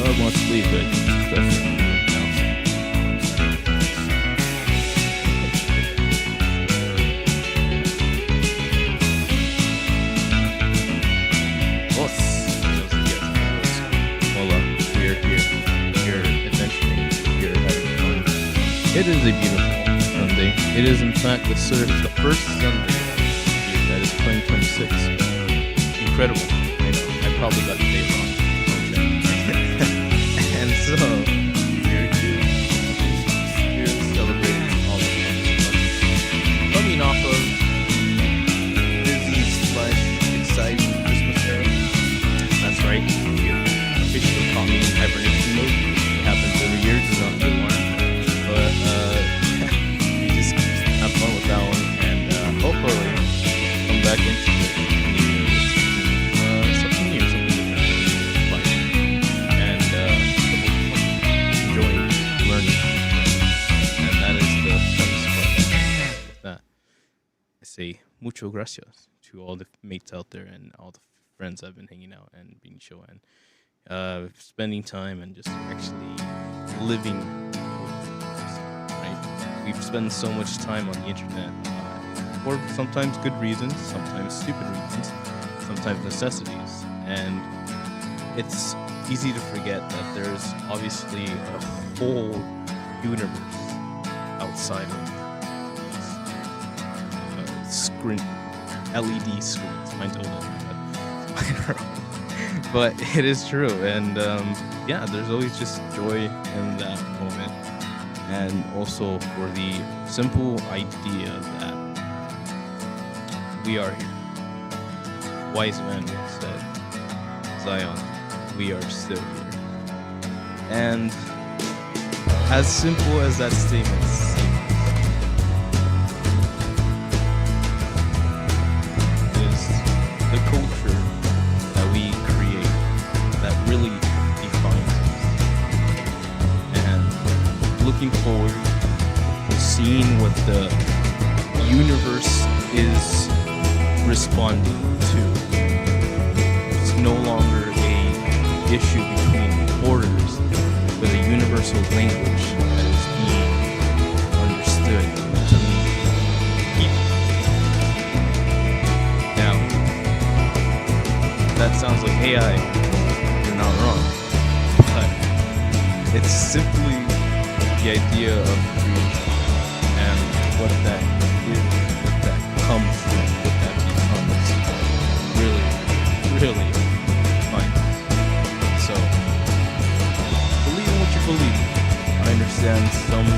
dog wants to leave, but definitely it is a beautiful Sunday. It is, in fact, the first Sunday that is 2026. Incredible. I know. I probably got the day wrong. And so, we're celebrating all the fun. Coming off of busy/exciting Christmas era. That's right. You officially caught me in hibernation mode. It happens every year. It's not a good one. But we just have fun with that one, and hopefully come back into it something new, something different, fun, and enjoying learning, and that is the funnest part. With that, I say mucho gracias to all the mates out there and all the friends I've been hanging out and being show and spending time and just actually living. We've spent so much time on the internet for sometimes good reasons, sometimes stupid reasons, sometimes necessities. And it's easy to forget that there's obviously a whole universe outside of these LED screens. Mine told it, but it is true. And yeah, there's always just joy in that moment. And also for the simple idea that we are here. Wise man once said, Zion, we are still here. And as simple as that statement seems, is the culture that we create that really defines us. Looking forward to seeing what the universe is responding to. It's no longer a issue between borders, but a universal language that is being understood to people. Now, that sounds like AI. You're not wrong, but it's simply the idea of creation and what that is, what that comes from, what that becomes, really fine. So, believe in what you believe. I understand some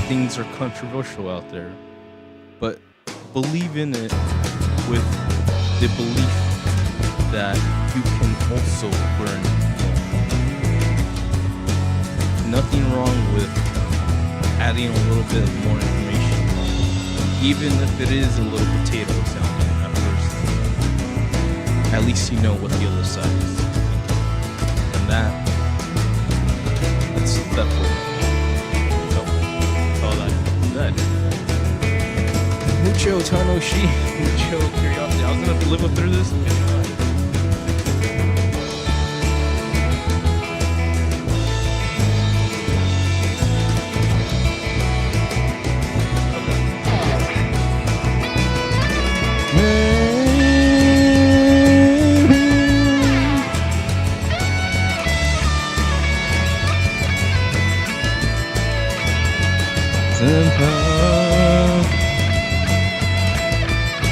things are controversial out there, but believe in it with the belief that you can also learn. Nothing wrong with adding a little bit more information, even if it is a little potato sounding at first. At least you know what the other side is. And that's step forward. So, all that. Mucho Tanoshi, mucho curiosity. I was gonna live up through this.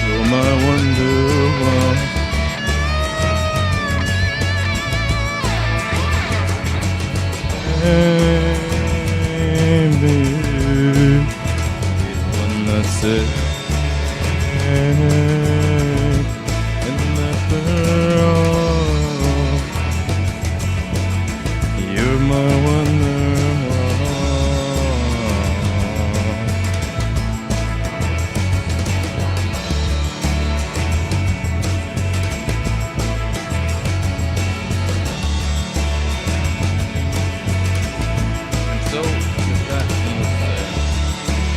You're my wonder one. Baby, one that said, and you're my wonder.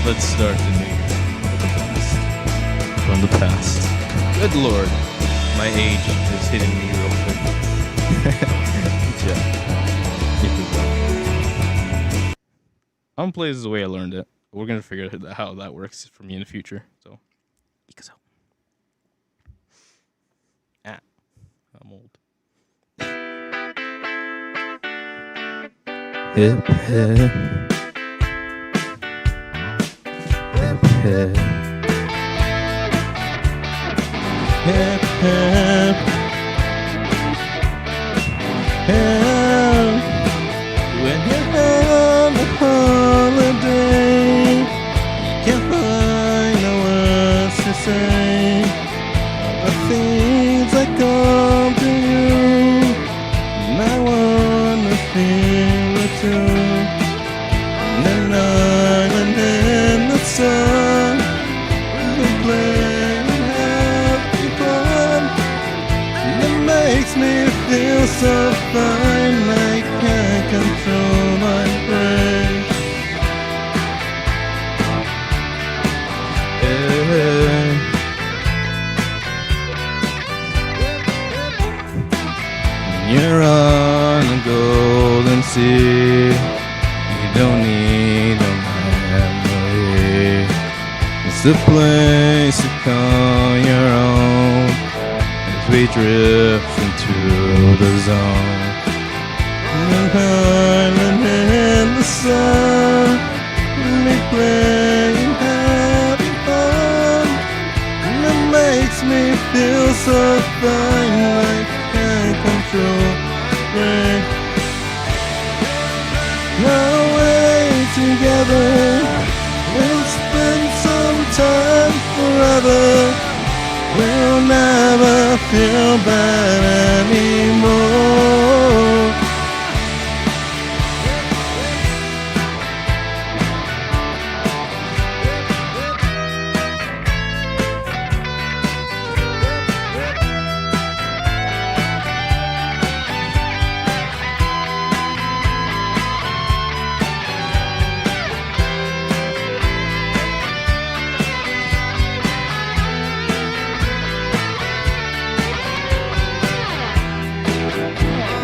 Let's start the new year from the past. Good Lord, my age is hitting me real quick. Yeah. I'm gonna play this the way I learned it. We're gonna figure out how that works for me in the future. So, because I'm old. Hip hip hip hip hip hip hip. When you're on a holiday, you can't find no words to say. All the things that come to you, and I wanna feel it too. And an island in the sun, we play and have fun, and it makes me feel so fine. I can't control my brain. You're on a golden sea. You don't need no memory. It's the place to call your own as we drift into the zone. An island in the sun, we play and having fun, and it makes me feel so fine. I can't control it. Away together, we'll spend some time forever. We'll never feel bad anymore.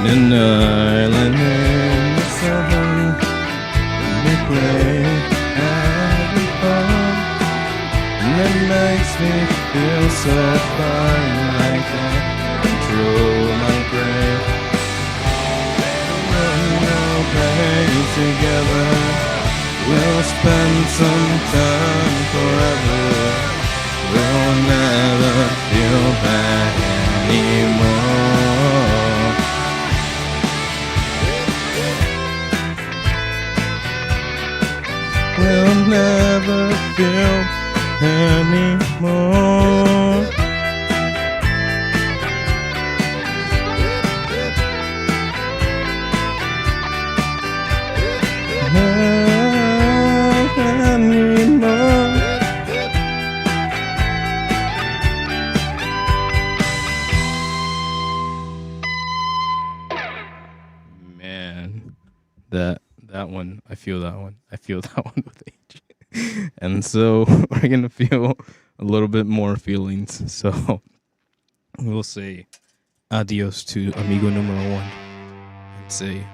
An island in the sun, we play, having fun, and it makes me feel so fine. I can't control my brain. We'll play together, we'll spend some time forever. We'll never feel bad anymore. We'll never feel anymore. Man, that one, I feel that one. I feel that one with age. And so we're gonna feel a little bit more feelings. So we'll say adios to amigo numero one and say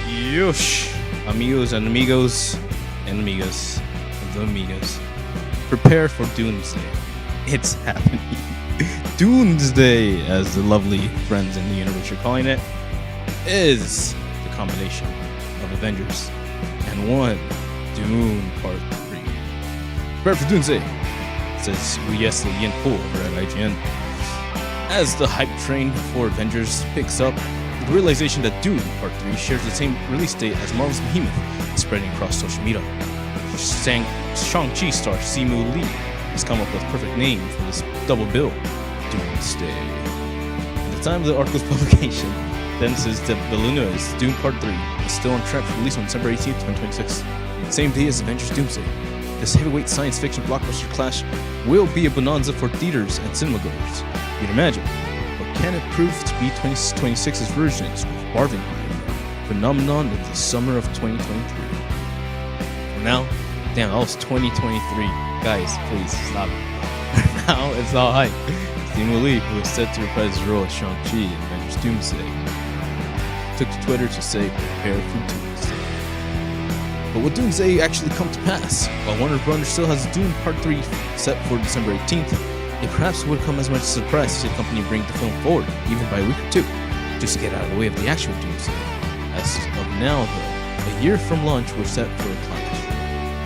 Yosh, amigos and amigos and amigas and the amigas. Prepare for Doomsday. It's happening. Doomsday, as the lovely friends in the universe are calling it, is the combination of Avengers and one Dune Part 3. Prepare for Doomsday, says Uyesli Yinpo over at IGN. As the hype train for Avengers picks up, the realization that Dune Part 3 shares the same release date as Marvel's Behemoth is spreading across social media. Shang-Chi star Simu Lee has come up with a perfect name for this double bill, Doomsday. At the time of the article's publication, Dennis Villeneuve's Dune Part 3 is still on track for release on December 18th, 2026, the same day as Avengers Doomsday. this heavyweight science fiction blockbuster clash will be a bonanza for theaters and cinema goers. You'd imagine. But can it prove to be 2026's versions of Barbenheimer, phenomenon of the summer of 2023? For now, damn, that was 2023. Guys, please stop. For now, it's all hype. Stephen Lee, who is set to reprise his role as Shang-Chi in Avengers Doomsday, took to Twitter to say, prepare for Doomsday. But will Doomsday actually come to pass? While Warner Bros. Still has Doom Part 3 set for December 18th, it perhaps would come as much as a surprise to see the company bring the film forward, even by a week or two, just to get out of the way of the actual Doomsday. As of now, though, a year from launch, we're set for a clash.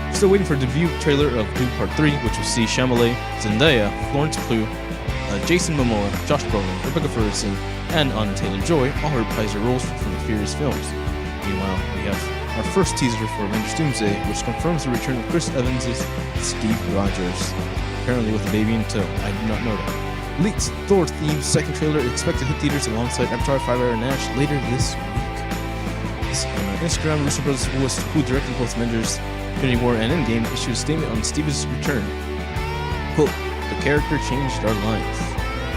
We're still waiting for the debut trailer of Doom Part 3, which will see Shyamalan, Zendaya, Florence Pugh, Jason Momoa, Josh Brolin, Rebecca Ferguson, and Anya Taylor-Joy all reprise their roles from the Furious films. Meanwhile, we have our first teaser for Avengers Doomsday, which confirms the return of Chris Evans' Steve Rogers, apparently with a baby in tow. I did not know that. Leaked Thor-themed second trailer expected to hit theaters alongside Avatar: Fire and Ash later this week. This on Instagram, Russo Brothers, who directed both Avengers, Infinity War, and Endgame, issued a statement on Steve's return. Quote, the character changed our lives.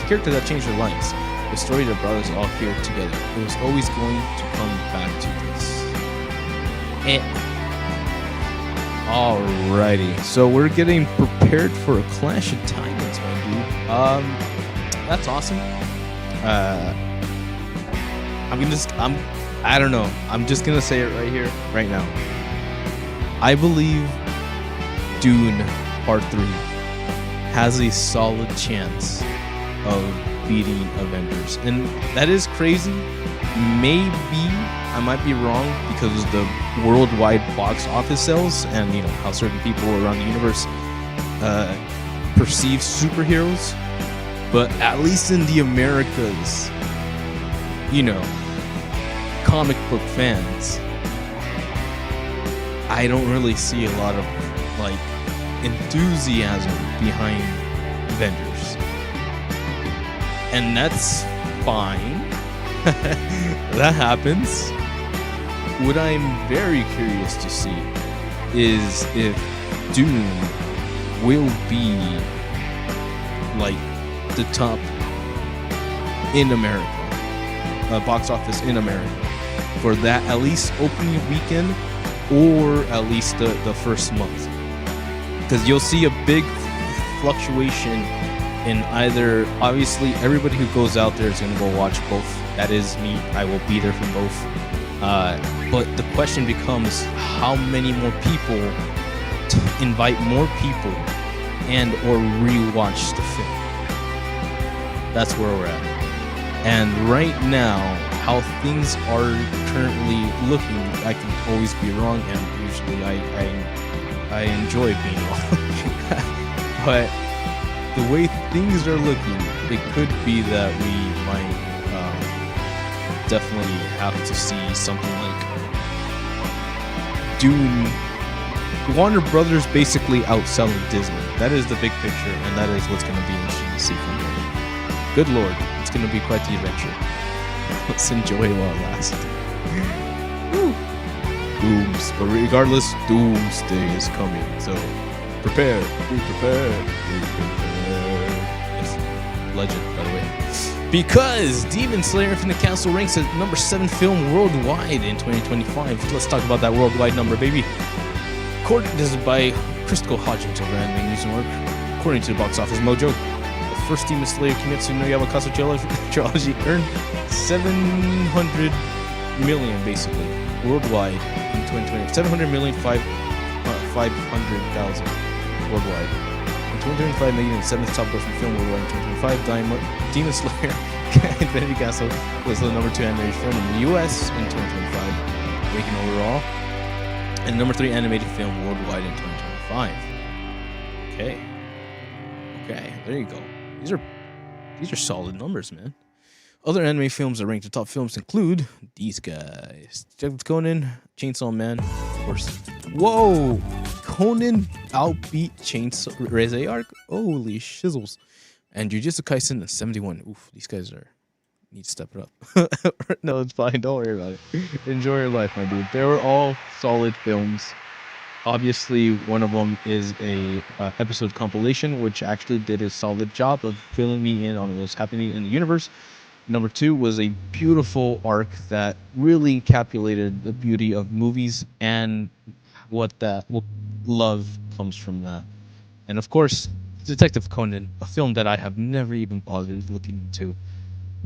The character that changed our lives. The story that brought us all here together. It was always going to come back to this. Alrighty, so we're getting prepared for a clash of titans, my dude. That's awesome. I don't know. I'm just gonna say it right here, right now. I believe Dune Part 3 has a solid chance of beating Avengers. And that is crazy. Maybe I might be wrong because of the worldwide box office sales and, you know, how certain people around the universe perceive superheroes. But at least in the Americas, you know, comic book fans, I don't really see a lot of, like, enthusiasm behind Avengers. And that's fine. That happens. What I'm very curious to see is if Dune will be like the top in America, box office in America, for that at least opening weekend or at least the first month. Because you'll see a big fluctuation in either, obviously everybody who goes out there is going to go watch both. That is me. I will be there for both. But the question becomes, how many more people invite more people and or rewatch the film? That's where we're at. And right now, how things are currently looking, I can always be wrong, and usually I enjoy being wrong. But the way things are looking, it could be that we might definitely have to see something like Dune. Warner Brothers basically outselling Disney. That is the big picture, and that is what's going to be interesting to see from them. Good Lord, it's going to be quite the adventure. Let's enjoy it while it lasts. But regardless, Doomsday is coming, so prepare, be prepared, be prepared. Yes, legend, by the way. Because Demon Slayer Infinite Castle ranks as number 7 film worldwide in 2025. Let's talk about that worldwide number, baby. This is by Crystal Hodgins over Anime News and Work. According to the Box Office Mojo, the first Demon Slayer Kimetsu no Yaiba trilogy earned 700 million, basically, worldwide in 2020. 700 million, 500,000 worldwide. In 2025, making the 7th top grossing film worldwide in 2025. Demon Slayer Infinity Castle was the number 2 animated film in the US in 2025, ranking overall, and number 3 animated film worldwide in 2025. Okay, there you go. These are solid numbers, man. Other anime films that ranked the top films include these guys: Detective Conan, Chainsaw Man, of course. Whoa! Conan outbeat Chainsaw Reze Arc. Holy shizzles! And Jujutsu Kaisen at 71. Oof, these guys need to step it up. No, it's fine. Don't worry about it. Enjoy your life, my dude. They were all solid films. Obviously, one of them is a episode compilation, which actually did a solid job of filling me in on what's happening in the universe. Number two was a beautiful arc that really encapsulated the beauty of movies and what love comes from that. And of course, Detective Conan, a film that I have never even bothered looking into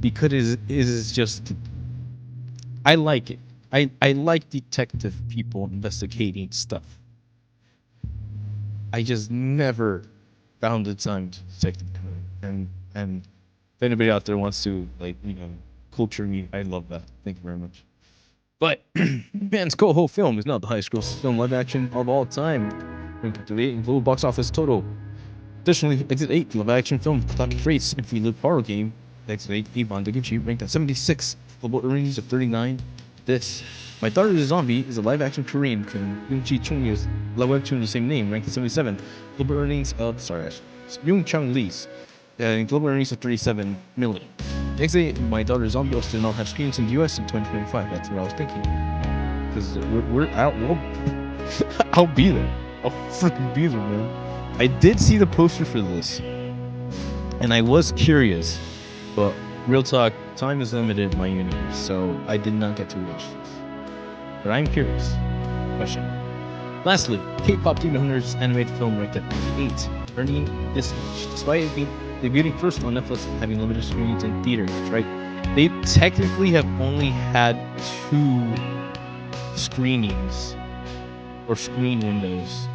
because it is just I like it. I like detective people investigating stuff. I just never found the time to Detective Conan. And if anybody out there wants to culture me, I love that. Thank you very much. But Man's Coho film is not the highest grossing film live action of all time. Ranked to 8 in global box office total. Additionally, Exit 8, live action film, Kentucky Freights, and free live horror game, Exit 8, Ivan Da Vinci, ranked at 76, global earnings of 39. This, My Daughter is a Zombie, is a live action Korean film, Yoon Ji Chung's live webtoon of the same name, ranked at 77, global earnings of, Yoon Chung Lee's, global earnings of 37 million. Exit 8, My Daughter is a Zombie also did not have screens in the US in 2025, that's what I was thinking. Because we're out, I'll be there. I'll freaking be there, man. I did see the poster for this, and I was curious, but real talk, time is limited in my universe, so I did not get to watch this. But I'm curious. Question. Lastly, K-pop Demon Hunters animated film ranked at 8, earning this much, despite it being debuting first on Netflix and having limited screenings in theaters, right? They technically have only had 2 screenings or screen windows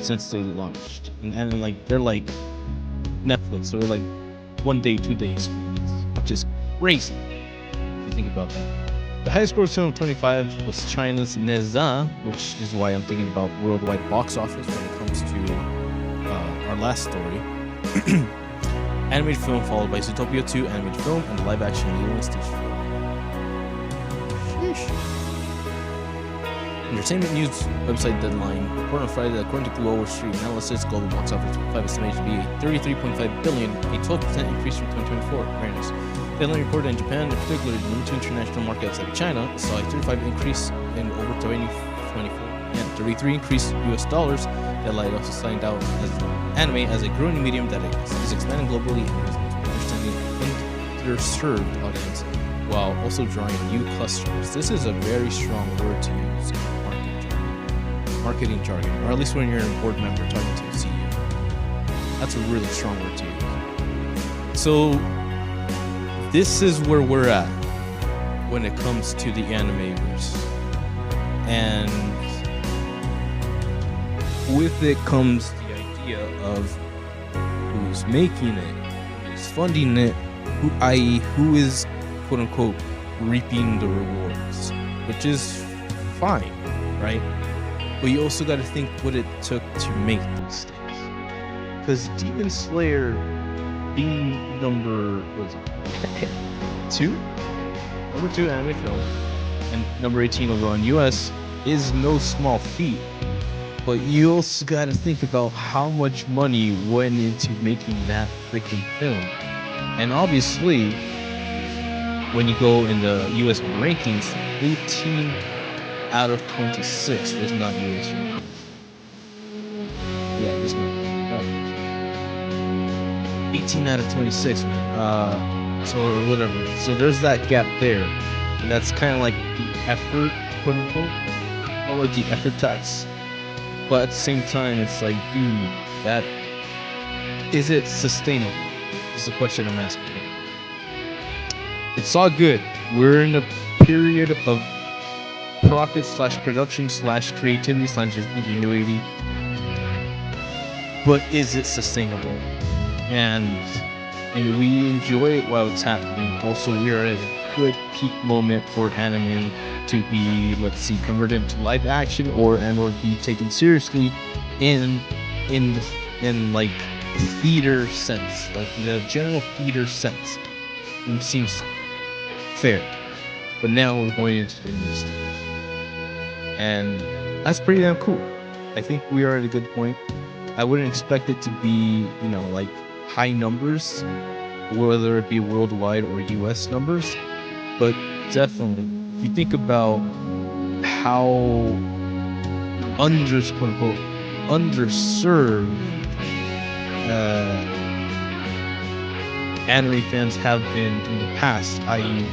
since they launched, and like they're like Netflix, so they're like 1 day, 2 days screenings, which is crazy if you think about that. The highest grossing film of 25 was China's Neza, which is why I'm thinking about worldwide box office when it comes to our last story. Animated film followed by Zootopia 2 animated film and the live action Lilo and Stitch film. Sheesh. Entertainment news website Deadline reported on Friday that according to Wall Street analysis, global box office 25 estimated to be $33.5 billion, a 12% increase from 2024. Very nice. Deadline reported in Japan, in particular, the limited international markets like China, saw a 35 increase in over 2024 and 33 increase US dollars. Deadline also signed out as anime as a growing medium that is expanding globally and is understanding underserved audience, while also drawing new customers. This is a very strong word to use in marketing jargon, or at least when you're a board member talking to a CEO. That's a really strong word to use. So this is where we're at when it comes to the animeverse. And with it comes the idea of who's making it, who's funding it, who is quote unquote reaping the rewards, which is fine, right? But you also got to think what it took to make these things. Because Demon Slayer being number 2 anime film and number 18 overall in US is no small feat. But you also got to think about how much money went into making that freaking film. And obviously, when you go in the US rankings, 18 out of 26 was not US rankings. Yeah, this one. 18 out of 26, man. So whatever. So there's that gap there. And that's kind of like the effort, quote unquote. Or like the effort tax. But at the same time, it's like, dude, that is it sustainable? Is the question I'm asking. It's all good. We're in a period of profit / production / creativity / ingenuity. But is it sustainable? And we enjoy it while it's happening. Also, we are at a good peak moment for anime to be, let's see, converted into live action or be taken seriously in like theater sense, like the general theater sense. It seems fair. But now we're going into the industry, and that's pretty damn cool. I think we are at a good point. I wouldn't expect it to be, like high numbers, whether it be worldwide or US numbers, but definitely, if you think about how quote unquote underserved anime fans have been in the past, i.e.,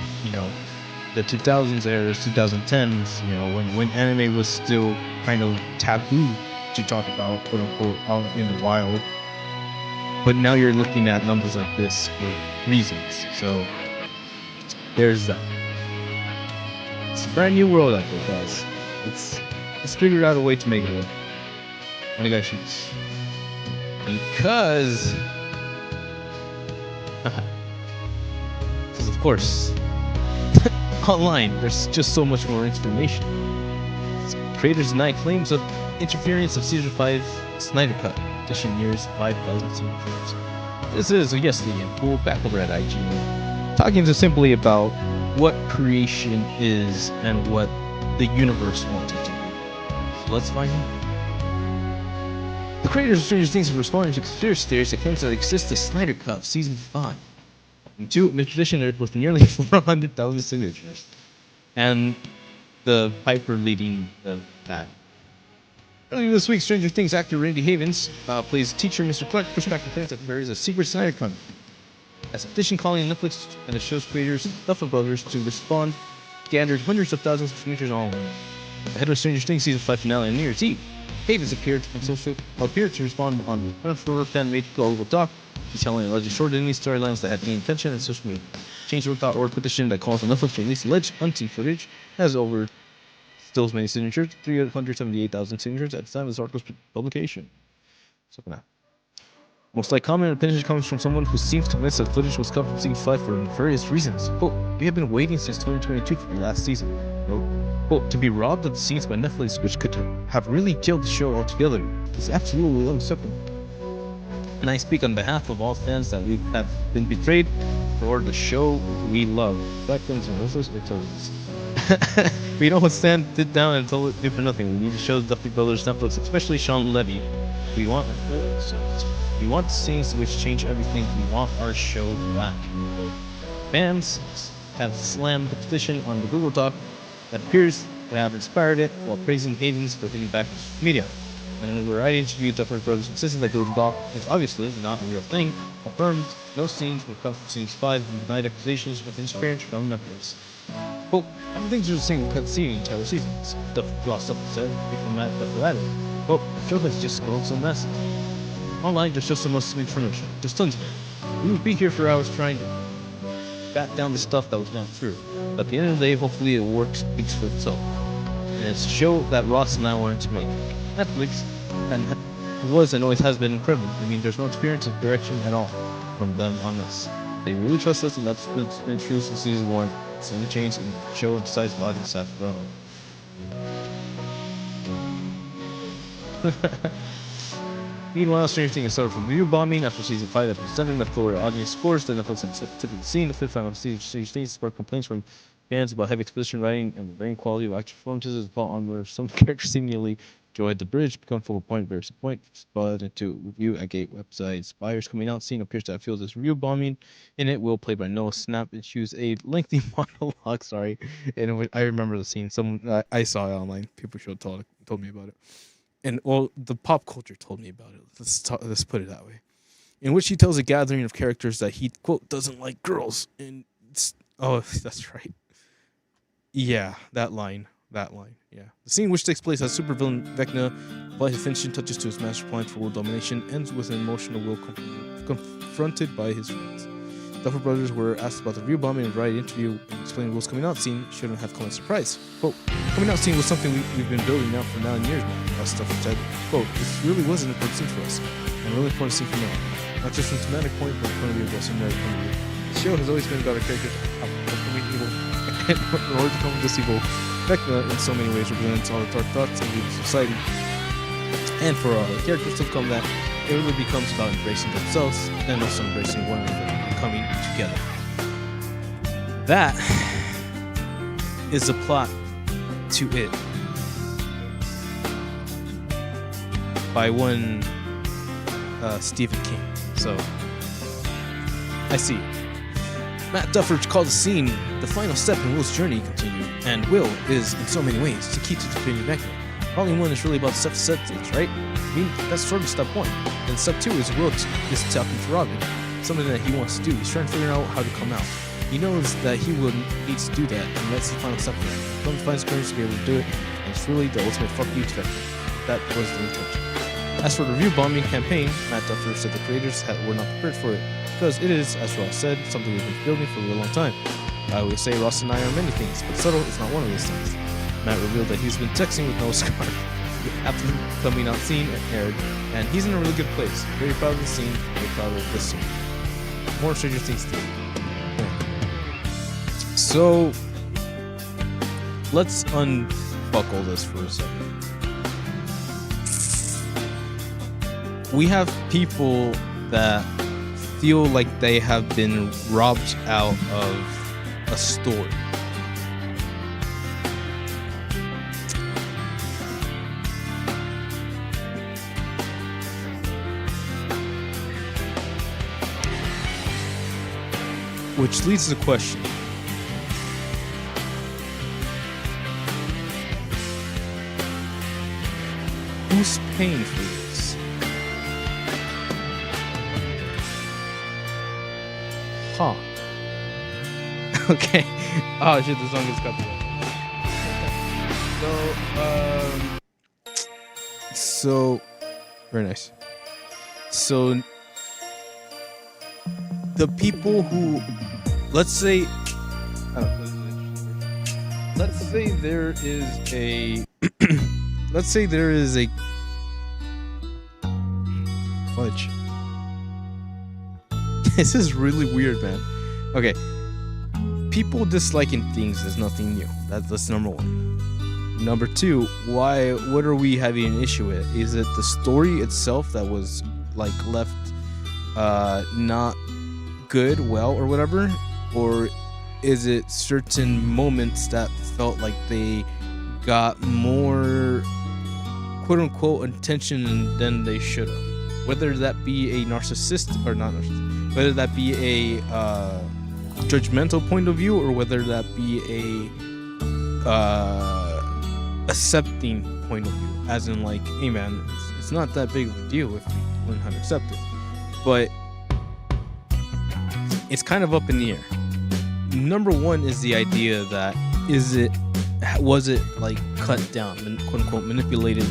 the 2000s eras, 2010s, when anime was still kind of taboo to talk about, quote unquote, out in the wild. But now you're looking at numbers like this for reasons. So there's that. It's a brand new world out there, guys. Let's figure out a way to make it work. What do you guys choose? Because of course, online there's just so much more information. Creators deny claims of interference of Season 5 Snyder Cut. Edition years 5,000 signatures. This is yesterday in full back over at IG, talking just simply about what creation is and what the universe wanted to be. So let's find out. The creators of Stranger Things are responding to conspiracy theories that claims that exists a Snyder Cut of Season 5. And two, the petitioner with nearly 400,000 signatures. And the Piper leading that. Earlier this week, Stranger Things actor Randy Havens plays teacher Mr. Clark, pushed back the claims that there is a secret Snyder Cut. As a petition calling Netflix and the show's creators, Duffer Brothers, to respond, gathered hundreds of thousands of signatures online. Ahead of Stranger Things Season 5 finale on New Year's Eve, Havens appeared to respond on a fan-made global doc, detailing alleged short ending storylines that had gained attention and social media. Change.org petition that calls on Netflix to release alleged hunting footage has over still as many signatures, 378,000 signatures at the time of this article's publication. So for now. Most like comment and opinion comes from someone who seems convinced that footage was cut from Season 5 for various reasons. Quote, we have been waiting since 2022 for the last season. Quote, to be robbed of the scenes by Netflix, which could have really killed the show altogether, is absolutely unacceptable. And I speak on behalf of all fans that we have been betrayed for the show we love. Blackfins and Ruthless Victorians. We don't stand sit down and told it for nothing. We need to show the Duffy Brothers Netflix, especially Sean Levy. We want scenes which change everything. We want our show back. Fans have slammed the petition on the Google Doc that appears to have inspired it, while praising Havens for hitting back to media. And in a variety of interviews, Duffer Brothers insisted that Google Doc is obviously not a real thing. Affirmed no scenes were cut from Season 5 and denied accusations with interference from Netflix. Quote, everything's just the same cut scene entire seasons. Duff glossed up and said, people mad at it. Quote, the show has just grown so massive. Online, there's just so much information. There's tons of it. We would be here for hours trying to bat down the stuff that was not true. But at the end of the day, hopefully it works, speaks for itself. And it's a show that Ross and I wanted to make. Netflix and was and always has been incredible. I mean, there's no experience of direction at all from them on us. They really trust us, and that's been true since Season 1. It's only changed and the show decides the audience have grown. Meanwhile, Stranger Things started from review bombing after Season 5 after 7 left lower audience scores than Netflix typically seen. The fifth final of Stranger Things sparked complaints from fans about heavy exposition writing and the varying quality of actor performances as well on where some characters seemingly enjoyed the bridge, become focal point, various points, spotted into review at gate websites. Buyers coming out scene appears to have feel this review bombing in it will played by Noah Snap and choose a lengthy monologue, and I remember the scene. I saw it online. People told me about it. And well, the pop culture told me about it. Let's put it that way. In which he tells a gathering of characters that he, quote, doesn't like girls. And that's right. Yeah, that line. Yeah. The scene which takes place as supervillain Vecna applies attention touches to his master plan for world domination, ends with an emotional Will confronted by his friends. Duffer Brothers were asked about the review bombing in a variety interview and explaining Will's coming out scene shouldn't have come as a surprise. Quote, coming out scene was something we've been building now for 9 years now. Duffer said, quote, this really was an important scene for us, and a really important scene for me. Not just from a thematic point, but from a point of view, but also from a point of view. The show has always been about our characters overcoming evil, and in order to come this evil, Vecna in so many ways represents all the dark thoughts of evil society. And for all the characters to overcome that, it really becomes about embracing themselves and also embracing one another and coming together. That is the plot to it by one Stephen King. So I see. Matt Duffer called the scene the final step in Will's journey continued, and Will is, in so many ways, the key to defeating Vecna. Volume 1 is really about self-acceptance, right? I mean, that's sort of step 1. And step 2 is is talking to Robin, something that he wants to do. He's trying to figure out how to come out. He knows that he will need to do that, and that's the final step for him. He finds courage to be able to do it, and it's really the ultimate fuck you to them. That was the intention. As for the review bombing campaign, Matt Duffer said the creators were not prepared for it, because it is, as Ross said, something we've been building for a real long time. I always say Ross and I are many things, but subtle is not one of those things. Matt revealed that he's been texting with no scar after coming out scene and aired, and he's in a really good place. Very proud of the scene, very proud of this scene. More Stranger Things too. So let's unbuckle this for a second. We have people that feel like they have been robbed out of a story. Which leads to the question. Who's paying for this? Huh. Okay. Oh shit, the song is copyrighted. So, very nice. So, the people who, let's say there is a, let's say there is a, fudge. This is really weird, man. Okay. People disliking things is nothing new. That's number one. Number two, what are we having an issue with? Is it the story itself that was like left not good, well, or whatever? Or is it certain moments that felt like they got more quote unquote attention than they should have? Whether that be a narcissist or not narcissist, whether that be a judgmental point of view, or whether that be a accepting point of view, as in like, hey man, it's not that big of a deal if we learn how to accept it. But it's kind of up in the air. Number one is the idea that was it like cut down and quote unquote manipulated?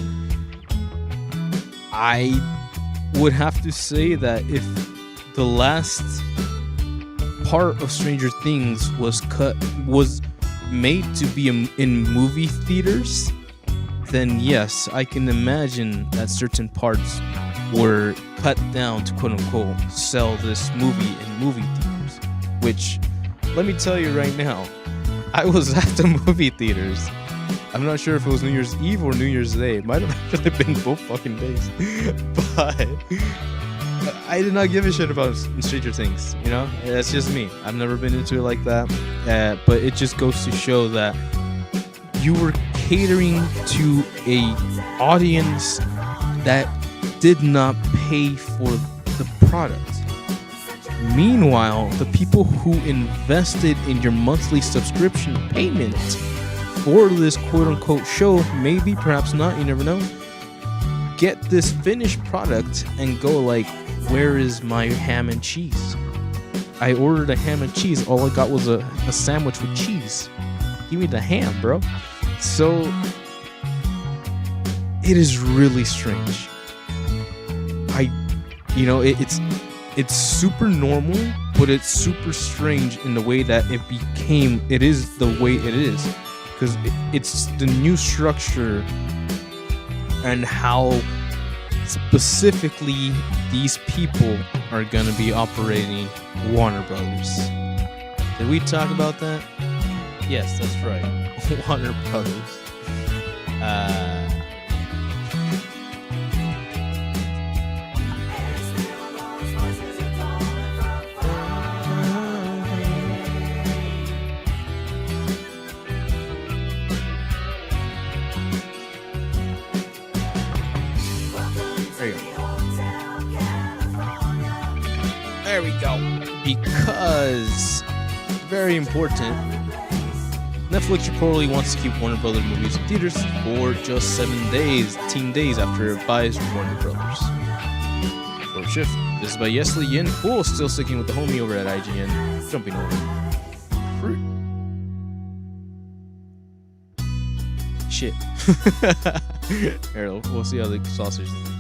I would have to say that if the last part of Stranger Things was made to be in movie theaters, then yes, I can imagine that certain parts were cut down to quote unquote sell this movie in movie theaters. Which, let me tell you right now, I was at the movie theaters. I'm not sure if it was New Year's Eve or New Year's Day. It might have actually been both fucking days. But I did not give a shit about Stranger Things, you know? That's just me. I've never been into it like that. But it just goes to show that you were catering to a audience that did not pay for the product. Meanwhile, the people who invested in your monthly subscription payment for this quote-unquote show, maybe, perhaps not, you never know, get this finished product and go like, where is my ham and cheese? I ordered a ham and cheese. All I got was a sandwich with cheese. Give me the ham, bro. So, it is really strange. It's super normal, but it's super strange in the way that it is the way it is. Because it's the new structure and how specifically these people are going to be operating Warner Brothers. Did we talk about that? Yes, that's right. Warner Brothers. There we go. Because, very important, Netflix reportedly wants to keep Warner Brothers movies in theaters for just 7 days, 10 days after it buys Warner Brothers. Short shift. This is by Yesley Yin. Cool, still sticking with the homie over at IGN. Jumping over. Fruit. Shit. Here, we'll see how the sausage is.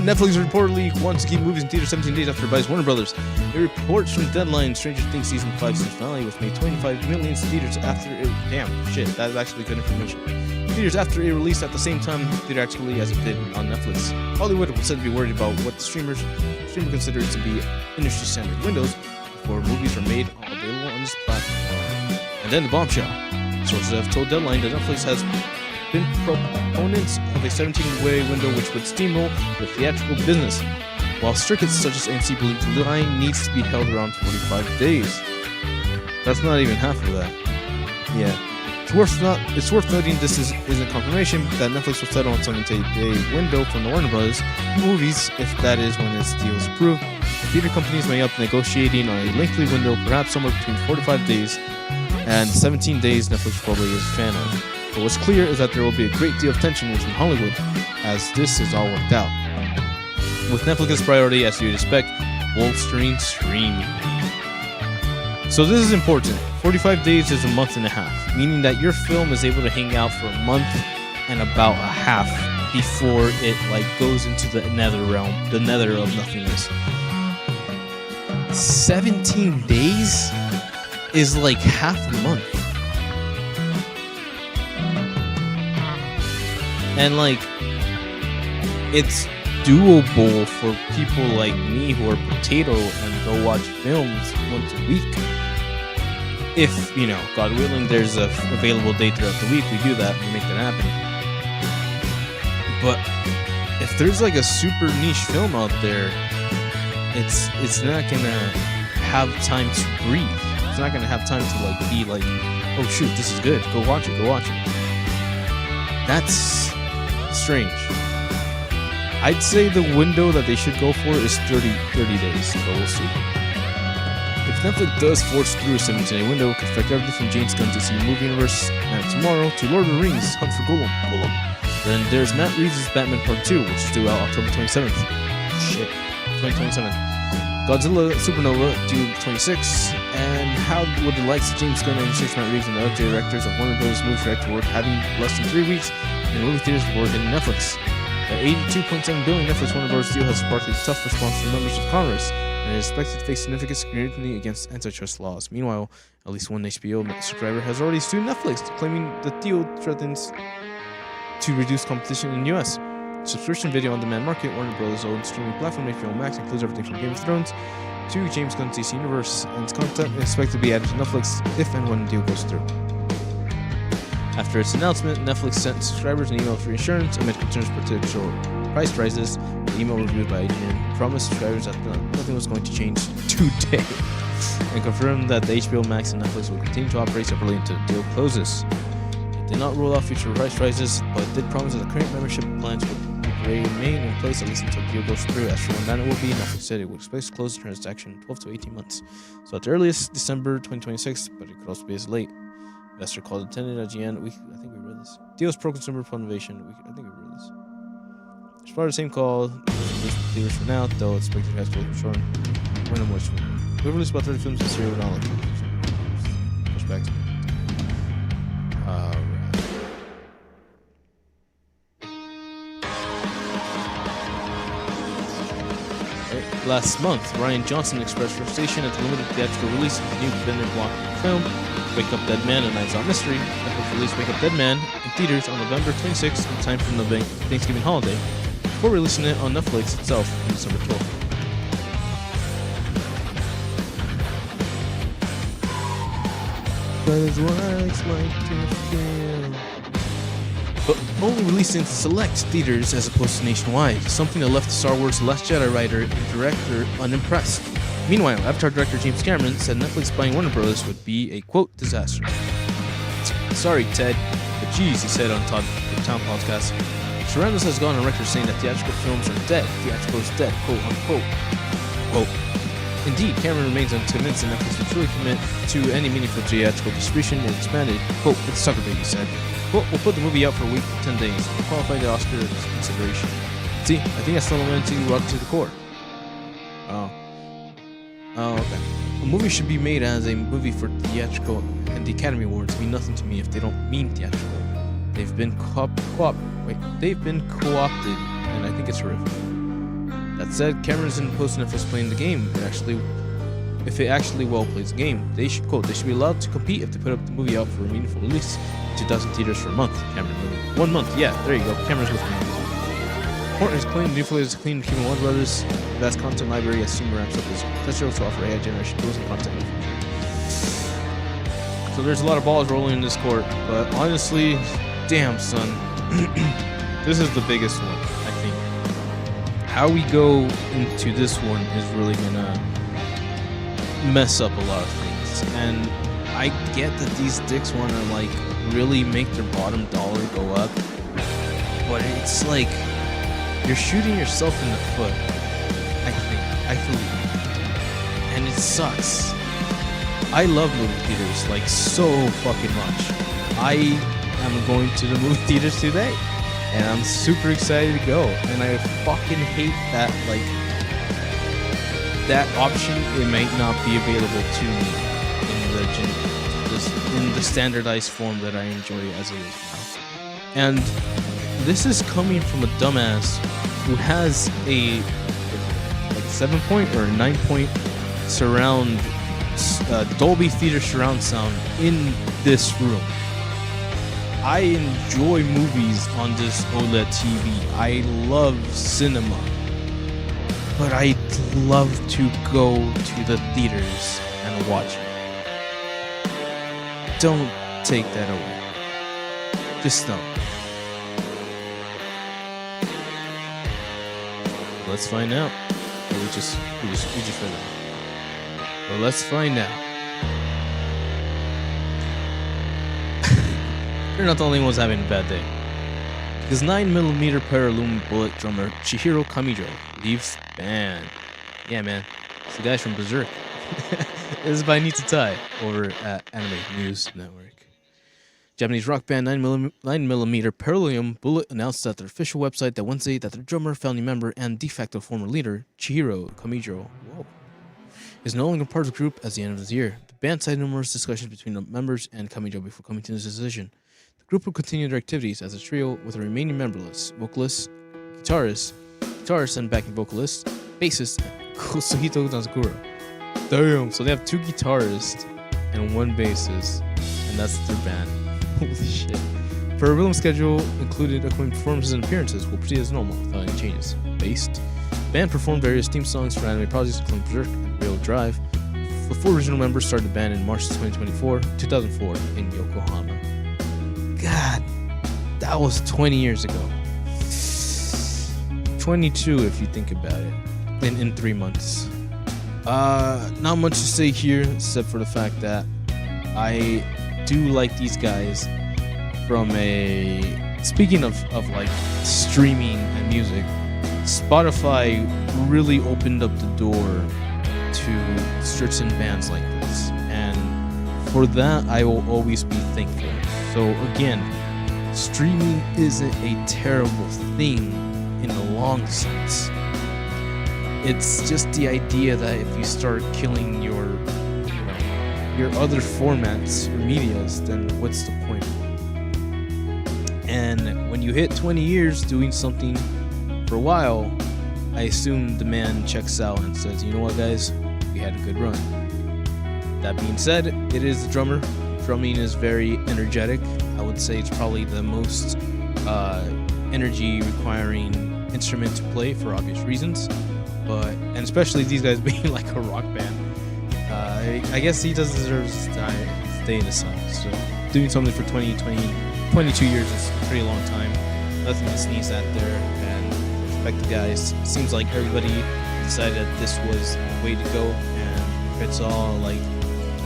Netflix reportedly wants to keep movies in theaters 17 days after it buys Warner Brothers. It reports from Deadline Stranger Things Season 5 season finale, which made 25 million in theaters after it... Damn, shit, that's actually good information. Theaters after it released at the same time theatrically as it did on Netflix. Hollywood was said to be worried about what the streamer considers to be industry standard windows before movies are made available on this platform. And then the bombshell. Sources have told Deadline that Netflix has been proponents of a 17-day window which would steamroll the theatrical business, while circuits such as AMC believe the line needs to be held around 45 days. That's not even half of that. Yeah. It's worth noting this isn't confirmation that Netflix will settle on 17-day window from the Warner Brothers movies if that is when its deal is approved. The theater companies may up negotiating on a lengthy window, perhaps somewhere between 45 days and 17 days Netflix probably is a fan of. But what's clear is that there will be a great deal of tension within Hollywood as this is all worked out. With Netflix's priority, as you'd expect, bolstering streaming. So this is important. 45 days is a month and a half, meaning that your film is able to hang out for a month and about a half before it goes into the nether realm, the nether of nothingness. 17 days is like half a month. And it's doable for people like me who are potato and go watch films once a week. If, God willing, there's a available day throughout the week, we do that, we make that happen. But if there's a super niche film out there, it's not gonna have time to breathe. It's not gonna have time to be oh shoot, this is good, go watch it. That's strange. I'd say the window that they should go for is 30 days, but we'll see. If Netflix does force through a 17-day window, it could affect everything from James Gunn's DC movie universe and Tomorrow to Lord of the Rings, Hunt for Gollum. Then there's Matt Reeves' Batman Part 2, which is due out October 27th. Shit, 2027. Godzilla Supernova due 26. And how would the likes of James Gunn and Matt Reeves and the other directors of Warner Bros. Movie direct toward having less than 3 weeks in movie theaters before hitting Netflix? The $82.7 billion Netflix Warner Bros. Deal has sparked a tough response from members of Congress and is expected to face significant scrutiny against antitrust laws. Meanwhile, at least one HBO subscriber has already sued Netflix, claiming the deal threatens to reduce competition in the US. Subscription video on demand market, Warner Bros. Own streaming platform HBO Max includes everything from Game of Thrones to James Gunn's DC Universe, and its content is expected to be added to Netflix if and when the deal goes through. After its announcement, Netflix sent subscribers an email of reassurance amid concerns for potential price rises. The email reviewed by IGN promised subscribers that nothing was going to change today, and confirmed that the HBO Max and Netflix will continue to operate separately until the deal closes. It did not rule out future price rises, but did promise that the current membership plans would remain in place at least until the deal goes through. As for when that will be, Netflix said it would expect to close the transaction in 12 to 18 months. So at the earliest, December 2026, but it could also be as late. Investor called attended at GN. I think we read this. Deals pro-consumer innovation. I think we read this. As part of the same call, theaters for now, though expected to have to short. When and which one. We've released about 30 films this year with all of them. Pushbacks. Last month, Rian Johnson expressed frustration at the limited theatrical release of the new Bender block film, Wake Up Dead Man, and Unsolved Mystery. Netflix released Wake Up Dead Man in theaters on November 26th in time for the Thanksgiving holiday, before releasing it on Netflix itself on December 12th. That is what I like to feel. but only released in select theaters as opposed to nationwide, something that left the Star Wars The Last Jedi writer and director unimpressed. Meanwhile, Avatar director James Cameron said Netflix buying Warner Bros. Would be a, quote, disaster. Sorry, Ted, but geez, he said on the Town podcast. Sarandos has gone on record saying that theatrical films are dead. Theatrical is dead, quote unquote. Quote. Indeed, Cameron remains unconvinced that Netflix will truly commit to any meaningful theatrical distribution and expanded. Quote, it's sucker baby, said. Quote, we'll put the movie out for a week to 10 days and qualify the Oscar consideration. See, I think that's fundamentally rotten to the core. Oh, okay. A movie should be made as a movie for theatrical, and the Academy Awards mean nothing to me if they don't mean theatrical. They've been they've been co-opted, and I think it's horrific. That said, Cameron's in post Netflix playing the game. If it actually well plays the game, they should be allowed to compete if they put up the movie out for a meaningful release. 2,000 theaters for a month. Cameron, 1 month. Yeah, there you go. Cameron's with me. Horton is claimed Newfoundland is a clean human Warner Brothers vast content library as soon ramps up its potential to offer AI generation tools and content in the future. So there's a lot of balls rolling in this court, but honestly, damn son, this is the biggest one, I think. How we go into this one is really gonna mess up a lot of things. And I get that these dicks wanna like really make their bottom dollar go up, but it's like you're shooting yourself in the foot, I believe. And it sucks. I love movie theaters, like, so fucking much. I am going to the movie theaters today, and I'm super excited to go. And I fucking hate that, like, that option, it might not be available to me in the standardized form that I enjoy as it is now. And this is coming from a dumbass who has a 7-point or 9-point surround Dolby Theater surround sound in this room. I enjoy movies on this OLED TV. I love cinema, but I'd love to go to the theaters and watch it. Don't take that away. Just don't. Let's find out. Or we just read it. Well, let's find out. You're not the only ones having a bad day. Because 9mm Paralume Bullet drummer Chihiro Kamijo leaves band. Yeah, man. It's the guys from Berserk. This is by Nita Tai over at Anime News Network. Japanese rock band 9mm Paralume Bullet announced at their official website that Wednesday that their drummer, founding member, and de facto former leader, Chihiro Kamijo, is no longer part of the group at the end of this year. The band cited numerous discussions between the members and Kamijo before coming to this decision. The group will continue their activities as a trio with the remaining memberless vocalist, guitarist, and backing vocalist, bassist, Kusuhito Tanzakura. Damn, so they have 2 guitarists and 1 bassist, and that's their band. Holy shit. For a rhythm schedule included upcoming performances and appearances will proceed as normal without any changes. Based. The band performed various theme songs for anime projects including Berserk and Real Drive. The 4 original members started the band in March 2004 in Yokohama. God, that was 20 years ago. 22 if you think about it. In 3 months. Not much to say here except for the fact that I do like these guys from a... Speaking of like streaming and music, Spotify really opened up the door to certain bands like this, and for that I will always be thankful. So again, streaming isn't a terrible thing in the long sense. It's just the idea that if you start killing your other formats, your medias, then what's the point? And when you hit 20 years doing something for a while, I assume the man checks out and says, you know what guys, we had a good run. That being said, it is the drummer. Drumming is very energetic. I would say it's probably the most energy requiring instrument to play for obvious reasons. And especially these guys being like a rock band. I guess he does deserve to stay in the sun. So doing something for 20, 20 22 years is a pretty long time. Nothing to sneeze at there, and respect the guys. Seems like everybody decided that this was the way to go, and if it's all like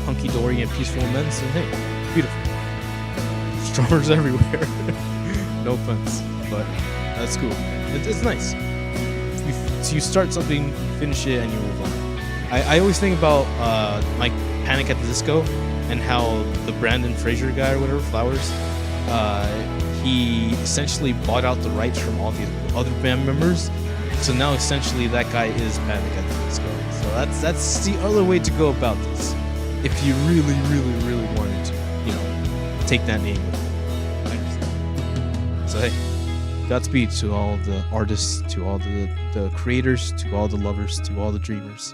hunky-dory and peaceful immense, and hey, beautiful. Strummers everywhere. No offense, but that's cool. It's nice. You start something, you finish it, and you move on. I always think about like Panic at the Disco and how the Brandon Fraser guy or whatever, Flowers, he essentially bought out the rights from all the other band members. So now essentially that guy is Panic at the Disco. So that's the other way to go about this. If you really, really, really wanted to, you know, take that name with it. So hey, Godspeed to all the artists, to all the creators, to all the lovers, to all the dreamers.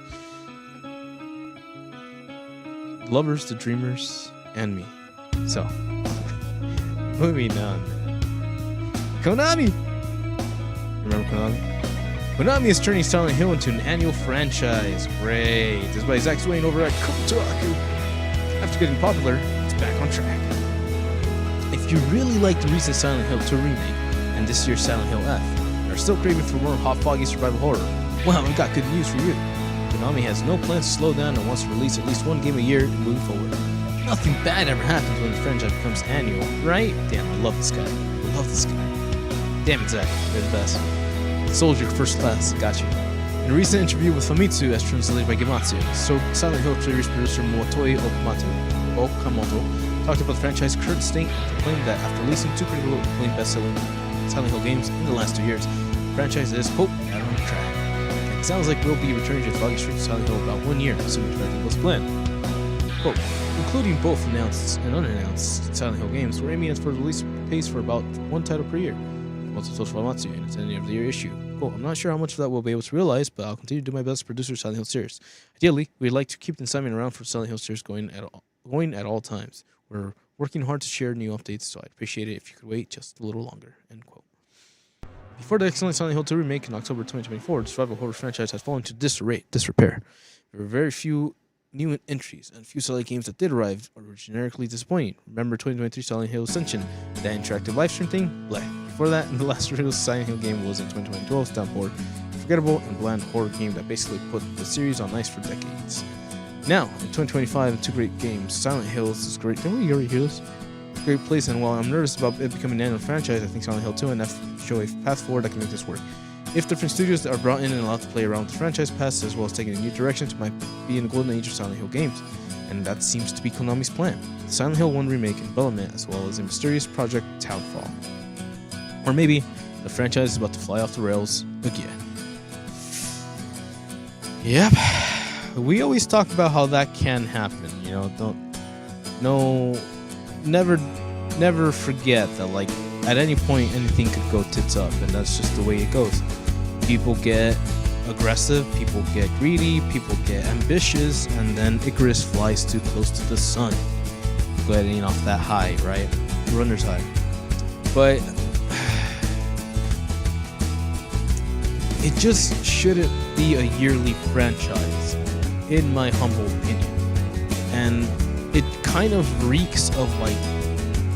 Lovers, the dreamers, and me. So, moving on. Konami! Remember Konami? Konami is turning Silent Hill into an annual franchise. Great. This is by Zack Swain over at Kotaku. After getting popular, it's back on track. If you really like the recent Silent Hill 2 remake, and this year's Silent Hill F, and are still craving for more hot, foggy survival horror, well, I've got good news for you. Konami has no plans to slow down and wants to release at least one game a year moving forward. Nothing bad ever happens when the franchise becomes annual, right? Damn, I love this guy. I love this guy. Damn it, Zach. You're the best. Soldier, first class. Got you. In a recent interview with Famitsu, as translated by Gematsu, so Silent Hill series producer Motoi Okamoto talked about the franchise's current state and claimed that after releasing two critical acclaimed best-selling Silent Hill games in the last 2 years, the franchise is, quote, out on track. It sounds like we'll be returning to the foggy streets of Silent Hill about 1 year, assuming everything goes planned. Quote, including both announced and unannounced Silent Hill games, we're aiming for the release pace for about one title per year. Once it's Famitsu, and it's an end of the year issue. Quote, I'm not sure how much of that we'll be able to realize, but I'll continue to do my best to produce the Silent Hill series. Ideally, we'd like to keep the excitement around for Silent Hill series going at all times. We're working hard to share new updates, so I'd appreciate it if you could wait just a little longer. End quote. Before the excellent Silent Hill 2 remake in October 2024, the survival horror franchise has fallen to disrepair. There were very few new entries, and few Silent games that did arrive were generically disappointing. Remember 2023 Silent Hill Ascension, that interactive livestream thing? Blah. Before that, the last real Silent Hill game was in 2012's downpour, a forgettable and bland horror game that basically put the series on ice for decades. Now, in 2025, two great games. Silent Hills is great. Didn't we already hear this? Great place, and while I'm nervous about it becoming an annual franchise, I think Silent Hill 2 and F show a path forward that can make this work. If different studios are brought in and allowed to play around with the franchise past, as well as taking a new direction, it might be in the golden age of Silent Hill games. And that seems to be Konami's plan. The Silent Hill 1 remake in development, as well as a mysterious project Townfall. Or maybe the franchise is about to fly off the rails again. Yep. We always talk about how that can happen, you know, never forget that, like, at any point anything could go tits up, and that's just the way it goes. People get aggressive, people get greedy, people get ambitious, and then Icarus flies too close to the sun, getting off that high, right? Runner's high. But it just shouldn't be a yearly franchise, in my humble opinion. And it kind of reeks of, like,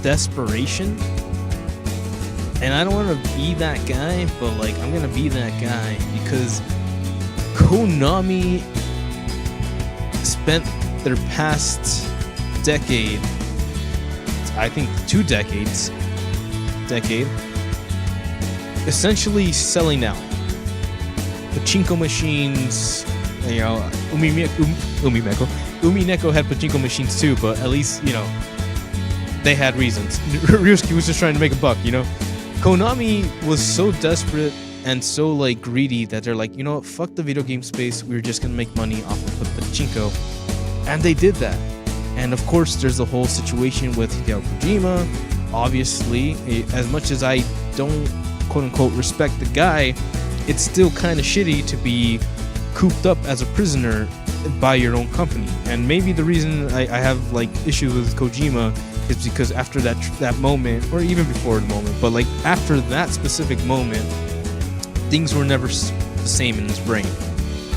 desperation. And I don't want to be that guy, but, like, I'm going to be that guy because Konami spent their past decade, I think 2 decades, essentially selling out. Pachinko machines, you know, Umineko had pachinko machines too, but at least, you know, they had reasons. Ryusuke was just trying to make a buck, you know. Konami was so desperate and so, like, greedy that they're like, you know what, fuck the video game space, we're just gonna make money off of pachinko. And they did that. And of course, there's the whole situation with Hideo Kojima. Obviously, as much as I don't, quote-unquote, respect the guy, it's still kind of shitty to be cooped up as a prisoner by your own company. And maybe the reason I have, like, issues with Kojima is because after that moment, or even before the moment, but, like, after that specific moment, things were never the same in his brain.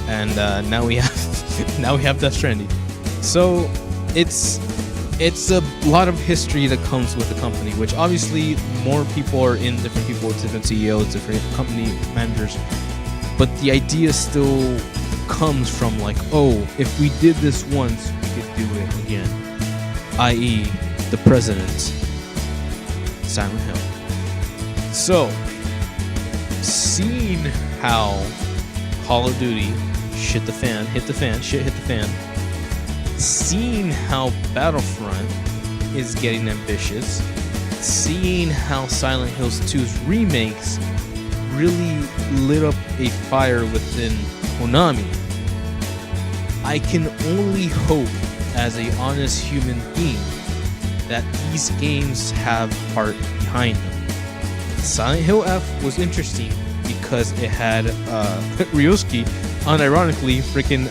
And now we have Death Stranding. So it's it's a lot of history that comes with the company, which obviously more people are in, different people, different CEOs, different company managers. But the idea still comes from like, oh, if we did this once, we could do it again. I.e., the president, Silent Hill. So, seeing how Call of Duty hit the fan, seeing how Battlefront is getting ambitious, seeing how Silent Hills 2's remakes really lit up a fire within Konami, I can only hope, as a honest human being, that these games have heart behind them. Silent Hill F was interesting because it had Ryosuke, unironically, freaking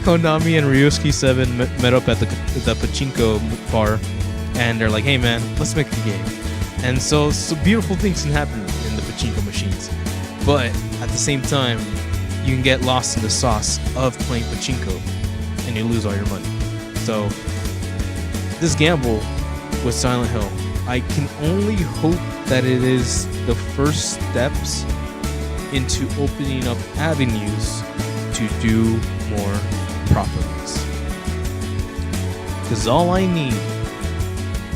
Konami and Ryosuke 7 met up at the pachinko bar, and they're like, hey man, let's make a game. And so beautiful things can happen in the pachinko machines, but at the same time, you can get lost in the sauce of playing pachinko and you lose all your money. So this gamble with Silent Hill, I can only hope that it is the first steps into opening up avenues to do more properties. Because all I need,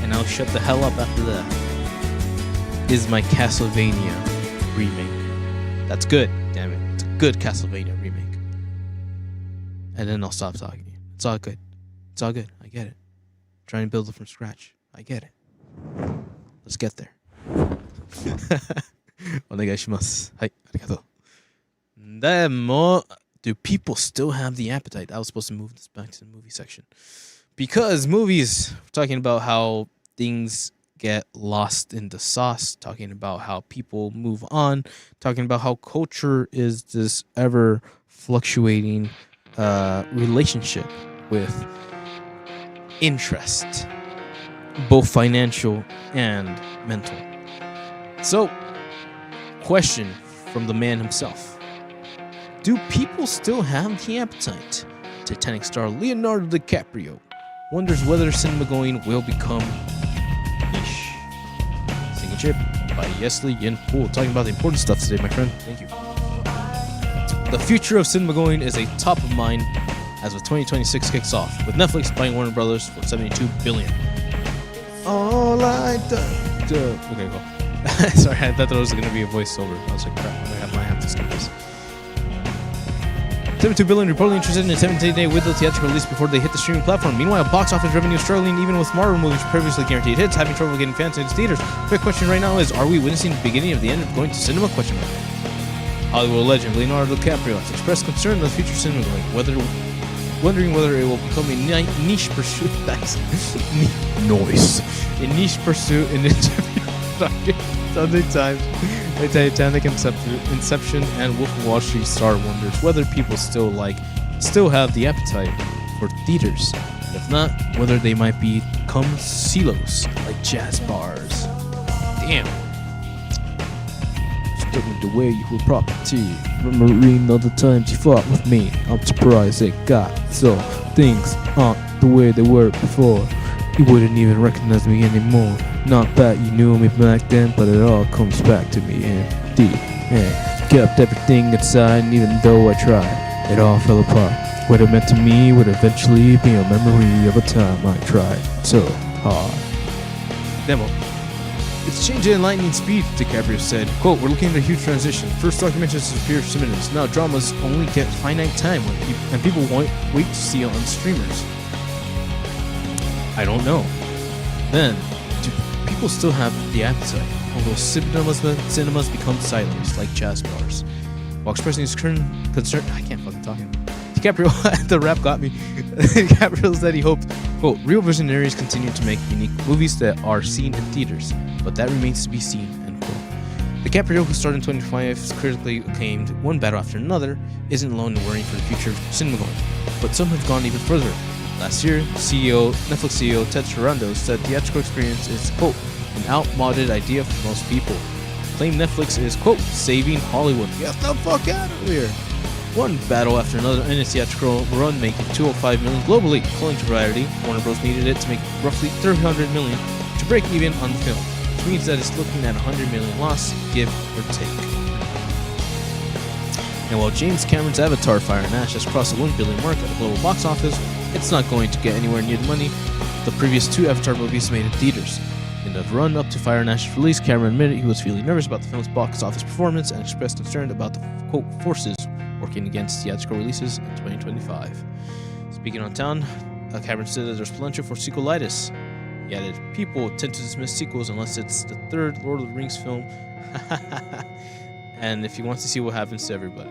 and I'll shut the hell up after that, is my Castlevania remake. That's good, damn it. It's a good Castlevania remake. And then I'll stop talking. It's all good. It's all good. I get it. Trying to build it from scratch. I get it. Let's get there. お願いします。はい、ありがとう。でも, do people still have the appetite? I was supposed to move this back to the movie section. Because movies, we're talking about how things get lost in the sauce, talking about how people move on, talking about how culture is this ever fluctuating relationship with interest, both financial and mental. So, question from the man himself. Do people still have the appetite? Titanic star Leonardo DiCaprio wonders whether cinema going will become niche. Singing Chip by Yesley Yin Pool. Talking about the important stuff today, my friend. Thank you. The future of cinema going is a top of mind as of 2026 kicks off, with Netflix buying Warner Brothers for $72 billion. All I do. Okay, go. Sorry, I thought there was going to be a voiceover. I was like, crap, I might have to skip this. $72 billion reportedly interested in a 17-day window theatrical release before they hit the streaming platform. Meanwhile, box office revenue is struggling even with Marvel movies previously guaranteed hits, having trouble getting fans into theaters. Quick question right now is, are we witnessing the beginning of the end of going to cinema? Question mark. Hollywood legend Leonardo DiCaprio has expressed concern about future cinema going, wondering whether it will become a niche pursuit. That's noise. A niche pursuit in interview. Sunday Times, the Titanic Inception, and Wolf of Wall Street star wonders whether people still have the appetite for theaters. If not, whether they might become silos like jazz bars. Damn. Stuck with the way you were property. Remembering all the times you fought with me. I'm surprised it got so. Things aren't the way they were before. You wouldn't even recognize me anymore. Not that you knew me back then, but it all comes back to me in the end. Kept everything inside, and even though I tried, it all fell apart. What it meant to me would eventually be a memory of a time I tried so hard. Demo. It's changing at lightning speed, DiCaprio said. Quote, we're looking at a huge transition. First documentaries disappear for minutes. Now dramas only get finite time and people wait to see on streamers. I don't know. Then, do people still have the appetite? Although cinemas become silos like jazz bars. While expressing his concern, I can't fucking talk anymore. DiCaprio, the rap got me. DiCaprio said he hoped, quote, real visionaries continue to make unique movies that are seen in theaters, but that remains to be seen, end quote. DiCaprio, who started in 2025, is critically acclaimed one battle after another, isn't alone in worrying for the future of cinema going, but some have gone even further. Last year, Netflix CEO Ted Sarandos said theatrical experience is, quote, an outmoded idea for most people. Claimed Netflix is, quote, saving Hollywood. Get the fuck out of here. One battle after another in a theatrical run, making $205 million globally. According to Variety, Warner Bros. Needed it to make roughly $300 million to break even on the film, which means that it's looking at $100 million loss, give or take. And while James Cameron's Avatar Fire and Ash has crossed the $1 billion mark at the global box office, it's not going to get anywhere near the money the previous two Avatar movies made in theaters. In the run up to Fire and Ash's release, Cameron admitted he was feeling nervous about the film's box office performance and expressed concern about the, quote, forces working against theatrical releases in 2025. Speaking on town, Cameron said that there's potential for sequelitis. He added, people tend to dismiss sequels unless it's the third Lord of the Rings film. And if he wants to see what happens to everybody,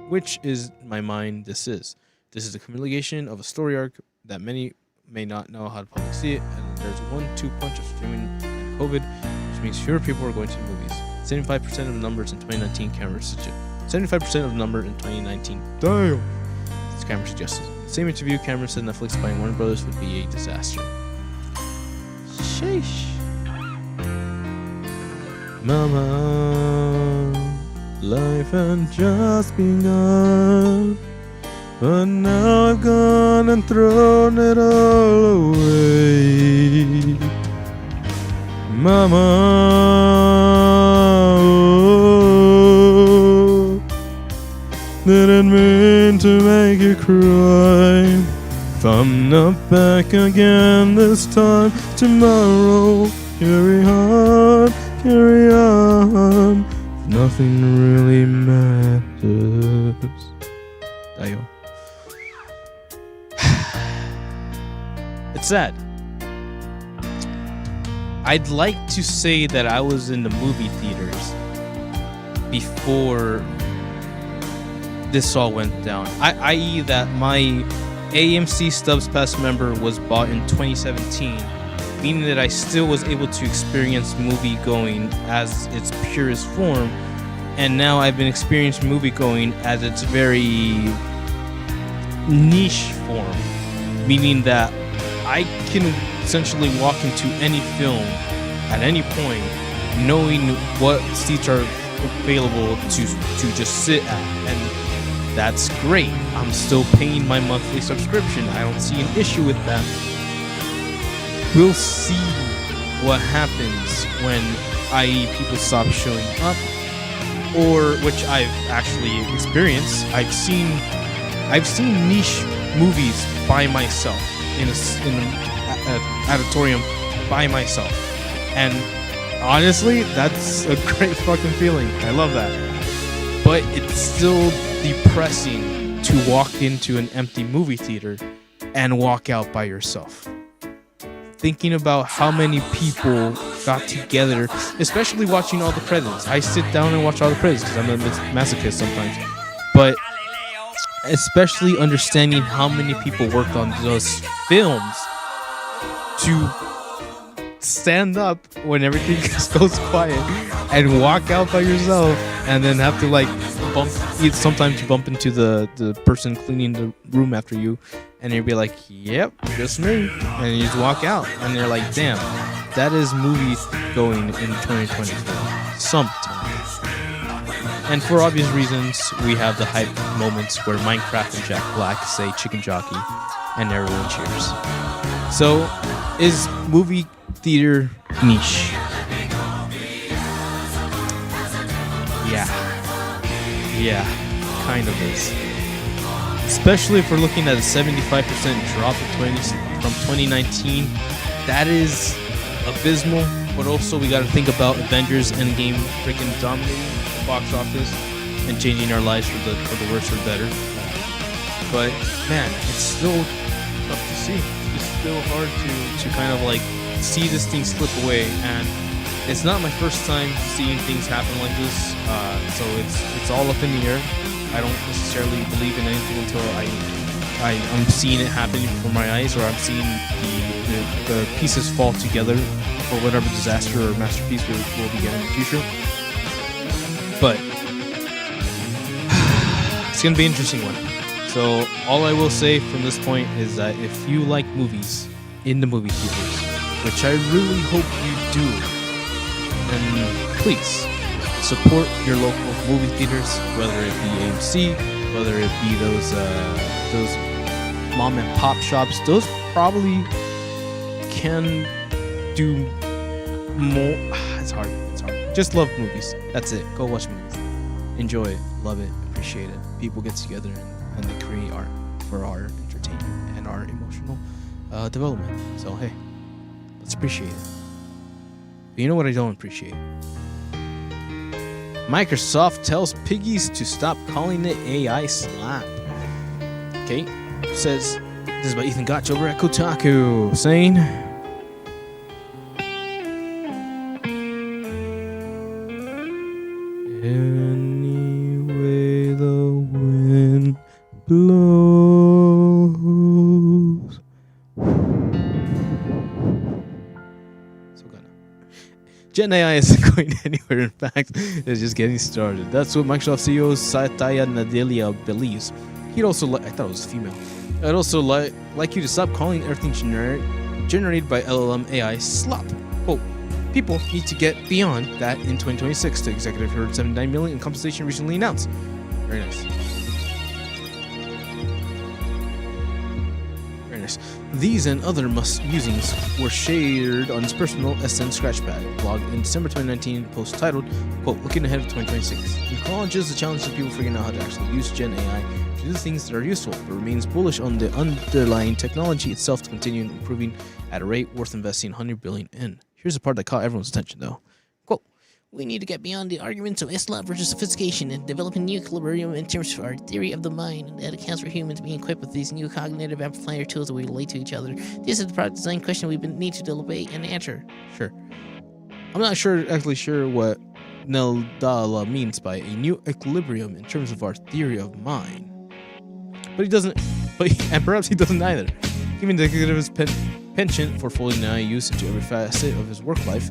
which is, in my mind, this is. This is the culmination of a story arc that many may not know how to publicly see it, and there's a 1-2 punch of streaming and COVID, which means fewer people are going to the movies. 75% of the numbers in 2019, Cameron suggested. 75% of the number in 2019. Damn! As Cameron suggested. In the same interview, Cameron said Netflix buying Warner Brothers would be a disaster. Sheesh. Mama, life had just begun, but now I've gone and thrown it all away. Mama, oh, didn't mean to make you cry. If I'm not back again this time tomorrow, carry on, carry on. Nothing really matters. Ayo. It's sad. I'd like to say that I was in the movie theaters before this all went down. I.e. that my AMC Stubs Pass member was bought in 2017, meaning that I still was able to experience movie going as its purest form, and now I've been experiencing movie going as its very niche form, meaning that I can essentially walk into any film at any point knowing what seats are available to just sit at, and that's great. I'm still paying my monthly subscription. I don't see an issue with that. We'll see what happens when, i.e., people stop showing up, or which I've actually experienced. I've seen niche movies by myself in an auditorium by myself, and honestly, that's a great fucking feeling. I love that. But it's still depressing to walk into an empty movie theater and walk out by yourself. Thinking about how many people got together, especially watching all the credits. I sit down and watch all the credits because I'm a masochist sometimes. But especially understanding how many people worked on those films to stand up when everything just goes quiet and walk out by yourself, and then have to like sometimes you bump into the person cleaning the room after you, and you'll be like, yep, just me, and you just walk out, and you're like, damn, that is movie going in 2024 sometimes. And for obvious reasons, we have the hype moments where Minecraft and Jack Black say chicken jockey and everyone cheers. So is movie theater niche? Yeah, kind of is. Especially if we're looking at a 75% drop from 2019. That is abysmal, but also we gotta think about Avengers Endgame freaking dominating the box office and changing our lives for the worse or better. But man, it's still tough to see. It's still hard to kind of like see this thing slip away, and it's not my first time seeing things happen like this, so it's all up in the air. I don't necessarily believe in anything until I'm seeing it happen before my eyes, or I'm seeing the pieces fall together for whatever disaster or masterpiece we'll be getting in the future. But it's going to be an interesting one. So all I will say from this point is that if you like movies in the movie theaters, which I really hope you do, then please support your local movie theaters, whether it be AMC, whether it be those mom and pop shops. Those probably can do more. It's hard. Just love movies. That's it. Go watch movies. Enjoy it. Love it. Appreciate it. People get together and they create art for our entertainment and our emotional development. So hey, let's appreciate it. But you know what I don't appreciate? Microsoft tells piggies to stop calling it AI slap. Okay, says this is by Ethan Gotch over at Kotaku, saying, "Any way the wind blows." So good. Gen AI isn't going anywhere. In fact, it's just getting started. That's what Microsoft CEO Satya Nadella believes. He'd also I thought it was female. I'd also like you to stop calling everything generated by LLM AI slop. Quote, people need to get beyond that in 2026, the executive heard $79 million in compensation recently announced. Very nice. Very nice. These and other musings were shared on his personal SN Scratchpad blog in December 2019, post titled, quote, looking ahead of 2026. He acknowledges the challenge of people figuring out how to actually use Gen AI to do things that are useful, but remains bullish on the underlying technology itself to continue improving at a rate worth investing $100 billion in. Here's the part that caught everyone's attention, though. Quote, we need to get beyond the arguments of slop versus sophistication and develop a new equilibrium in terms of our theory of the mind that accounts for humans being equipped with these new cognitive amplifier tools that we relate to each other. This is the product design question we need to debate and answer. Sure. I'm not actually sure what Nadella means by a new equilibrium in terms of our theory of mind. But he doesn't, and perhaps he doesn't either. Given the executive his penchant for folding AI use into every facet of his work life,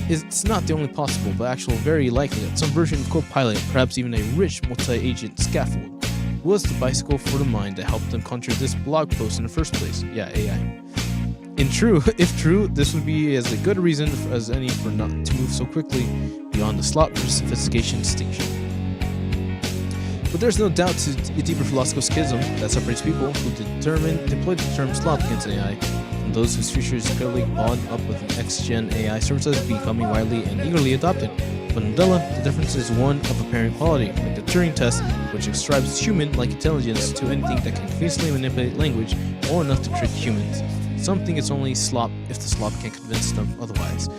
it's not the only possible, but actual very likely that some version of Copilot, perhaps even a rich multi-agent scaffold, was the bicycle for the mind that helped them conjure this blog post in the first place. Yeah, AI. If true, this would be as a good reason as any for not to move so quickly beyond the slop versus sophistication distinction. But there's no doubt to a deeper philosophical schism that separates people who deploy the term slop against AI from those whose future is clearly bond up with next-gen AI services becoming widely and eagerly adopted. For Nadella, the difference is one of apparent quality, like the Turing test, which ascribes human-like intelligence to anything that can convincingly manipulate language or enough to trick humans. Some think it's only slop if the slop can convince them otherwise.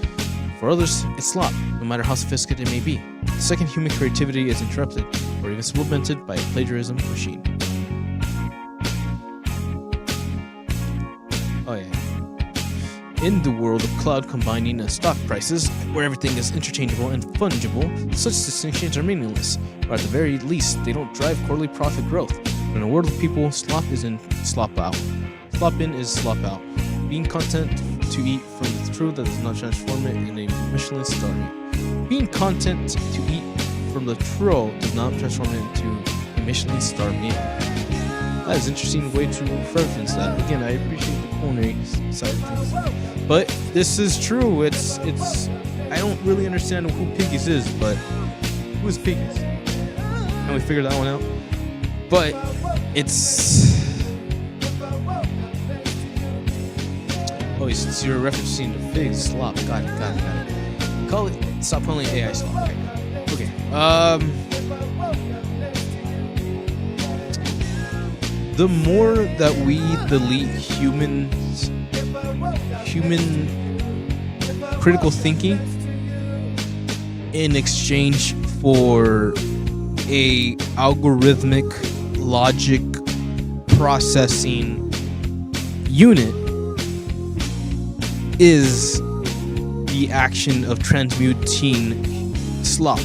For others, it's slop, no matter how sophisticated it may be. The second human creativity is interrupted, or even supplemented by a plagiarism machine. Oh yeah. In the world of cloud combining and stock prices, where everything is interchangeable and fungible, such distinctions are meaningless, or at the very least, they don't drive quarterly profit growth. But in a world of people, slop is in, slop out. Slop in is slop out. Being content to eat from the truth that does not transform it in a Michelin star. Being content to eat from the troll does not transform it into a Michelin star meal. That is an interesting way to reference that. Again, I appreciate the culinary side of things, but this is true. It's. I don't really understand who Piggies is, but who is Piggies? Can we figure that one out? But it's. Oh, so you're referencing the figs slop. Got it. Call it. Stop calling it AI slop. Okay. The more that we delete human critical thinking in exchange for a algorithmic logic processing unit is the action of transmuting slop.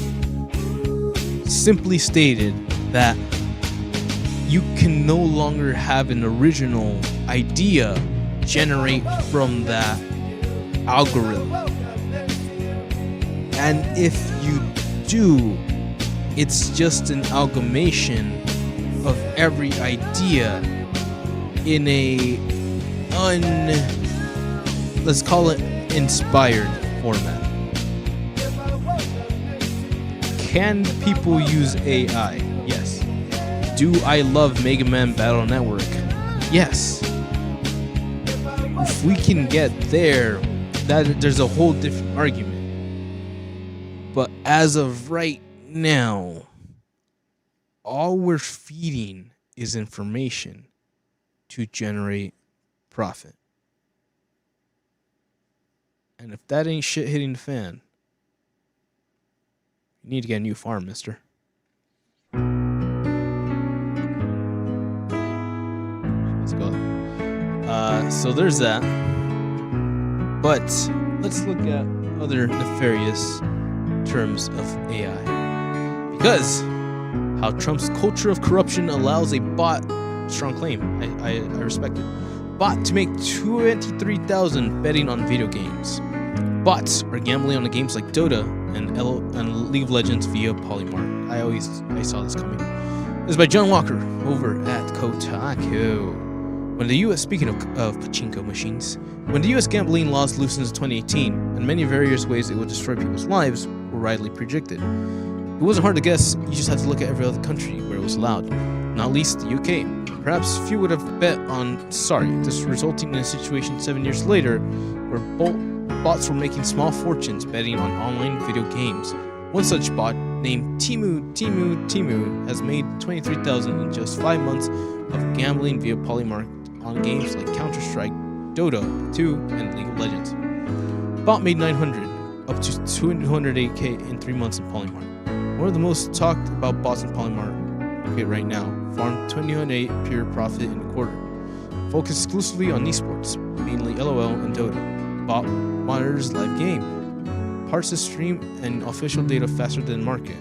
Simply stated that you can no longer have an original idea generate from that algorithm. And if you do, it's just an amalgamation of every idea in a let's call it inspired format. Can people use AI? Yes. Do I love Mega Man Battle Network? Yes. If we can get there, there's a whole different argument. But as of right now, all we're feeding is information to generate profit. And if that ain't shit hitting the fan, you need to get a new farm, mister. Let's go. So there's that. But let's look at other nefarious terms of AI. Because how Trump's culture of corruption allows a bot, strong claim, I respect it, bot to make $23,000 betting on video games. Bots are gambling on the games like Dota and League of Legends via Polymart. I saw this coming. This is by John Walker over at Kotaku. When the U.S. Speaking of pachinko machines, when the U.S. gambling laws loosened in 2018, in many various ways it would destroy people's lives, were widely predicted. It wasn't hard to guess. You just had to look at every other country where it was allowed, not least the UK. Perhaps few would have bet on this resulting in a situation 7 years later where bots were making small fortunes betting on online video games. One such bot, named Timu, has made $23,000 in just 5 months of gambling via Polymart on games like Counter-Strike, Dota 2, and League of Legends. Bot made $900, up to $208K in 3 months in Polymart. One of the most talked about bots in Polymart right now farmed $208 pure profit in a quarter. Focused exclusively on esports, mainly LOL and Dota. Bot monitors live game, parses stream and official data faster than market.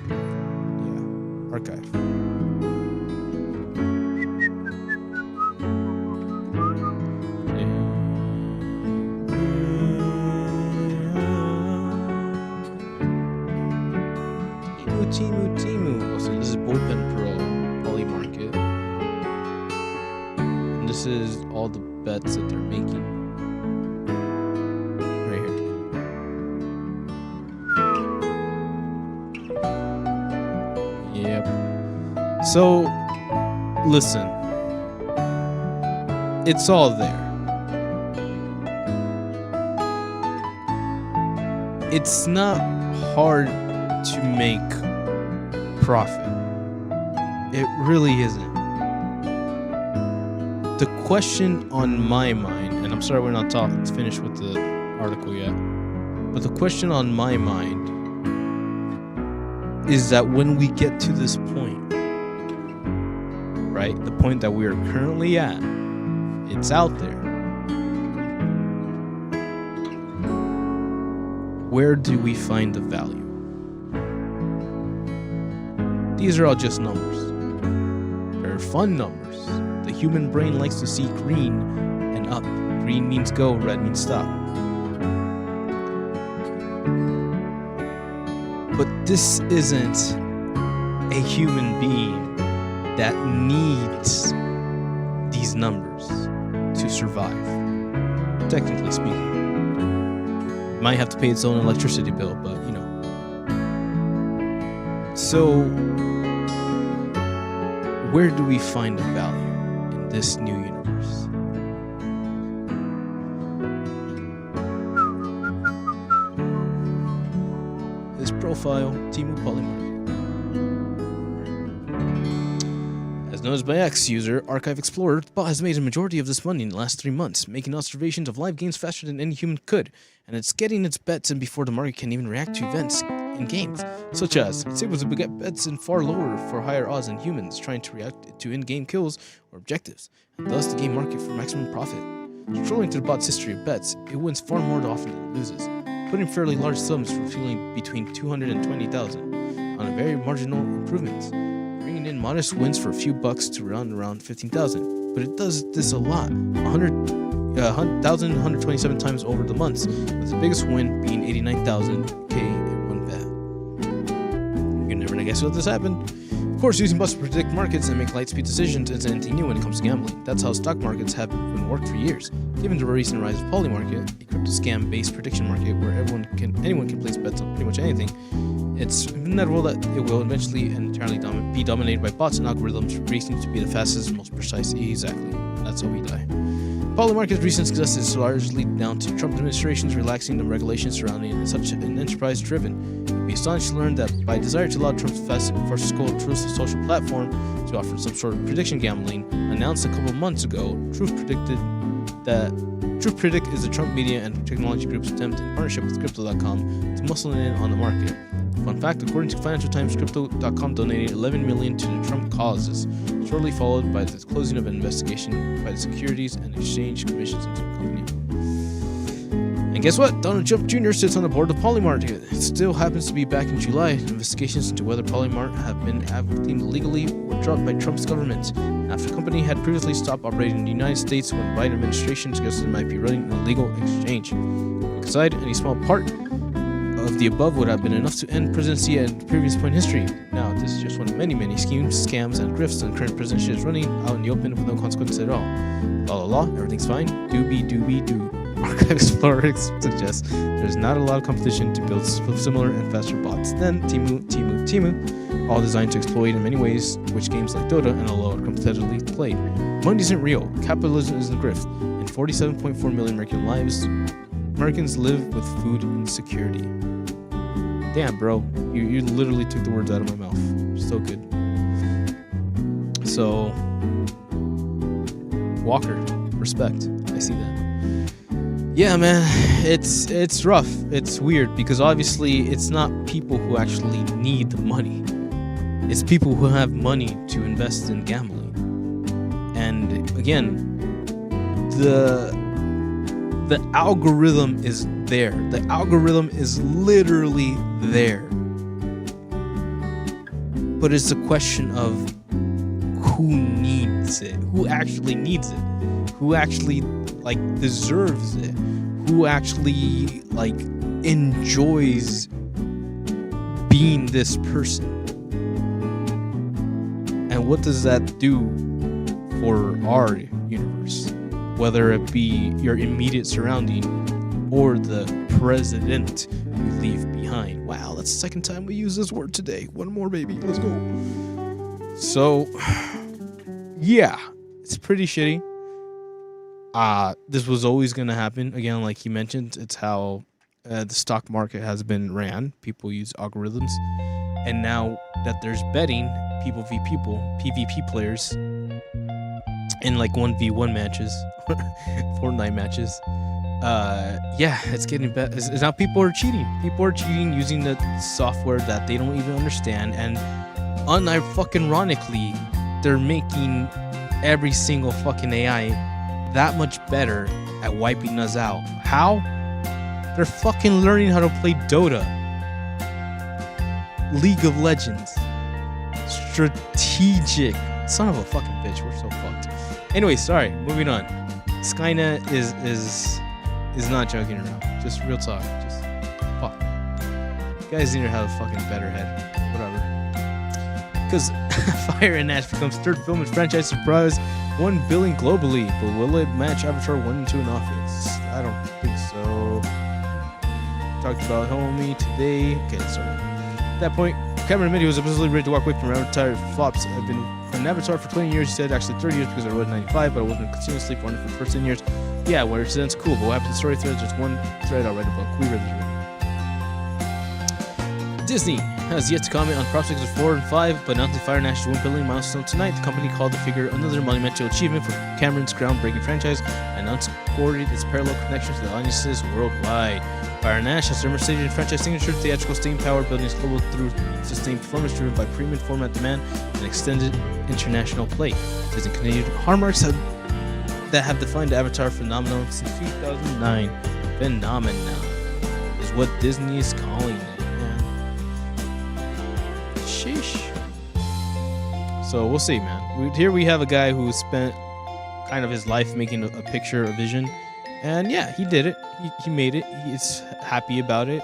Yeah, archive. Timu. Oh, so this is Bullpen Pro, Poly Market. And this is all the bets that they're making. Right here. Yep. So, listen. It's all there. It's not hard to make profit. It really isn't. The question on my mind, and I'm sorry we're not finished with the article yet, but the question on my mind is that when we get to this point, right, the point that we are currently at, it's out there. Where do we find the value? These are all just numbers. They're fun numbers. The human brain likes to see green and up. Green means go, red means stop. But this isn't a human being that needs these numbers to survive, technically speaking. It might have to pay its own electricity bill, but you know. So, where do we find the value in this new universe? This profile, Timu Polymarket. As noticed by X user, Archive Explorer, the bot has made a majority of this money in the last 3 months, making observations of live games faster than any human could, and it's getting its bets in before the market can even react to events in games, such as it's able to get bets in far lower for higher odds than humans trying to react to in-game kills or objectives, and thus the game market for maximum profit. Scrolling through the bot's history of bets, it wins far more often than it loses, putting fairly large sums for fueling between 200 and 20,000 on a very marginal improvements, bringing in modest wins for a few bucks to around 15,000. But it does this a lot, 1,127 times over the months, with the biggest win being 89,000K in one bet. You're never gonna guess what this happened. Of course, using bots to predict markets and make lightspeed decisions isn't anything new when it comes to gambling. That's how stock markets have been worked for years. Given the recent rise of Polymarket, a crypto scam-based prediction market where anyone can place bets on pretty much anything, It's inevitable that it will eventually and entirely be dominated by bots and algorithms racing to be the fastest and most precise. Exactly. That's how we die. Polymarket's recent success is largely down to Trump administration's relaxing the regulations surrounding such an enterprise-driven. You'd be astonished to learn that by desire to allow Trump's farcical Truth social platform to offer some sort of prediction gambling, announced a couple months ago, TruthPredict is the Trump media and technology group's attempt in partnership with Crypto.com to muscle in on the market. Fun fact, according to Financial Times, Crypto.com donated $11 million to the Trump causes, shortly followed by the closing of an investigation by the Securities and Exchange Commissions into the company. And guess what? Donald Trump Jr. sits on the board of Polymarket. It still happens to be back in July. Investigations into whether Polymart have been acting illegally were dropped by Trump's government after the company had previously stopped operating in the United States when the Biden administration suggested it might be running an illegal exchange. Quick aside, any small part of the above would have been enough to end presidency at the previous point in history. Now, this is just one of many, many schemes, scams, and grifts the current presidency is running out in the open with no consequences at all. La, everything's fine. Doobie-doo. Archive Explorer suggests there's not a lot of competition to build similar and faster bots than Temu, all designed to exploit in many ways which games like Dota and LoL are competitively played. Money isn't real. Capitalism is a grift. In 47.4 million Americans live with food insecurity. Damn, bro. You literally took the words out of my mouth. So good. So, Walker, respect. I see that. Yeah, man, it's rough. It's weird because obviously it's not people who actually need the money. It's people who have money to invest in gambling. And again, the algorithm is there. The algorithm is literally there. But it's a question of who needs it, who actually needs it, who actually deserves it, who actually enjoys being this person. And what does that do for our universe? Whether it be your immediate surrounding or the president you leave behind. Wow, that's the second time we use this word today. One more, baby. Let's go. So, yeah, it's pretty shitty. This was always going to happen. Again, like he mentioned, it's how the stock market has been ran. People use algorithms. And now that there's betting, people v people, PvP players, in 1v1 matches, Fortnite matches, it's getting better. Now people are cheating. People are cheating using the software that they don't even understand. And unironically, they're making every single fucking AI that much better at wiping us out. How? They're fucking learning how to play Dota, League of Legends, strategic. Son of a fucking bitch, we're so fucked. Anyway, sorry, moving on. Skynet is not joking around. Just real talk. Just fuck. You guys need to have a fucking better head. Whatever. Because Fire and Ash becomes third film in franchise surprise, $1 billion globally, but will it match Avatar 1 and 2 in office? I don't think so. Talked about Homie today. Okay, sorry. At that point, Cameron admitted he was absolutely ready to walk away from Avatar flops. I've been an Avatar for 20 years, he said, actually 30 years because I wrote in 95, but I wasn't continuously for the first 10 years. Yeah, where it sounds cool, but what happened to story threads? There's one thread, I'll write a book. We read it. Disney has yet to comment on prospects of 4 and 5, but announced Fire and Ash's $1 billion milestone tonight. The company called the figure another monumental achievement for Cameron's groundbreaking franchise and underscored its parallel connection to the audiences worldwide. Fire and Ash has demonstrated in franchise signature theatrical staying power, building its global through sustained performance driven by premium format demand and extended international play. Disney continued hallmarks that have defined the Avatar phenomenon since 2009. Phenomenon is what Disney is calling it. Sheesh. So we'll see, man. Here we have a guy who spent kind of his life making a picture, a vision, and yeah, he did it. He made it. He's happy about it.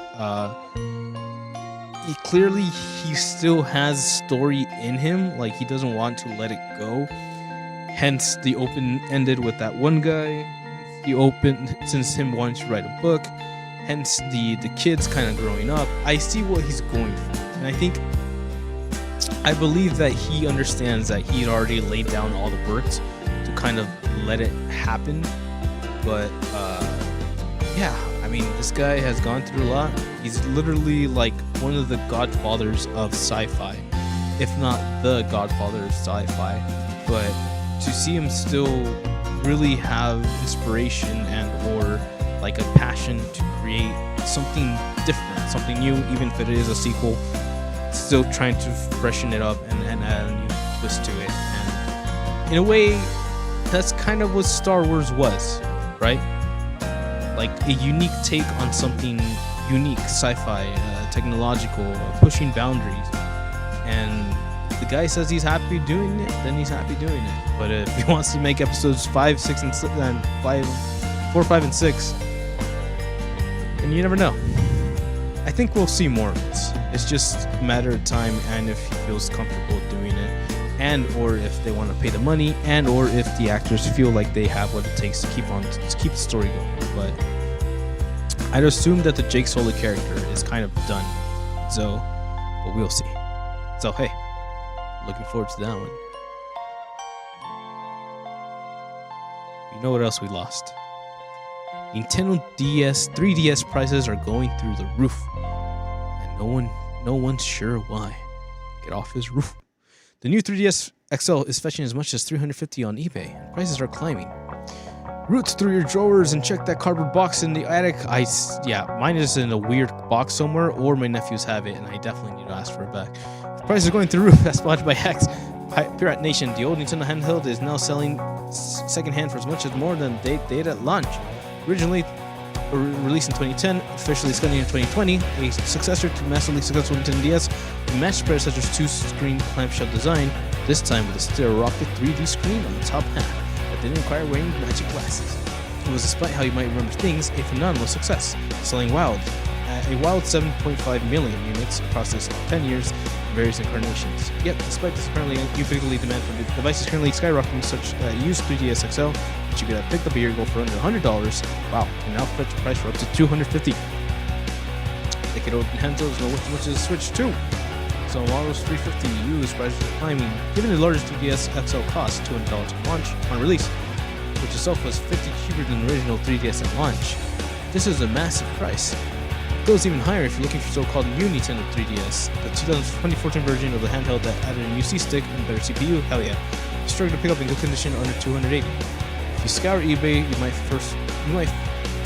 He still has story in him. Like, he doesn't want to let it go. Hence the open-ended with that one guy. Since him wanting to write a book. hence the kids kind of growing up. I see what he's going for, and I believe that he understands that he's already laid down all the work to kind of let it happen. But yeah, I mean, this guy has gone through a lot. He's literally like one of the godfathers of sci-fi, if not the godfather of sci-fi. But to see him still really have inspiration and or like a passion to create something different, something new, even if it is a sequel, still trying to freshen it up and add a new twist to it. And in a way, that's kind of what Star Wars was, right? Like a unique take on something unique, sci-fi, technological, pushing boundaries. And if the guy says he's happy doing it, then he's happy doing it. But if he wants to make episodes 5, 6, and 4, 5, and 6, then you never know. I think we'll see more of this. It's just a matter of time, and if he feels comfortable doing it, and or if they want to pay the money, and or if the actors feel like they have what it takes to keep the story going. But I'd assume that the Jake Sully character is kind of done. So, but we'll see. So hey, looking forward to that one. You know what else we lost? Nintendo 3DS prices are going through the roof, and no one's sure why. Get off his roof. The new 3DS XL is fetching as much as $350 on eBay, and prices are climbing. Roots through your drawers and check that cardboard box in the attic. Mine is in a weird box somewhere, or my nephews have it, and I definitely need to ask for it back. The prices are going through the roof. That's spotted by Hex. Pirate Nation, the old Nintendo handheld is now selling secondhand for as much as more than they did at launch. Originally released in 2010, officially extending in 2020, a successor to massively successful Nintendo DS, it matched predecessor's 2-screen clamshell design, this time with a stereoscopic 3D screen on the top half that didn't require wearing magic glasses. It was, despite how you might remember things, a phenomenal success, selling a wild 7.5 million units across this 10 years in various incarnations. Yet, despite this apparently ubiquitous demand for the devices currently skyrocketing, such used 3DS XL, which you could have picked up a year ago for under $100, wow, can now fetch a price for up to $250. Decade old handhelds know what much is Switch 2. So while it was $350 used, prices are climbing, given the largest 3DS XL cost $200 on launch on release, which itself was $50 cheaper than the original 3DS at launch. This is a massive price. It goes even higher if you're looking for so-called new Nintendo 3DS, the 2014 version of the handheld that added a new C-stick and better CPU. Hell yeah! Struggle to pick up in good condition under $280. If you scour eBay, you might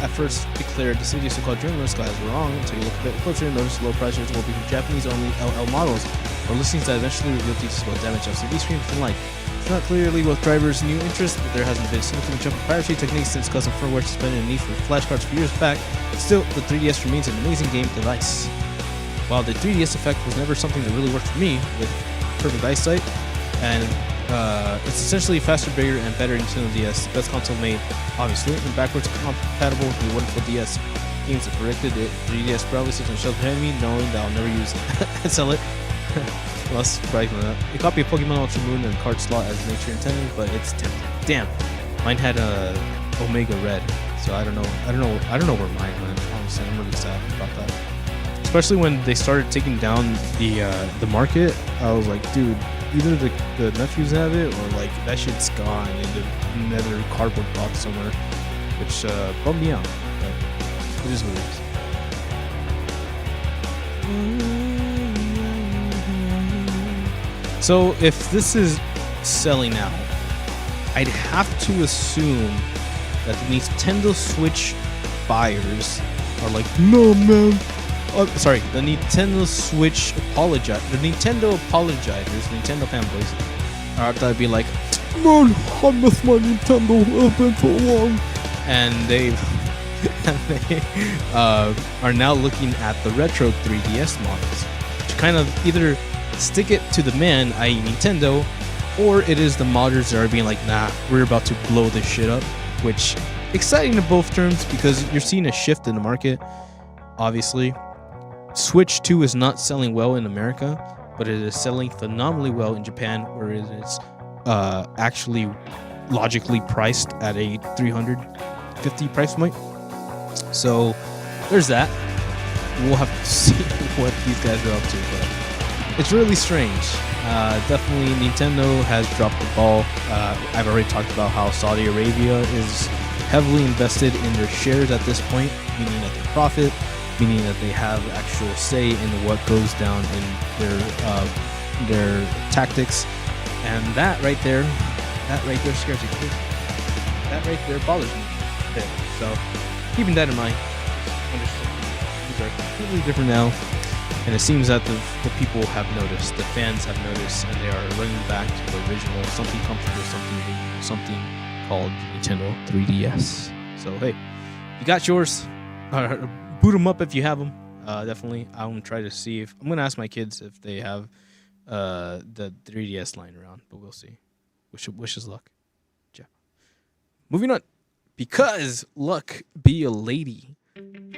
at first declare the city's so-called journalist guys were wrong until you look a bit closer and notice low prices will be for Japanese-only LL models, or listings that eventually reveal details about damaged LCD screens and like. It's not clearly what drivers' new interest, but there hasn't been a significant jump in piracy techniques since custom firmware suspended the need for flashcards for years back. Still, the 3DS remains an amazing game device. While the 3DS effect was never something that really worked for me, with perfect eyesight, and it's essentially faster, bigger, and better Nintendo DS, the best console made, obviously, and backwards compatible with the wonderful DS games that predicted it. 3DS probably sits on the shelf behind me, knowing that I'll never use it and sell it. Less surprising than that. A copy of Pokemon Ultra Moon and card slot as nature intended, but it's tempting. Damn, mine had a Omega Red, so I don't know where mine went. Honestly, I'm really sad about that. Especially when they started taking down the market, I was like, dude, either the nephews have it or like that shit's gone in another cardboard box somewhere, which bummed me out. But it is what it is. So if this is selling out, I'd have to assume that the Nintendo Switch buyers are like, no man. The Nintendo Switch the Nintendo apologizers, Nintendo fanboys, are to be like, man, I miss my Nintendo, it's been so long. And they are now looking at the retro 3DS models, which kind of either stick it to the man, i.e. Nintendo, or it is the modders that are being like, nah, we're about to blow this shit up, which exciting in both terms because you're seeing a shift in the market. Obviously, Switch 2 is not selling well in America, but it is selling phenomenally well in Japan, where it is actually logically priced at a $350 price point. So there's that. We'll have to see what these guys are up to, but it's really strange. Definitely, Nintendo has dropped the ball. I've already talked about how Saudi Arabia is heavily invested in their shares at this point, meaning that they profit, meaning that they have actual say in what goes down in their tactics, and that right there scares me. That right there bothers me a bit. So, keeping that in mind, understand things are completely different now. And it seems that the people have noticed, the fans have noticed, and they are running back to the original, something comfortable, something called Nintendo 3DS. So hey, you got yours. Boot them up if you have them. Definitely, I'm gonna try to see if I'm gonna ask my kids if they have the 3DS lying around, but we'll see. Wish us luck. Yeah. Moving on, because luck be a lady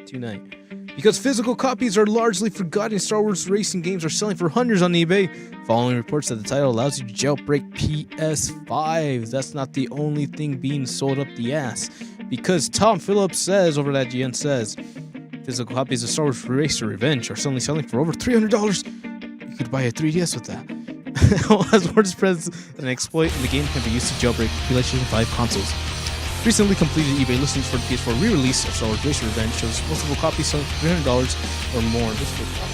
tonight. Because physical copies are largely forgotten, Star Wars racing games are selling for hundreds on eBay. Following reports that the title allows you to jailbreak PS5s. That's not the only thing being sold up the ass. Because Tom Phillips says, over at IGN says, physical copies of Star Wars Racer Revenge are suddenly selling for over $300. You could buy a 3DS with that. As WordPress, an exploit in the game can be used to jailbreak PlayStation 5 consoles. Recently completed eBay listings for the PS4 re-release of Star Wars Racer Revenge shows multiple copies selling for $300 or more. Just for the copy.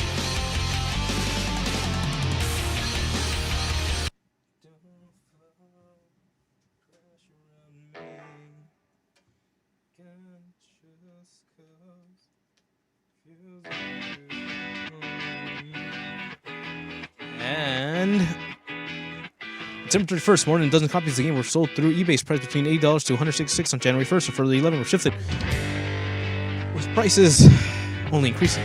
And December 31st, more than a dozen copies of the game were sold through eBay's price between $80 to $166 on January 1st, and further 11 were shifted, with prices only increasing.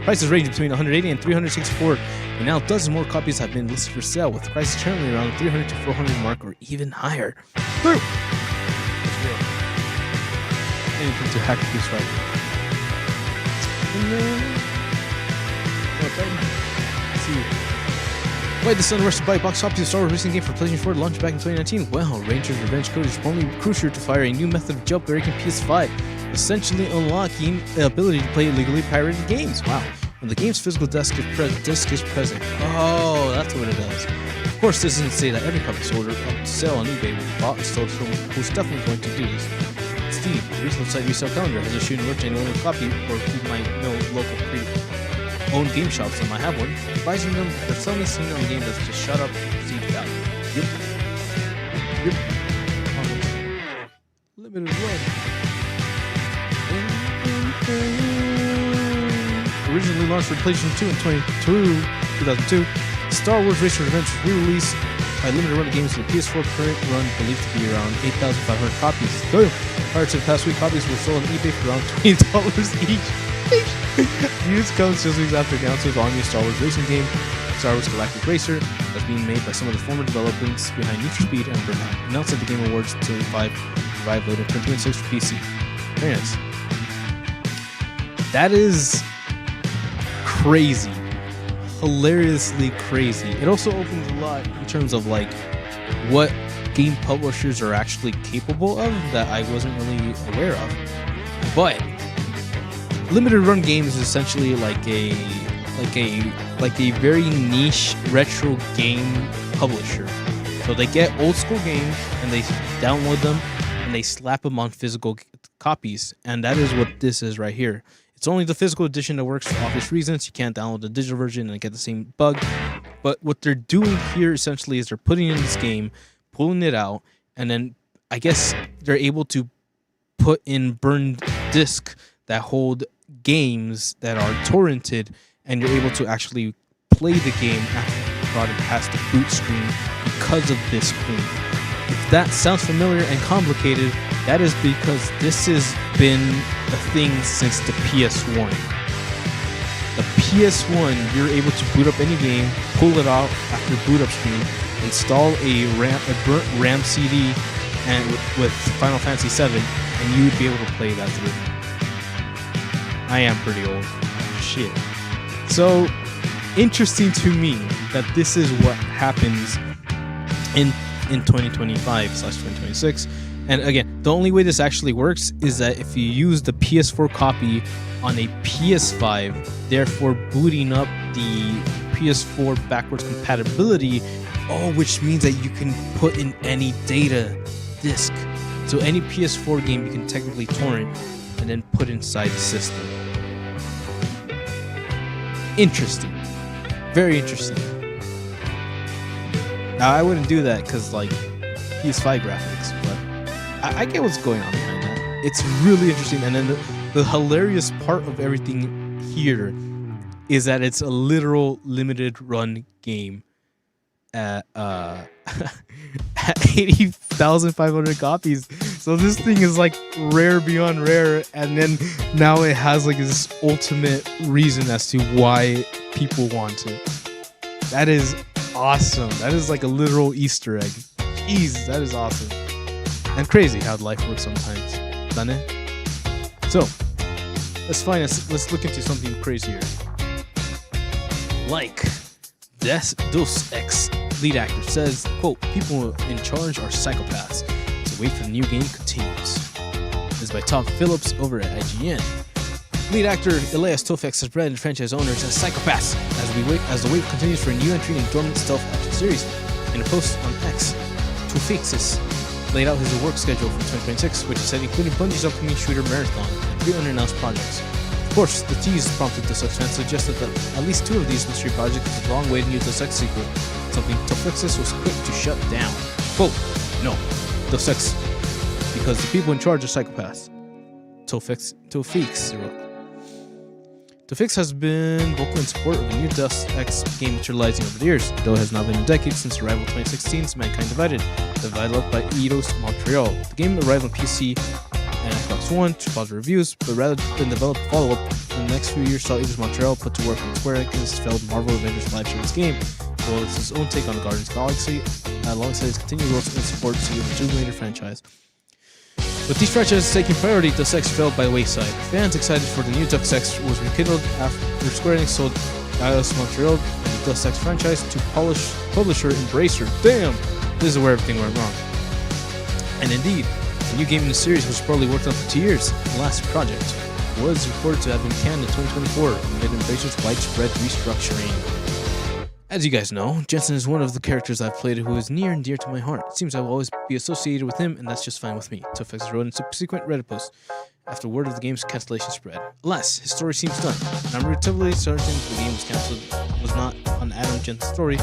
Prices range between $180 and $364, and now dozens more copies have been listed for sale, with prices currently around the $300 to $400 mark or even higher. Woo! That's real. Anything to hack this right. Let's see. Why the Sun rushed to buy box copies of Star Wars racing game for PlayStation 4 to launch back in 2019? Well, Ranger's Revenge code is only crucial to fire a new method of jailbreaking PS5, essentially unlocking the ability to play illegally pirated games. Wow. When the game's physical disc is present. Oh, that's what it does. Of course, this doesn't say that every copy sold or up to sale on eBay will be bought and sold, so who's definitely going to do this? Steve, the retail site Resale Calendar, has issued an alert to anyone with a copy or who might know local own game shops that might have one, advising them that they're suddenly seeing on the game that's just shut up and see the value. Yep. Limited run. Originally launched for PlayStation 2 in 2002, Star Wars Racer Revenge was re-released by limited run games with the PS4 current run believed to be around 8,500 copies. Prior to the past week, copies were sold on eBay for around $20 each. News comes just weeks after the announcement of all new Star Wars racing game, Star Wars Galactic Racer, that's being made by some of the former developers behind Need for Speed and Burnout. Announced at the Game Awards 2005, arrived later in 2026 for PC. Very nice. That is crazy. Hilariously crazy. It also opens a lot in terms of like what game publishers are actually capable of that I wasn't really aware of. But limited run games is essentially like a very niche retro game publisher. So they get old school games and they download them and they slap them on physical copies, and that is what this is right here. It's only the physical edition that works for obvious reasons. You can't download the digital version and get the same bug. But what they're doing here essentially is they're putting in this game, pulling it out, and then I guess they're able to put in burned discs that hold games that are torrented, and you're able to actually play the game after you brought it past the boot screen because of this screen. If that sounds familiar and complicated, that is because this has been a thing since the PS1. The PS1, you're able to boot up any game, pull it out after boot up screen, install a burnt RAM CD and with Final Fantasy VII, and you would be able to play that through. I am pretty old. Shit. So, interesting to me that this is what happens in 2025/2026. And again, The only way this actually works is that if you use the PS4 copy on a PS5, therefore booting up the PS4 backwards compatibility, which means that you can put in any data disk. So any PS4 game you can technically torrent and then put inside the system. Interesting. Very interesting. Now, I wouldn't do that because, like, PS5 graphics, but I get what's going on behind that. It's really interesting. And then the hilarious part of everything here is that it's a literal limited run game at 80,500 copies. So this thing is like rare beyond rare, and then now it has like this ultimate reason as to why people want it. That is awesome. That is like a literal Easter egg. Jeez, that is awesome. And crazy how life works sometimes, doesn't it? So let's look into something crazier. Like Deus Ex lead actor says, quote, "People in charge are psychopaths. So wait for the new game continues." This is by Tom Phillips over at IGN. Lead actor Elias Tofex has branded franchise owners as psychopaths as the wait continues for a new entry in dormant stealth action series. In a post on X, Tofex laid out his work schedule for 2026, which is set including Bungie's upcoming shooter Marathon and 3 unannounced projects. Of course, the tease prompted Deus Ex fans suggested that at least 2 of these mystery projects is a long way to new Deus Ex sequel, something Tofex was quick to shut down. Quote, "No, Deus Ex, because the people in charge are psychopaths." Tofex wrote. Tofex has been vocal in support of a new Deus Ex game materializing over the years, though it has now been a decade since the arrival of 2016's Mankind Divided, developed by Eidos Montreal. The game arrived on PC and Xbox One to positive reviews, but rather than develop a follow-up, in the next few years saw Eidos Montreal put to work on Square Enix's failed Marvel Avengers live service game, as well as his own take on the Guardians of the Galaxy, alongside his continued roles in support to the rejuvenated franchise. With these franchises taking priority, Deus Ex fell by the wayside. Fans excited for the new Deus Ex was rekindled after Square Enix sold Eidos Montreal and the Deus Ex franchise to publisher Embracer. Damn! This is where everything went wrong. And indeed, the new game in the series was probably worked on for 2 years. The last project was reported to have been canned in 2024 amid Embracer's widespread restructuring. As you guys know, Jensen is one of the characters I've played who is near and dear to my heart. It seems I will always be associated with him, and that's just fine with me. Tofex wrote in subsequent Reddit posts after word of the game's cancellation spread. Alas, his story seems done, and I'm relatively certain the game was cancelled was not on Adam Jensen's story.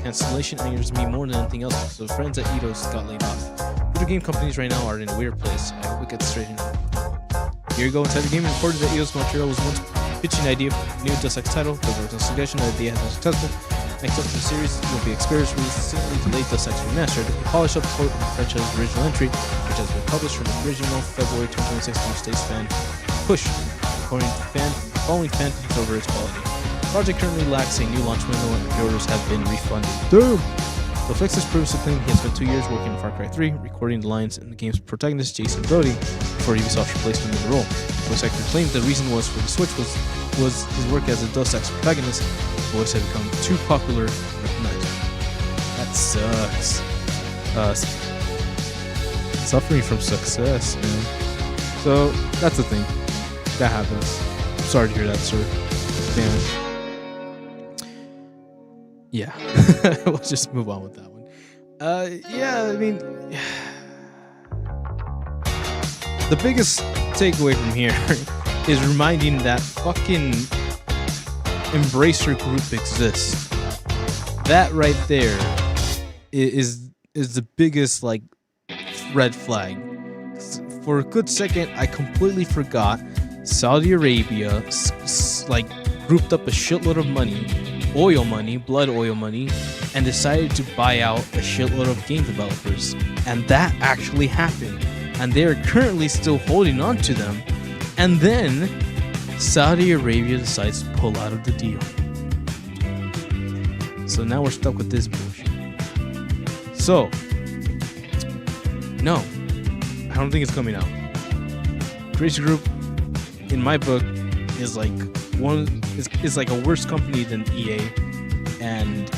Cancellation angers me more than anything else, so friends at Eidos got laid off. Video game companies right now are in a weird place. I hope it gets straightened out. Here you go inside the game, reported that Eidos Montreal was once pitching an idea for a new Deus Ex title, but there was no suggestion that the idea has been successful. Next up in the series will be Experienced recently delayed Deus Ex Remastered, a polished up quote of the franchise's original entry, which has been published from the original February 2026 launch fan push, according to following fan picks over its quality. The project currently lacks a new launch window and pre-orders have been refunded. Damn! Tofex has previously claimed he has spent 2 years working on Far Cry 3, recording the lines in the game's protagonist Jason Brody before Ubisoft replaced him in the role. Voice actor claimed the reason was for the switch was his work as a Deus Ex protagonist. His voice had become too popular and recognized. That sucks. Suffering from success, man. So that's the thing. That happens. I'm sorry to hear that, sir. Damn. Yeah. Let's just move on with that one. Yeah, I mean, the biggest takeaway from here is reminding that fucking Embracer group exists. That right there is the biggest like red flag. For a good second, I completely forgot Saudi Arabia like grouped up a shitload of money, oil money, blood oil money, and decided to buy out a shitload of game developers. And that actually happened. And they are currently still holding on to them. And then Saudi Arabia decides to pull out of the deal. So now we're stuck with this bullshit. So, no, I don't think it's coming out. Crazy Group, in my book, is like is like a worse company than EA, and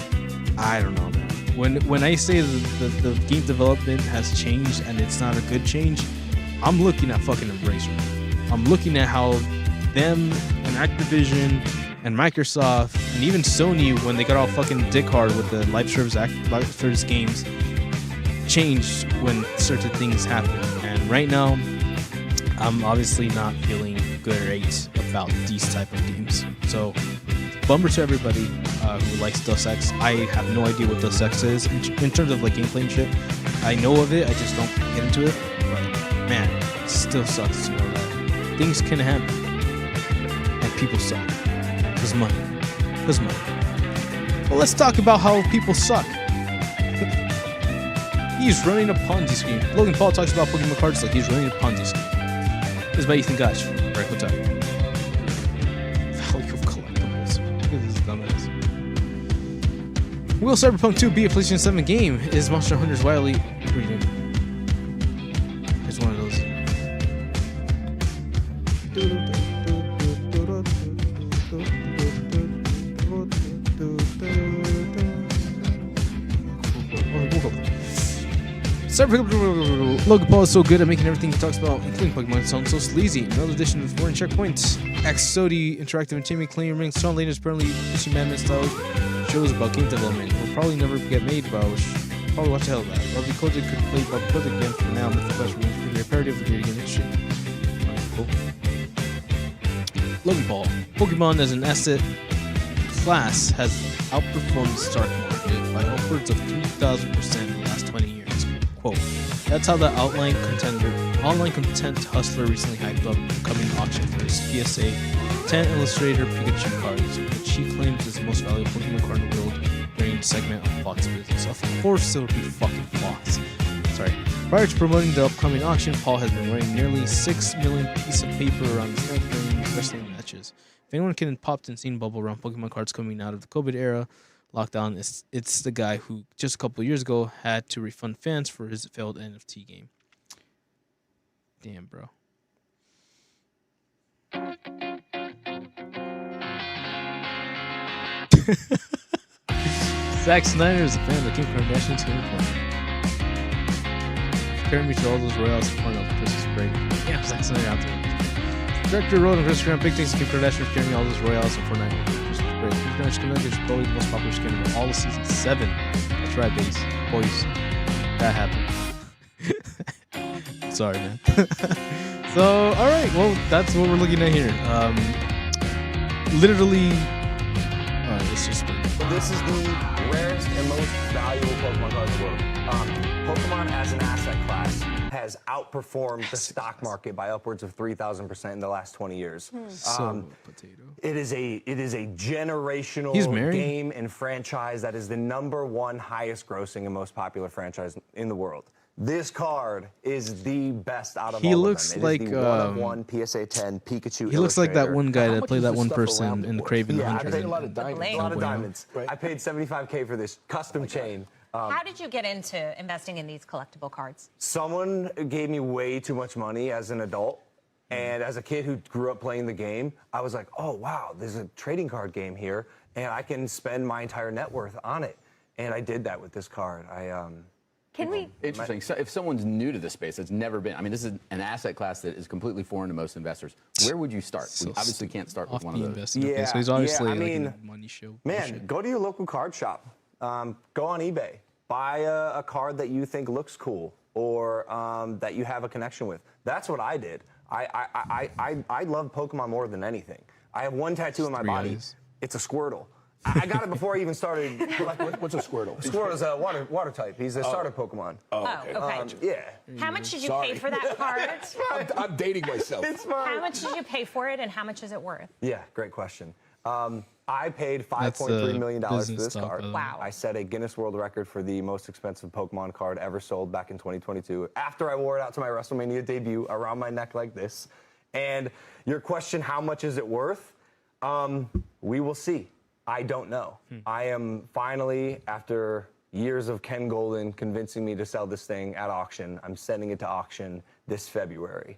I don't know, man. When I say the game development has changed and it's not a good change, I'm looking at fucking Embracer. I'm looking at how them and Activision and Microsoft and even Sony, when they got all fucking dick hard with the live service games, changed when certain things happen. And right now, I'm obviously not feeling great about these type of games. So, bummer to everybody who likes Deus Ex. I have no idea what Deus Ex is in terms of like gameplay and shit. I know of it, I just don't get into it. But man, it still sucks to know that things can happen and people suck. Cause money. Well, let's talk about how people suck. He's running a Ponzi scheme. Logan Paul talks about Pokemon cards like he's running a Ponzi scheme. This is by Ethan Gotch. Right, what's up? Value of collectibles. Look at this dumbass. Will Cyberpunk 2 be a PlayStation 7 game? Is Monster Hunter's Wily reading? It's one of those. Logan Paul is so good at making everything he talks about, including Pokemon, sound so sleazy. Another edition of Foreign Checkpoints. Sony Interactive Entertainment claiming Sean Layden's apparently Issue Madness style shows about game development will probably never get made, but I should probably watch the hell of that. Robbie Kotick could play Bob Kotick again for now, with the question being a parody of the video game industry. Cool. Logan Paul. Pokemon as an asset class has outperformed the stock market by upwards of 3,000% in the last 20 years. Quote, that's how the online content hustler recently hyped up the coming auction for his PSA 10 Illustrator Pikachu cards, which he claims is the most valuable Pokemon card in the world during the segment of Fox business. Of course it would be fucking Fox. Sorry. Prior to promoting the upcoming auction, Paul has been wearing nearly 6 million pieces of paper around his neck during wrestling matches. If anyone can popped and seen bubble around Pokemon cards coming out of the COVID era lockdown, it's the guy who just a couple of years ago had to refund fans for his failed NFT game. Damn, bro. Zack Snyder is a fan of the Kim Kardashian's game plan. Carry me to all those royals for fun over Christmas break. Yeah, Zack Snyder out there. Director wrote on Instagram, big thanks to Kim Kardashian for carrying me all those royals for Fortnite over Christmas break. Kim Kardashian is probably the most popular skin of all of season 7. That's right, boys. That happened. Sorry, man. So, all right. Well, that's what we're looking at here. Literally. All right, let's just. This is the rarest and most valuable Pokemon card in the world. Pokemon as an asset class has outperformed the stock market by upwards of 3,000% in the last 20 years. Potato. It is a generational game and franchise that is the #1 highest grossing and most popular franchise in the world. This card is the best out of all of them. He looks like the 1/1 PSA 10 Pikachu. He looks like that one guy that played that one person in the Craven Yeah, I Hunter. paid a lot of diamonds. A lot of diamonds. Right. I paid $75K for this custom chain. How did you get into investing in these collectible cards? Someone gave me way too much money as an adult. And as a kid who grew up playing the game, I was like, oh, wow, there's a trading card game here, and I can spend my entire net worth on it. And I did that with this card. Can we? Interesting. So if someone's new to this space, that's never been, I mean, this is an asset class that is completely foreign to most investors. Where would you start? So We obviously can't start with one of those. Investing. Okay, so he's obviously I like mean, in a money show. Man, bullshit. go to your local card shop. Go on eBay. Buy a card that you think looks cool or that you have a connection with. That's what I did. I love Pokemon more than anything. I have one tattoo on my body. Eyes. It's a Squirtle. I got it before I even started. What's a Squirtle? Squirtle's a water type. He's a starter Pokemon. Oh, okay. Yeah. How much did you pay for that card? I'm dating myself. It's fine. How much did you pay for it, and how much is it worth? Yeah, great question. I paid That's $5.3 million for business this talk, card. by the way. Wow. I set a Guinness World Record for the most expensive Pokemon card ever sold back in 2022 after I wore it out to my WrestleMania debut around my neck like this. And your question, how much is it worth? We will see. I don't know. I am finally, after years of Ken Golden convincing me to sell this thing at auction, I'm sending it to auction this February.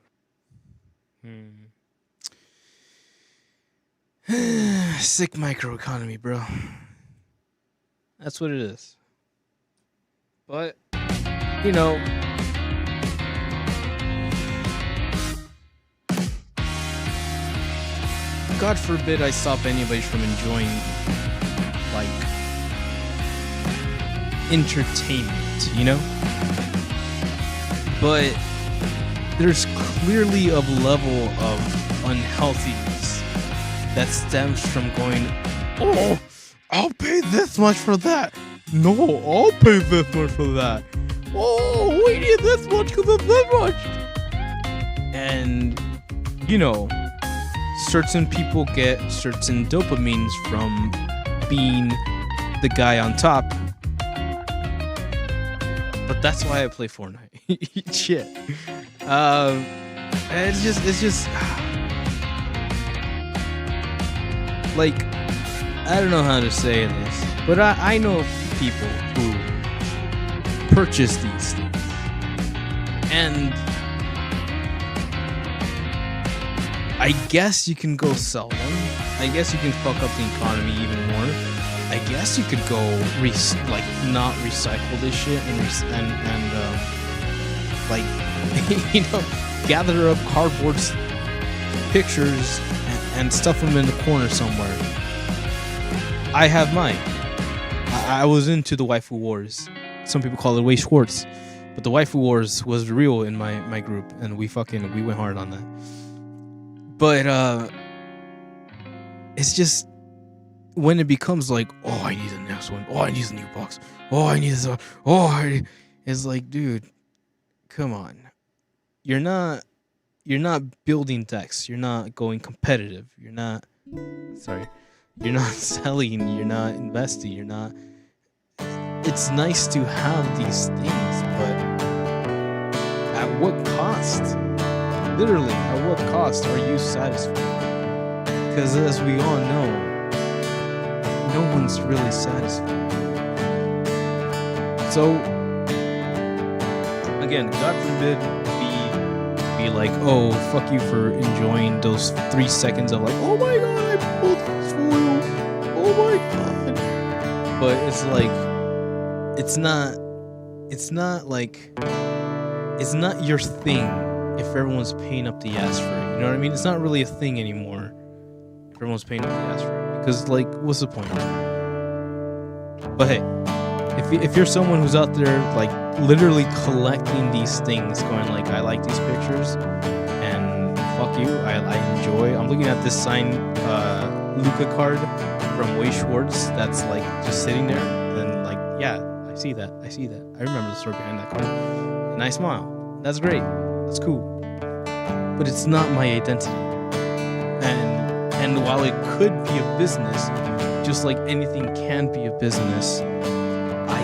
Sick microeconomy, bro. That's what it is. But, you know, God forbid I stop anybody from enjoying, like, entertainment, you know? But there's clearly a level of unhealthiness that stems from going, oh, I'll pay this much for that. No, I'll pay this much for that. Oh, we need this much because of this much. And, you know, certain people get certain dopamines from being the guy on top. But that's why I play Fortnite. Shit. It's just like, I don't know how to say this, but I know people who purchase these things, and I guess you can go sell them. I guess you can fuck up the economy even more. I guess you could go not recycle this shit and like, you know, gather up cardboard pictures and stuff them in the corner somewhere. I have mine. I was into the waifu wars. Some people call it Way Schwartz, but the waifu wars was real in my group, and we went hard on that. But it's just when it becomes like, oh, I need the next one. Oh, I need the new box. Oh, I need this one. It's like, dude, come on. You're not building decks. You're not going competitive. You're not selling. You're not investing. You're not. It's nice to have these things, but at what cost? Literally, at what cost are you satisfied? Because as we all know, no one's really satisfied. So, again, God forbid be like, oh, fuck you for enjoying those 3 seconds of like, oh my god, I pulled this foil. Oh my god. But it's like, it's not your thing if everyone's paying up the ass for it. You know what I mean? It's not really a thing anymore if everyone's paying up the ass for it. Because, like, what's the point? But hey, if you're someone who's out there, like, literally collecting these things, going like, I like these pictures, and fuck you, I enjoy. I'm looking at this signed Luca card from Way Schwartz that's, like, just sitting there, and, like, yeah, I see that. I remember the story behind that card. And I smile. That's great. That's cool. But it's not my identity. And while it could be a business, just like anything can be a business, I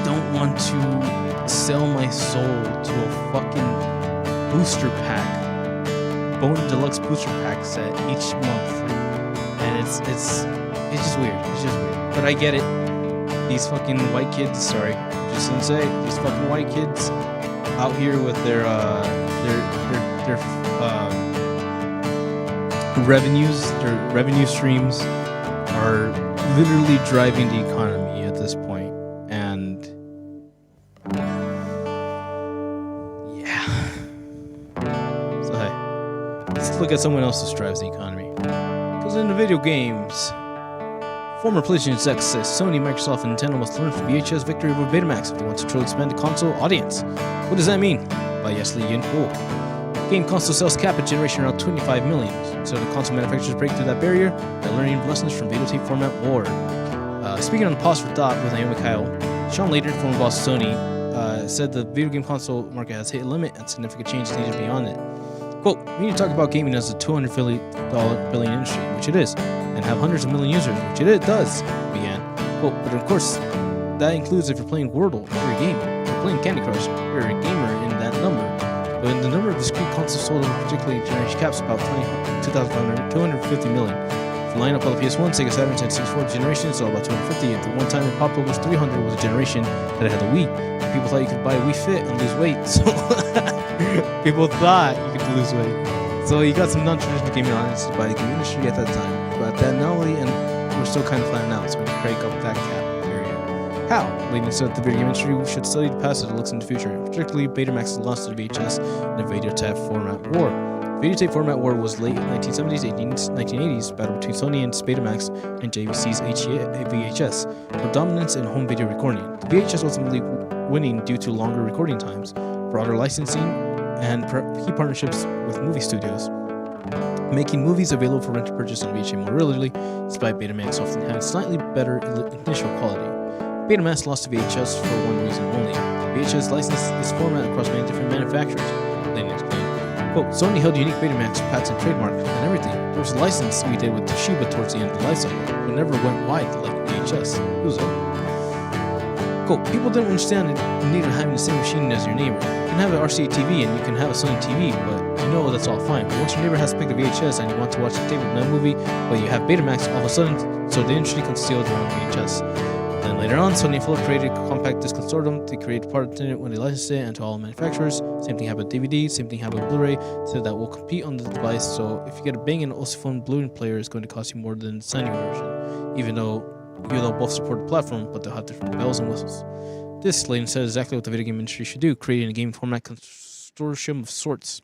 don't want to sell my soul to a fucking booster pack, Bone Deluxe booster pack set each month. And it's just weird. It's just weird. But I get it. These fucking white kids, sorry, just gonna say, these fucking white kids out here with their revenues, their revenue streams are literally driving the economy at this point. And yeah. So hey, let's look at someone else that drives the economy. Because in the video games, former PlayStation execs says Sony, Microsoft, and Nintendo must learn from VHS victory over Betamax if they want to truly expand the console audience. What does that mean? By Yesli Yin Cool. Game console sales cap at generation around 25 million. So the console manufacturers break through that barrier by learning lessons from videotape format war. Speaking on the Pause for Thought with Naomi Kyle, Sean Layden, former boss of Sony, said the video game console market has hit a limit and significant changes needed beyond it. Quote, we need to talk about gaming as a $200 billion industry, which it is, and have hundreds of million users, which it does, began. Quote, but of course, that includes if you're playing Wordle, you're a gamer. If you're playing Candy Crush, you're a gamer in that number. But in the number of discrete consoles sold in particularly generation caps, about 250 million. If you line up all the PS1, Sega Saturn, and 64 generations, it's all about 250. At the one time it popped over 300 was a generation that had the Wii. People thought you could buy a Wii Fit and lose weight, so people thought you could lose weight. So you got some non-traditional gaming audiences by the game industry at that time. But that anomaly, and we're still kind of flattening out, so we can crank up that cap area. How? Leading said the video game industry should study the past as it looks into the future, particularly Betamax's loss to the VHS and the videotape format war. Videotape format war was late 1970s, 1980s, battle between Sony and Betamax and JVC's VHS for dominance in home video recording. The VHS ultimately winning due to longer recording times, broader licensing, and key partnerships with movie studios, making movies available for rental purchase on VHS more readily, despite Betamax often having slightly better initial quality. Betamax lost to VHS for one reason only. VHS licensed this format across many different manufacturers. Then explained, quote, Sony held unique Betamax patents and trademark and everything. There was a license we did with Toshiba towards the end of the life cycle, but never went wide like VHS. It was quote, people didn't understand the need of having the same machine as your neighbor. You can have an RCA TV and you can have a Sony TV, but you know that's all fine. But once your neighbor has picked a VHS and you want to watch the tape of that movie, but you have Betamax, all of a sudden, so the industry concealed their own VHS. Then later on, Sony and Philips created a compact disc consortium to create a part in it when they licensed it and to all manufacturers. Same thing happened with DVD, same thing happened with Blu-ray, so that will compete on the device. So if you get a Bang & Olufsen Blu-ray player, it's going to cost you more than the Sony version, even though both support the platform, but they'll have different bells and whistles. This, Layton said, is exactly what the video game industry should do, creating a game format consortium of sorts.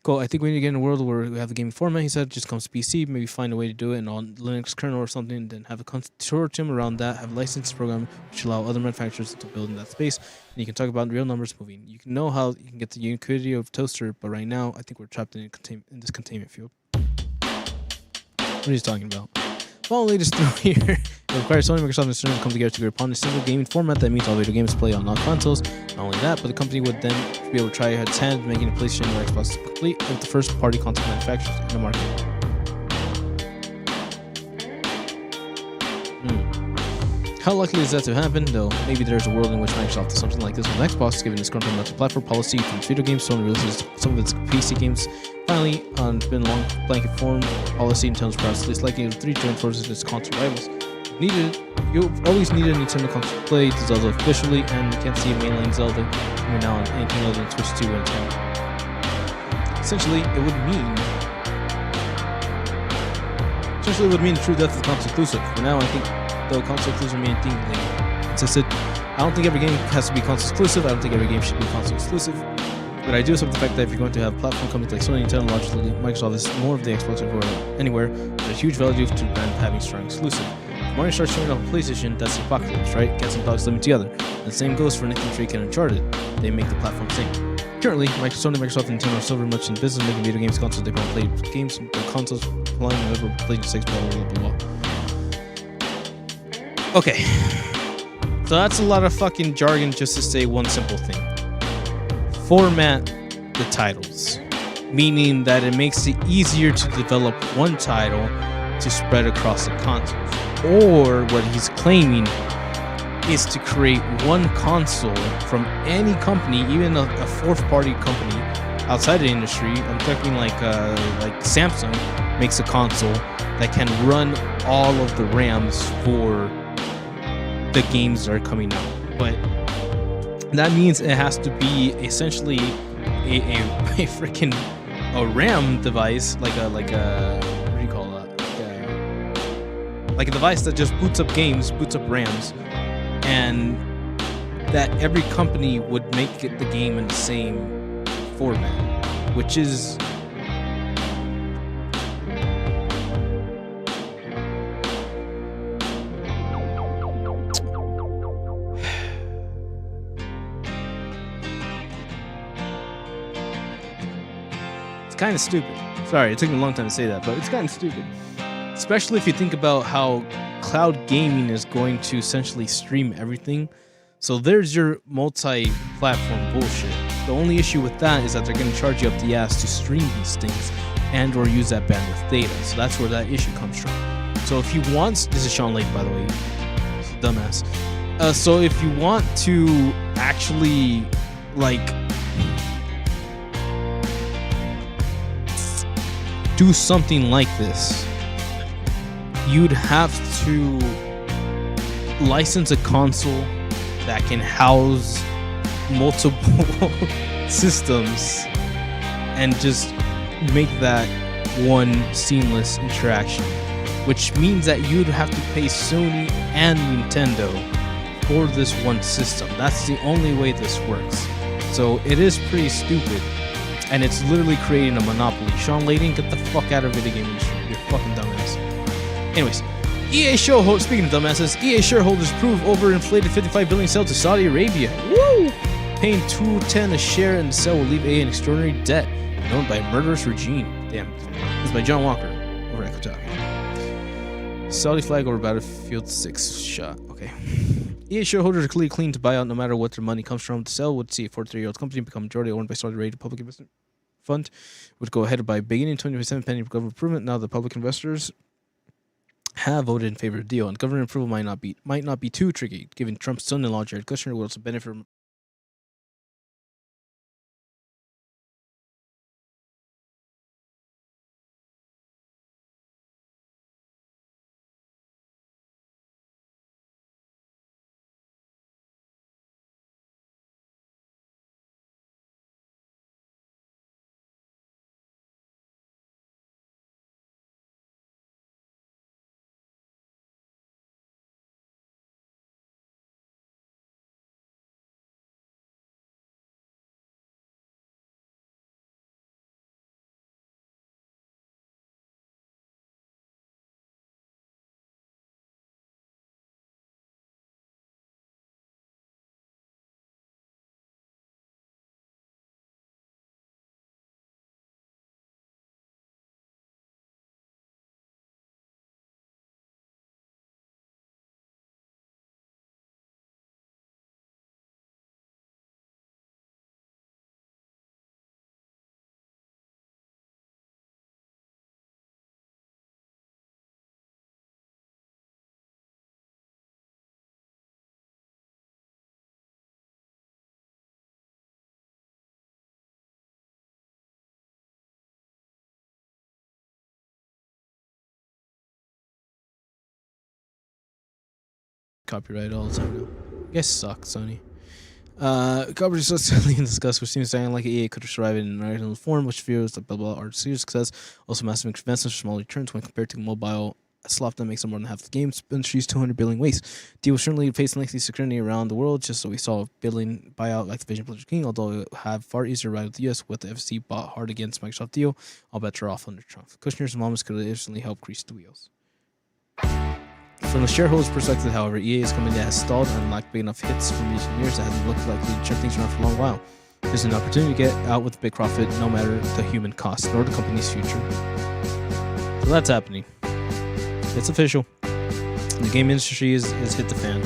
Cool, I think we need to get in a world where we have the game format, he said, just comes to PC, maybe find a way to do it on Linux kernel or something, then have a consortium around that, have a licensed program which allow other manufacturers to build in that space, and you can talk about real numbers moving. You can know how you can get the ubiquity of Toaster, but right now, I think we're trapped in this containment field. What are you talking about? Well, latest through here. It requires Sony, Microsoft, and Sony to come together to agree upon a single gaming format that means all video games play on all consoles. Not only that, but the company would then be able to try its hand making a PlayStation or Xbox complete with the first party console manufacturers in the market. How likely is that to happen? Though maybe there's a world in which Microsoft does something like this with Xbox, given its current multi-platform policy for video games. Sony releases some of its PC games. Finally, it's been a long blanket form policy in terms of price. It's likely to 3 joint forces its console rivals. You always needed a Nintendo console to play to Zelda officially, and you can't see a mainline Zelda coming now on anything other than Switch 2 and 10. Essentially, it would mean the true death of the console exclusive. For now, I think though console exclusive remain theme consistent. I don't think every game has to be console exclusive. I don't think every game should be console exclusive. But I do accept the fact that if you're going to have platform companies like Sony, Nintendo, logically Microsoft is more of the Xbox anywhere, there's huge value to brand having strong exclusive. If Mario starts showing up on PlayStation, that's the apocalypse, right? Cats and dogs living together. And the same goes for Nathan Drake and Uncharted. They make the platform sing. Currently, Sony, Microsoft, and Nintendo are still very much in business making video games consoles. They don't play games, their consoles, flying whatever, PlayStation 6, blah, blah, blah, blah. Okay, so that's a lot of fucking jargon just to say one simple thing. Format the titles, meaning that it makes it easier to develop one title to spread across the consoles. Or what he's claiming is to create one console from any company, even a fourth-party company outside the industry. I'm talking like Samsung makes a console that can run all of the RAMs for the games that are coming out, but that means it has to be essentially a freaking RAM device, like a what do you call that? Like a device that just boots up games, boots up RAMs, and that every company would make the game in the same format, which is kind of stupid. Sorry, it took me a long time to say that, but it's kind of stupid. Especially if you think about how cloud gaming is going to essentially stream everything. So there's your multi-platform bullshit. The only issue with that is that they're going to charge you up the ass to stream these things and or use that bandwidth data. So that's where that issue comes from. So if you want... This is Sean Lake, by the way. He's a dumbass. So if you want to actually, do something like this, you'd have to license a console that can house multiple systems and just make that one seamless interaction, which means that you'd have to pay Sony and Nintendo for this one system. That's the only way this works. So it is pretty stupid. and it's literally creating a monopoly. Sean Layden, get the fuck out of video game industry. You're a fucking dumbass. Anyways, speaking of dumbasses, EA shareholders approve overinflated 55 billion sale to Saudi Arabia. Woo! Paying $210 a share in the sale will leave EA in extraordinary debt, known by a murderous regime. Damn. This is by John Walker over at Kotaku. Saudi flag over Battlefield 6 shot. Okay. EA shareholders are clearly clean to buy out no matter what their money comes from. The sale would see a 43-year-old company become majority owned by Saudi Arabia Public Investment Fund. Would go ahead by beginning 2027 pending government improvement. Now the public investors have voted in favor of the deal, and government approval might not be too tricky, given Trump's son-in-law Jared Kushner will also benefit from copyright all the time now. You guys suck, Sony. Copyright is still being discussed, which seems to like EA could survive in an original form, which feels that blah blah are serious success. Also, massive investments for small returns when compared to mobile. A slot that makes up more than half the games industry's 200 billion waste. Deal will certainly face lengthy security around the world, just so we saw a billion buyout like the Vision Blizzard King, although it will have far easier ride with the US with the FCC bought hard against Microsoft deal. All bets are off under Trump. Kushner's involvement could instantly help grease the wheels. From the shareholders' perspective, however, EA is coming that has stalled and lacked big enough hits from recent years that hasn't looked likely to turn things around for a long while. There's an opportunity to get out with a big profit, no matter the human cost, nor the company's future. So that's happening. It's official. The game industry is hit the fan.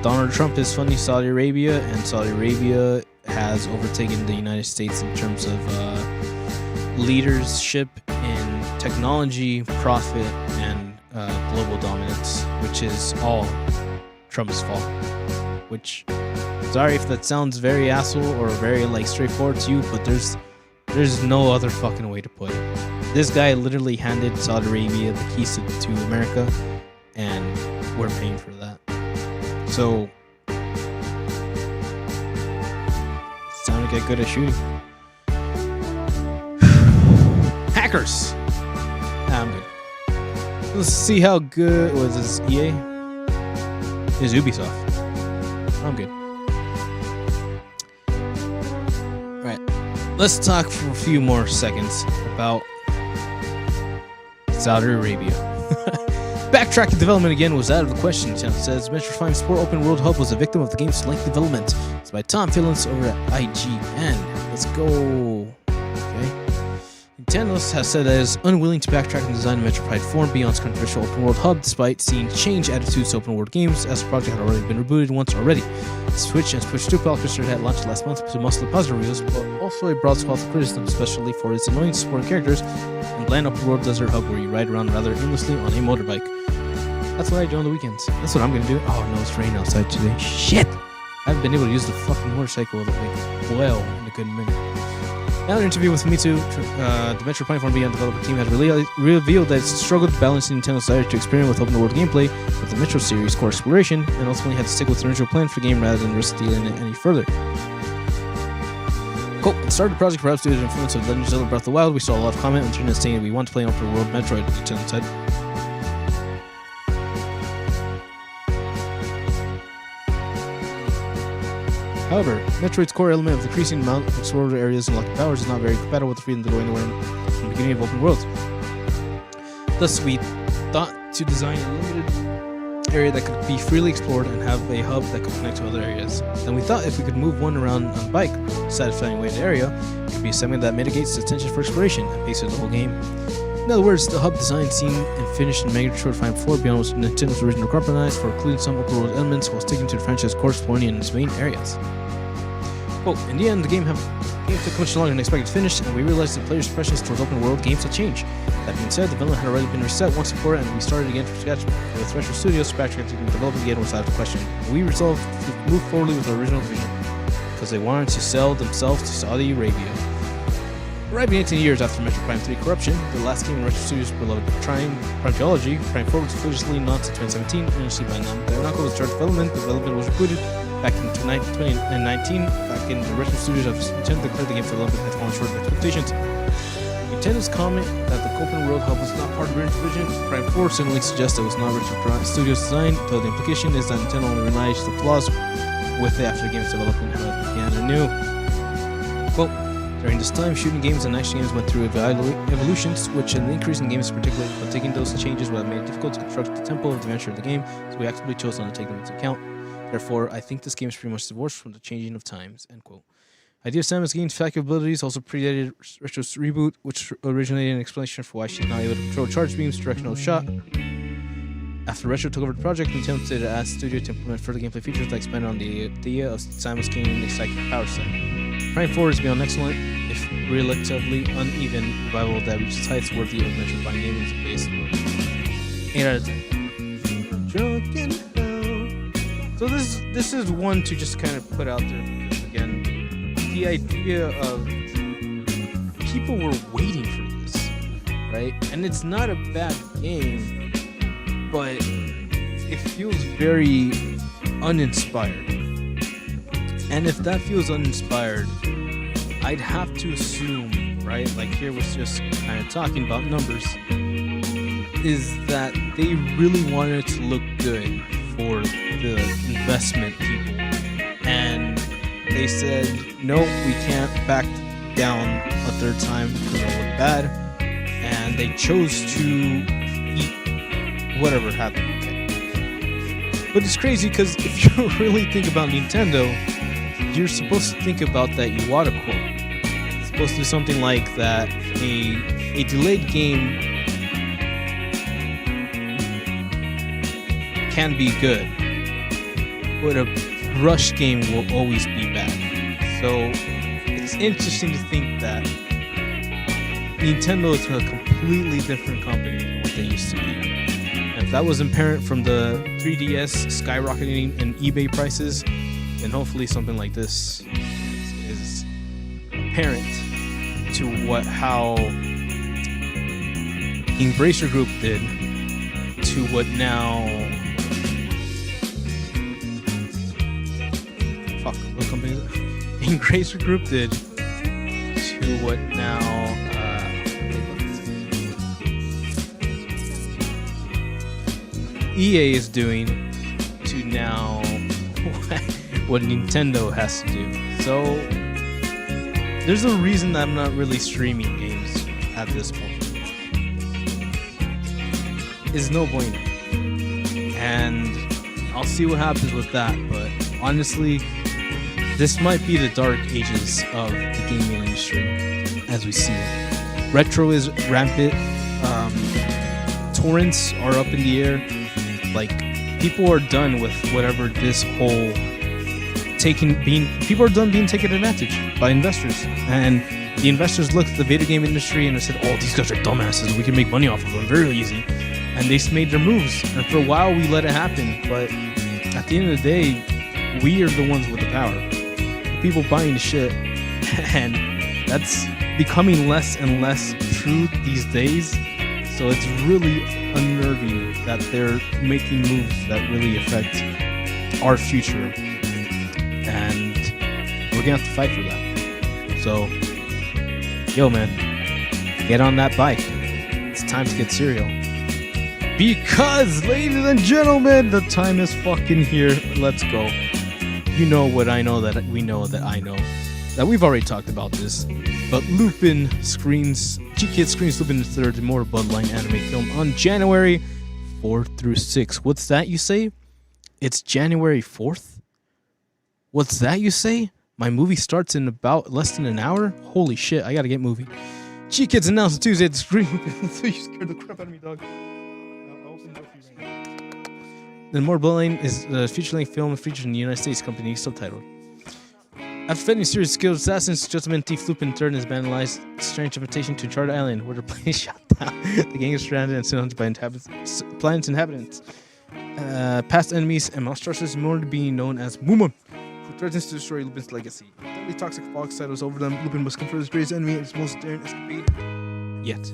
Donald Trump is funding Saudi Arabia, and Saudi Arabia has overtaken the United States in terms of leadership in technology, profit, and global dominance, which is all Trump's fault. Which, sorry if that sounds very asshole or very like straightforward to you, but there's no other fucking way to put it. This guy literally handed Saudi Arabia the keys to America, and we're paying for that. So, it's time to get good at shooting. Hackers! I'm good. Let's see how good was this EA? It's Ubisoft. I'm good. Right. Let's talk for a few more seconds about Saudi Arabia. Backtracking development again was out of the question. The channel says Metro Prime Sport Open World Hub was a victim of the game's late development. It's by Tom Phillips over at IGN. Let's go. Okay. Nintendo has said that it is unwilling to backtrack and design Metro Prime form beyond its controversial open world hub, despite seeing change attitudes to open world games, as the project had already been rebooted once already. Switch and Switch 2 Palcrester had launched last month to mostly positive reviews, but also a broad swath of criticism, especially for its annoying supporting characters and bland open world desert hub where you ride around rather aimlessly on a motorbike. That's what I do on the weekends. That's what I'm gonna do. Oh no, it's raining outside today. Shit! I haven't been able to use the fucking motorcycle in a good minute. Now, an interview with Mitsu, the Metro Prime Form Beyond developer team has revealed that it's struggled balancing Nintendo's desire to experiment with open world gameplay with the Metro series core exploration, and ultimately had to stick with the original plan for the game rather than risk stealing it any further. Cool. It started the project perhaps due to the influence of Legend of Zelda Breath of the Wild. We saw a lot of comment on the internet saying that we want to play an open world Metroid, Nintendo said. However, Metroid's core element of decreasing amount of explored areas and locked powers is not very compatible with the freedom to go anywhere in the beginning of open worlds. Thus, we thought to design a limited area that could be freely explored and have a hub that could connect to other areas. Then we thought if we could move one around on a bike, satisfying way to the area, it could be a segment that mitigates the tension for exploration and paces the whole game. In other words, the hub design seen and finished in Mega Detroit 5 4 beyond was Nintendo's original compromise for including some open world elements while sticking to the franchise core exploring in its main areas. Quote, in the end, the game took much longer than expected to finish, and we realized the players' impressions towards open world games had changed. That being said, the development had already been reset once before, and we started again from scratch with Retro Studios. Backtracking the development again was out of question. We resolved to move forward with our original vision because they wanted to sell themselves to Saudi Arabia. Arriving 18 years after Metro Prime 3 Corruption, the last game in Retro Studios' beloved Prime Trilogy, Prime 4 was officially announced in 2017, initially by Namco was charged development. The development was rebooted back in 2019. Back in the Retro Studios of Nintendo declared the game's development had fallen short of expectations. Nintendo's comment that the open world hub was not part of the original vision for Prime 4 certainly suggests it was not Retro Studios' design, though the implication is that Nintendo only realized the flaws with it after the game's development began anew. Quote, during this time, shooting games and action games went through evolutions, which an increase in games particularly, but taking those changes would have made it difficult to construct the tempo of the adventure of the game, so we actively chose not to take them into account. Therefore, I think this game is pretty much divorced from the changing of times, end quote. Idea of Samus Gain's fact capabilities also predated Retro's reboot, which originated an explanation for why she's not able to control charge beams, directional shot. After Retro took over the project, Nintendo decided to ask the studio to implement further gameplay features that expanded on the idea of Samus gaining a psychic power set. Prime 4 is beyond excellent, if relatively uneven revival that reaches heights worthy of mention by naming its base. 8 out of 10. Drunk and hell. So this is one to just kind of put out there because again, the idea of people were waiting for this, right? And it's not a bad game, but it feels very uninspired. And if that feels uninspired, I'd have to assume, right, like here was just kind of talking about numbers, is that they really wanted to look good for the investment people. And they said, no, we can't back down a third time because it'll look bad. And they chose to eat whatever happened. Okay. But it's crazy because if you really think about Nintendo, you're supposed to think about that Iwata quote. It's supposed to be something like that a delayed game can be good, but a rushed game will always be bad. So it's interesting to think that Nintendo is a completely different company than what they used to be. And if that was apparent from the 3DS skyrocketing in eBay prices, then hopefully something like this is apparent to how Embracer Group did to what now what company is it? Embracer Group did to what now EA is doing to now what Nintendo has to do. So there's a reason that I'm not really streaming games at this point. It's no bueno. And I'll see what happens with that, but honestly, this might be the dark ages of the gaming industry as we see it. Retro is rampant. Torrents are up in the air. Like, people are done with whatever this whole people are done being taken advantage by investors, and the investors looked at the video game industry and they said, oh, these guys are dumbasses, we can make money off of them very easy, and they made their moves, and for a while we let it happen, but at the end of the day, we are the ones with the power, the people buying the shit, and that's becoming less and less true these days. So it's really unnerving that they're making moves that really affect our future. And we're gonna have to fight for that. So, yo man, get on that bike. It's time to get cereal. Because, ladies and gentlemen, the time is fucking here. Let's go. you know what I know that we know that I know that we've already talked about this. But G-Kid screens Lupin the Third Immortal Bloodline anime film on January 4th through 6th. What's that you say? It's January 4th? What's that you say? My movie starts in about less than an hour? Holy shit, I gotta get movie. G-Kids announced Tuesday at the screen. So you scared the crap out of me, dog. The Immortal Bloodline is a feature-length film featured in the United States company, subtitled. After fighting serious skilled assassins, gentleman thief Lupin III is vandalized strange invitation to Uncharted Island, where the plane is shot down. The gang is stranded and surrounded by planet's inhabitants. Past enemies and monsters more to be known as Moomun, who threatens to destroy Lupin's legacy. Deadly toxic fog settles over them. Lupin must confront his greatest enemy and his most daring escapade yet.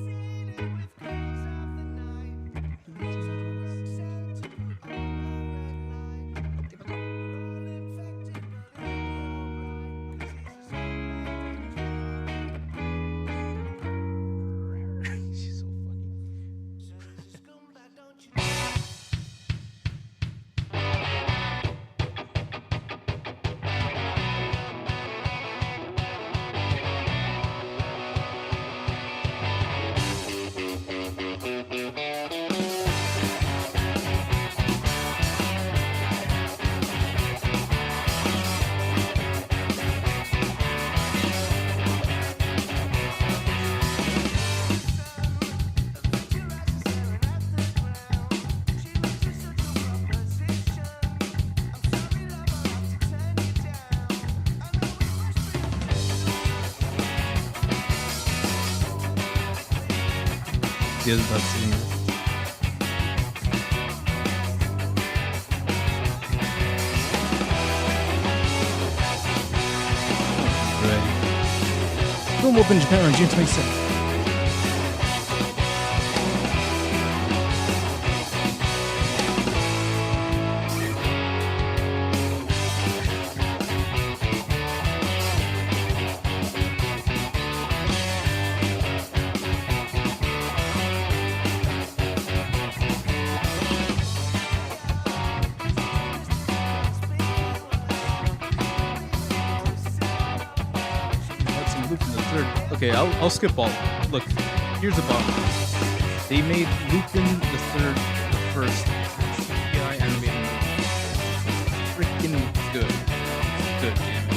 He is about to see me. Ready. Film opened in Japan on June 27th. Okay, I'll skip all. Look, here's the bottom. They made Lupin the Third the first CGI animated movie. Freaking good. Good, dude.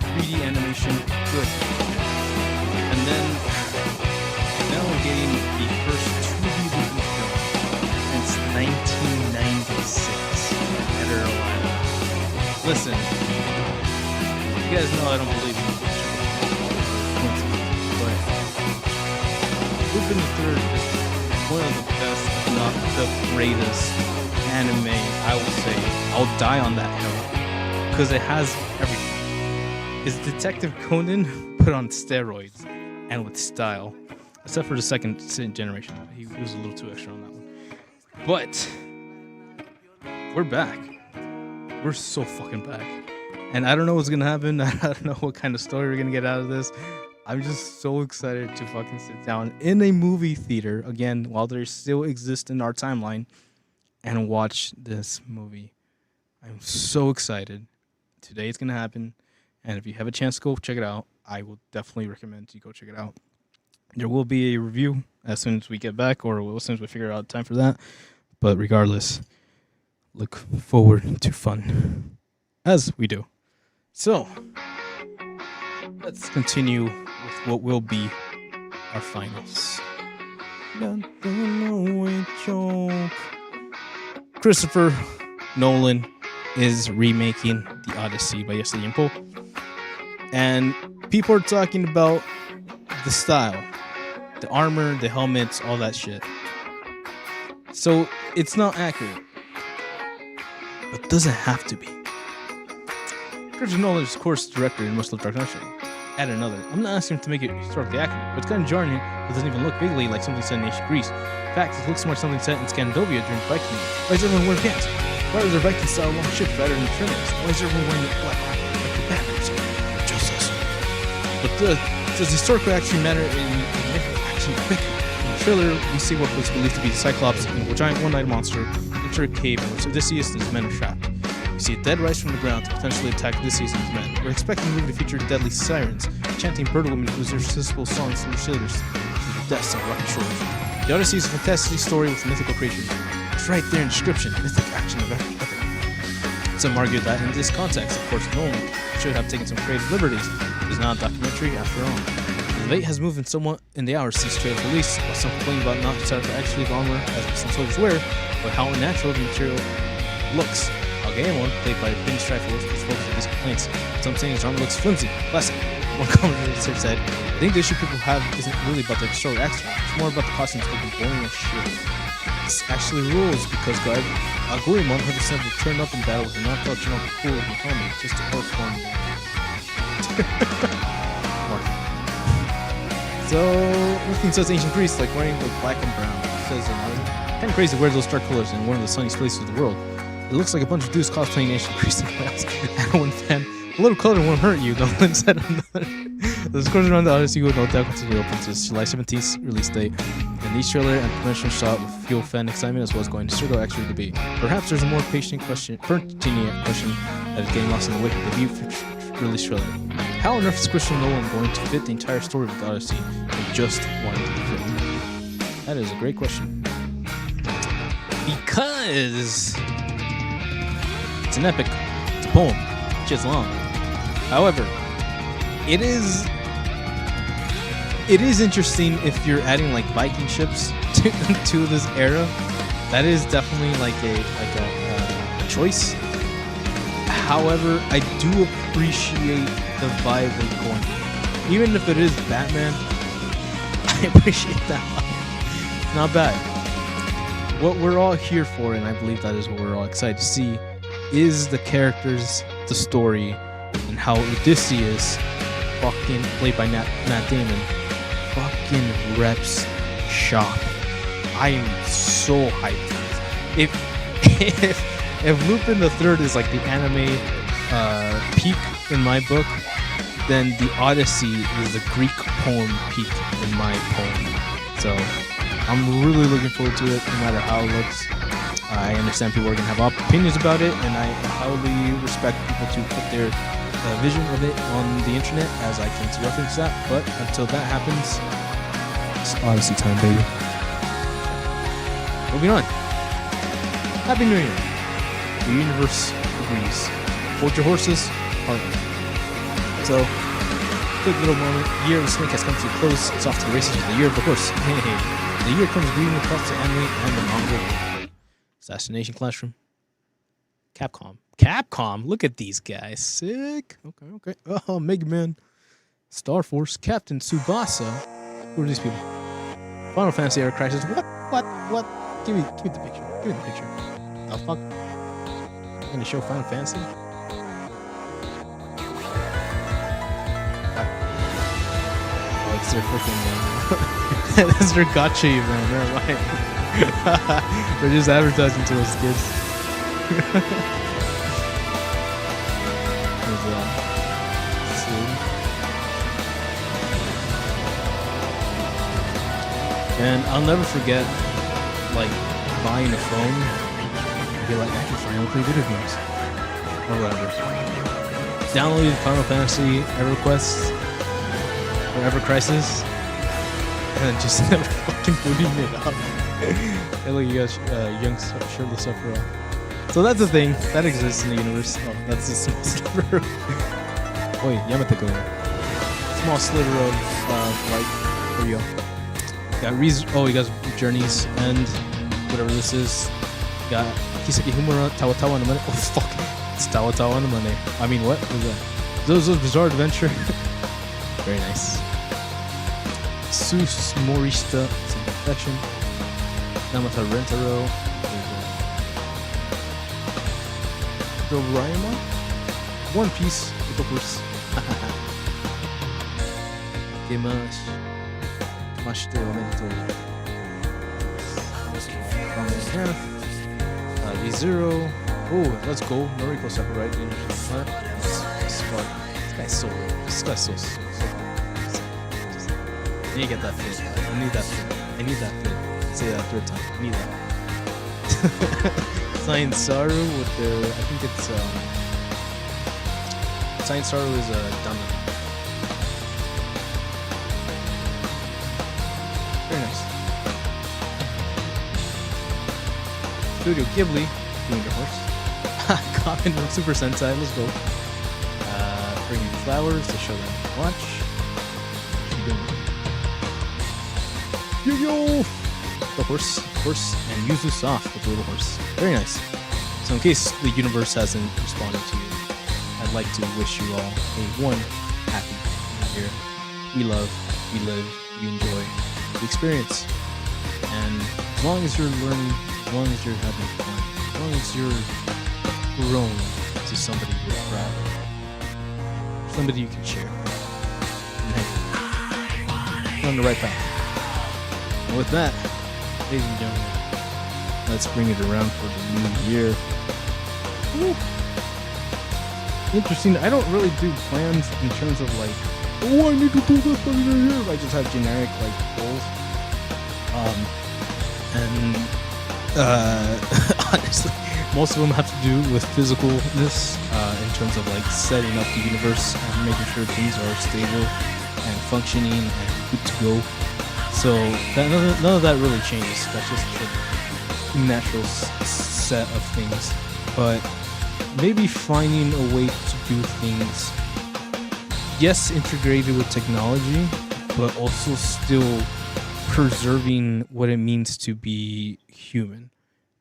3D animation, good. And then now we're getting the first 2D Lupin film since 1996. Dead or alive. Listen, you guys know I don't believe in this. Lupin the Third is one of the best, if not the greatest anime, I will say. I'll die on that hill. Because it has everything. It's Detective Conan put on steroids and with style. Except for the second generation. He was a little too extra on that one. But we're back. We're so fucking back. And I don't know what's going to happen. I don't know what kind of story we're going to get out of this. I'm just so excited to fucking sit down in a movie theater again while they still exist in our timeline and watch this movie. I'm so excited. Today it's gonna happen, and if you have a chance to go check it out, I will definitely recommend you go check it out. There will be a review as soon as we get back, or as soon as we figure out time for that. But regardless, look forward to fun as we do. So let's continue with what will be our finals. Christopher Nolan is remaking The Odyssey by Yesterday and Poe. And people are talking about the style, the armor, the helmets, all that shit. So it's not accurate. But doesn't have to be. Christopher Nolan is, of course, director in most of the Dark Knight. Add another. I'm not asking him to make it historically accurate, but it's kind of jarring. It doesn't even look vaguely like something set in ancient Greece. In fact, it looks more like something set in Scandinavia during Viking Age. Why is everyone wearing pants? Why are there Viking-style long ships rather than trimmings? Why is everyone wearing black like the Batman's? Justice. But does historical actually matter in action quick? In the trailer, we see what was believed to be the Cyclops, a giant one-eyed monster, enter a cave in which Odysseus and his men are trapped. We see a dead rise from the ground to potentially attack this season's men. We're expecting the movie to feature deadly sirens, chanting bird women whose irresistible songs through sailors through the depths of rocky shores. The Odyssey is a fantastic story with mythical creatures. It's right there in description, mythic action of epic. Some argue that in this context, of course, Nolan should have taken some creative liberties. It's not a documentary after all. The debate has moved somewhat in the hours since trailer release, while some complain about not the X-Sleeve armor as some soldiers wear, but how unnatural the material looks. Algaemon, played by Prince Trifles, is focused on these complaints. Some saying his armor looks flimsy, classic. One commentator said, I think the issue people have isn't really about the historic action, it's more about the costumes looking boring as shit. This actually rules because Algaemon had decided to turn up in battle with a non-functional cool looking helmet just to perform. So, nothing says ancient Greece like wearing the black and brown. It says kind of crazy to wear those dark colors in one of the sunniest places of the world. It looks like a bunch of dudes cosplaying ancient Greece and Wales. And one fan, a little color won't hurt you, Nolan said another. The discussion around the Odyssey will no doubt continue open to its July 17th release date. And each trailer and promotional shot will fuel fan excitement as well as going to circle actually debate. Perhaps there's a more pertinent question that is getting lost in the wake of the debut release trailer. How on earth is Christopher Nolan going to fit the entire story of the Odyssey in just one film? That is a great question. Because it's an epic, it's a poem, it's long. However, it is interesting if you're adding like Viking ships to this era. That is definitely like a choice. However, I do appreciate the vibe we're going for. Even if it is Batman, I appreciate that vibe. It's not bad. What we're all here for, and I believe that is what we're all excited to see, is the characters, the story, and how Odysseus, fucking played by Matt Damon, fucking reps shop. I am so hyped for this. If Lupin the Third is like the anime peak in my book, then the Odyssey is the Greek poem peak in my poem. So I'm really looking forward to it, no matter how it looks. I understand people are going to have opinions about it, and I highly respect people to put their vision of it on the internet, as I can reference that. But until that happens, it's Odyssey time, baby. Moving on. Happy New Year. The universe agrees. Hold your horses. Partner. So, quick little moment. The year of the snake has come to a close. It's off to the races with the year of the horse. Hey. The year comes greeting across the anime and the manga world. Assassination Classroom. Capcom. Look at these guys. Sick. Okay. Oh, Mega Man. Star Force. Captain Tsubasa. Who are these people? Final Fantasy Era Crisis. What? Give me the picture. The fuck? I'm gonna show Final Fantasy? Oh, it's their freaking that's their gotcha event, never mind. They're just advertising to those kids. And I'll never forget, like, buying a phone. Be like, I can finally play video games. Or whatever. Downloading Final Fantasy EverQuest or Ever Crisis. And then just never fucking booting it up. Hey, look, you got young shirtless Sephiroth. So that's a thing. That exists in the universe. Oh, that's a small sliver of... Wait, Yamate-go. Small sliver of light for you. You got Journey's End. Whatever this is. Got Kiseki Humura, Tawa no Money. Oh, fuck. It's Tawa no Money. I mean, what was that? Zozo's Bizarre Adventure. Very nice. Sus Morista, it's an infection. Namata Rentaro. Doraemon? One Piece, of course. Kamashite Omedetou. V0. Oh, let's go. Noriko Sakurai. This guy's so good. This guy's so good. I need to get that fit. I need that fit. Say that third time. I need that. Science Saru with their, I think it's Science Saru is Dana. Very nice. Studio Ghibli doing their horse. Common from Super Sentai. Let's go. Bringing flowers to show them to watch. Yo-yo! The horse, and Yuzu Soft with the little horse. Very nice. So in case the universe hasn't responded to you, I'd like to wish you all a happy new year. We love, we live, we enjoy the experience. And as long as you're learning, as long as you're having fun, as long as you're grown to somebody you're proud of, somebody you can share. And hey, you're on the right path. And with that, ladies and gentlemen, let's bring it around for the new year. Woo. Interesting. I don't really do plans in terms of like, oh, I need to do this for the new year. I just have generic like goals. Honestly, most of them have to do with physicalness in terms of like setting up the universe and making sure things are stable and functioning and good to go. So none of that really changes. That's just the natural set of things. But maybe finding a way to do things, yes, integrated with technology, but also still preserving what it means to be human.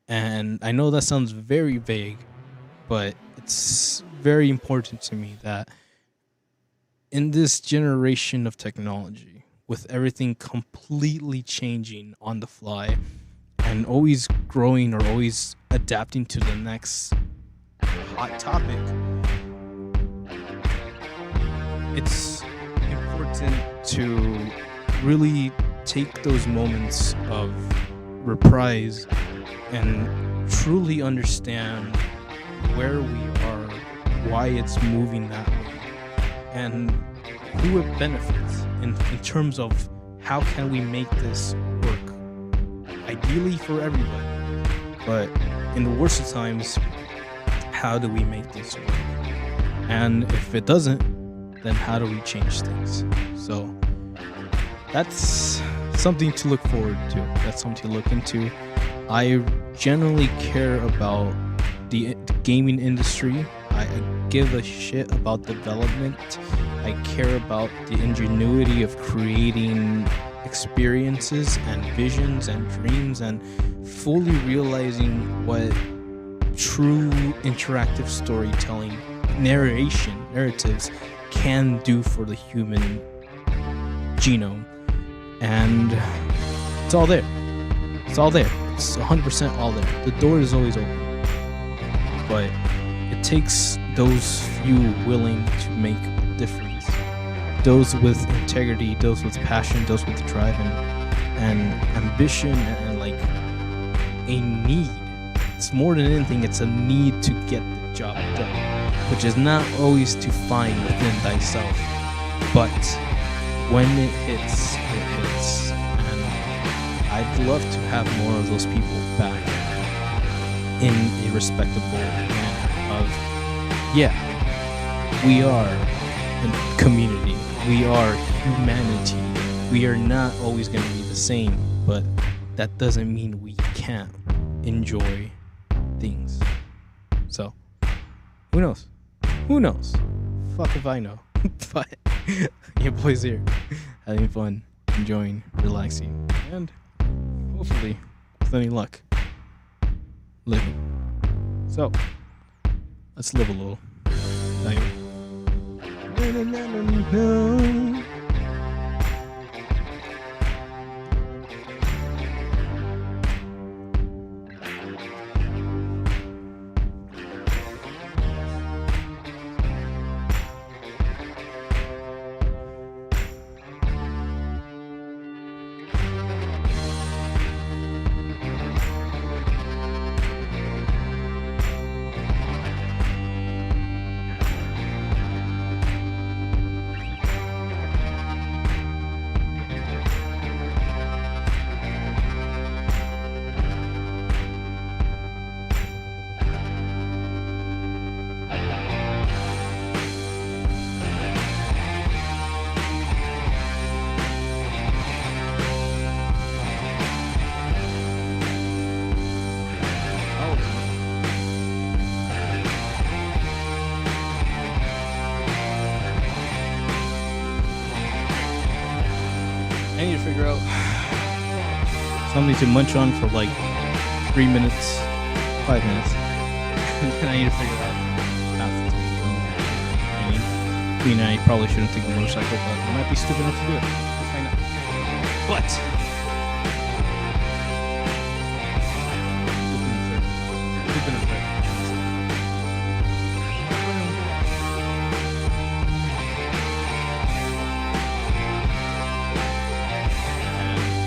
And I know that sounds very vague, but it's very important to me that in this generation of technology, with everything completely changing on the fly and always growing or always adapting to the next hot topic, it's important to really take those moments of reprise and truly understand where we are, why it's moving that way, and who it benefits in terms of how can we make this work, ideally for everybody, but in the worst of times, how do we make this work? And if it doesn't, then how do we change things? So that's something to look forward to. That's something to look into. I generally care about the gaming industry. I give a shit about development. I care about the ingenuity of creating experiences and visions and dreams and fully realizing what true interactive storytelling, narratives can do for the human genome. And it's all there. It's all there. It's 100% all there. The door is always open. But it takes those few willing to make a difference. Those with integrity, those with passion, those with drive and ambition and like a need. It's more than anything, it's a need to get the job done, which is not always to find within thyself. But when it hits, it hits. And I'd love to have more of those people back in a respectable manner of, yeah, we are a community. We are humanity. We are not always going to be the same, but that doesn't mean we can't enjoy things. So, who knows? Who knows? Fuck if I know. But your boy's here, having fun, enjoying, relaxing, and hopefully, with any luck, living. So, let's live a little. Thank you. I need to figure out something to munch on for like 3 minutes, 5 minutes. And then I need to figure out path to clean. I probably shouldn't take a motorcycle, but I might be stupid enough to do it. We'll find out. But looping a thread.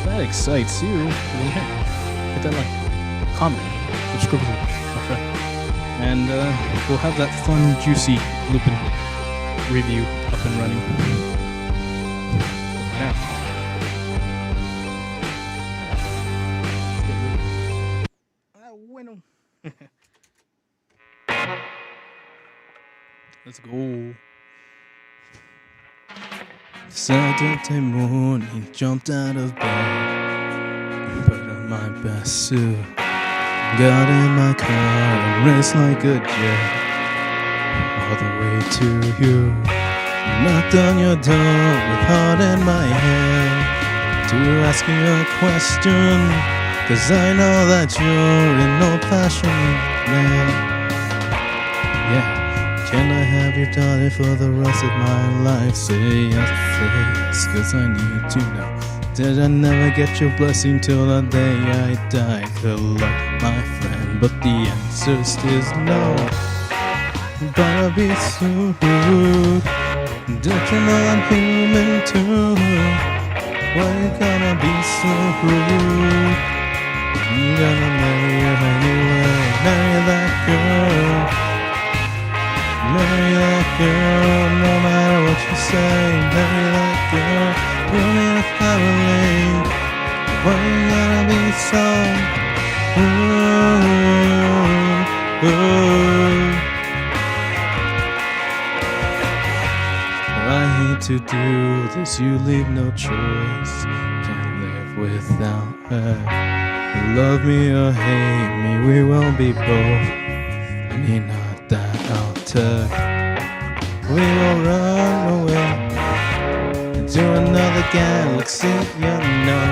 That excites you. Hit that like, comment, subscribe, my friend, and we'll have that fun, juicy Lupin review up and running. Now, let's go. Saturday morning, jumped out of bed, put on my best suit, got in my car and raced like a jet, all the way to you. Knocked on your door with heart in my hand to ask you a question, 'cause I know that you're an old-fashioned man. Yeah. Can I have your daughter for the rest of my life? Say yes, 'cause I need to know. Did I never get your blessing till the day I die? Good luck, my friend, but the answer is no. Better be so rude. Don't you know I'm human too? Why you gonna be so rude? I'm gonna marry her anyway. Marry that girl. Marry that girl, no matter what you say. Marry that girl, we'll need a family. Why you gotta be so I hate to do this, you leave no choice. Can't live without her. Love me or hate me, we won't be both. I need not that I'll tell. We will run away into another galaxy, you know.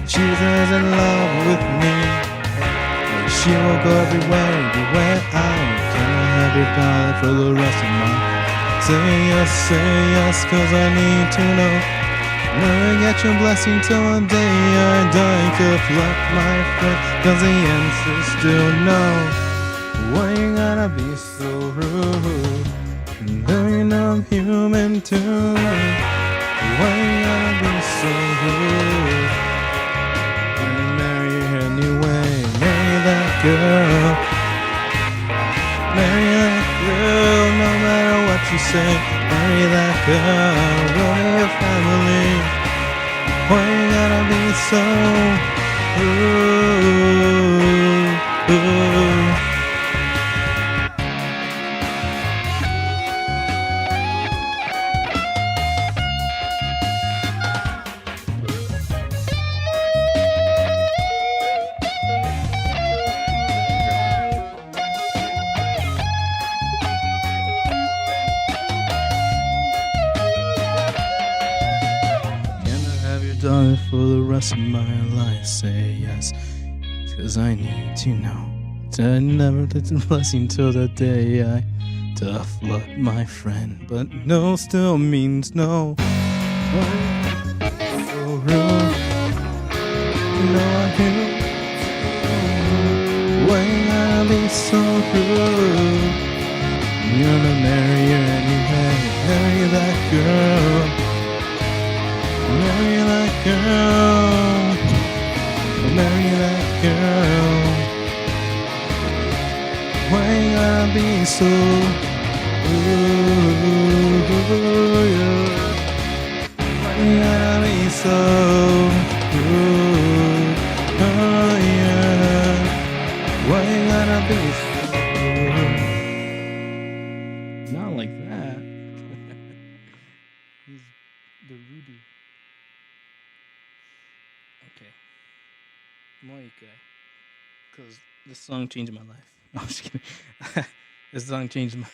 She's in love with me, and she will go everywhere I can. I have your dollar for the rest of my life. Say yes, 'cause I need to know. Never get your blessing till the day I die. Good luck, my friend, 'cause the answer's still no. Why you gotta be so rude? Though you know I'm human too. Why you gotta be so rude? Gonna marry her anyway. Marry that girl. Marry that girl, no matter what you say. Marry that girl, we'll be a family. Why you gotta be so rude? Done it for the rest of my life. Say yes, 'cause I need to know. I never get the blessing till the day I tough luck, my friend. But no still means no. So rude. No, I can't. Why you gotta be so rude? You're gonna marry her anyway. Marry that girl. Marry that girl. Marry that girl. Why you gotta be so rude? Why you gotta be so rude? Oh yeah. Why you gotta be so rude? Not like that. He's the rude. Okay. Because this song changed my life. No, I'm just kidding. This song changed my.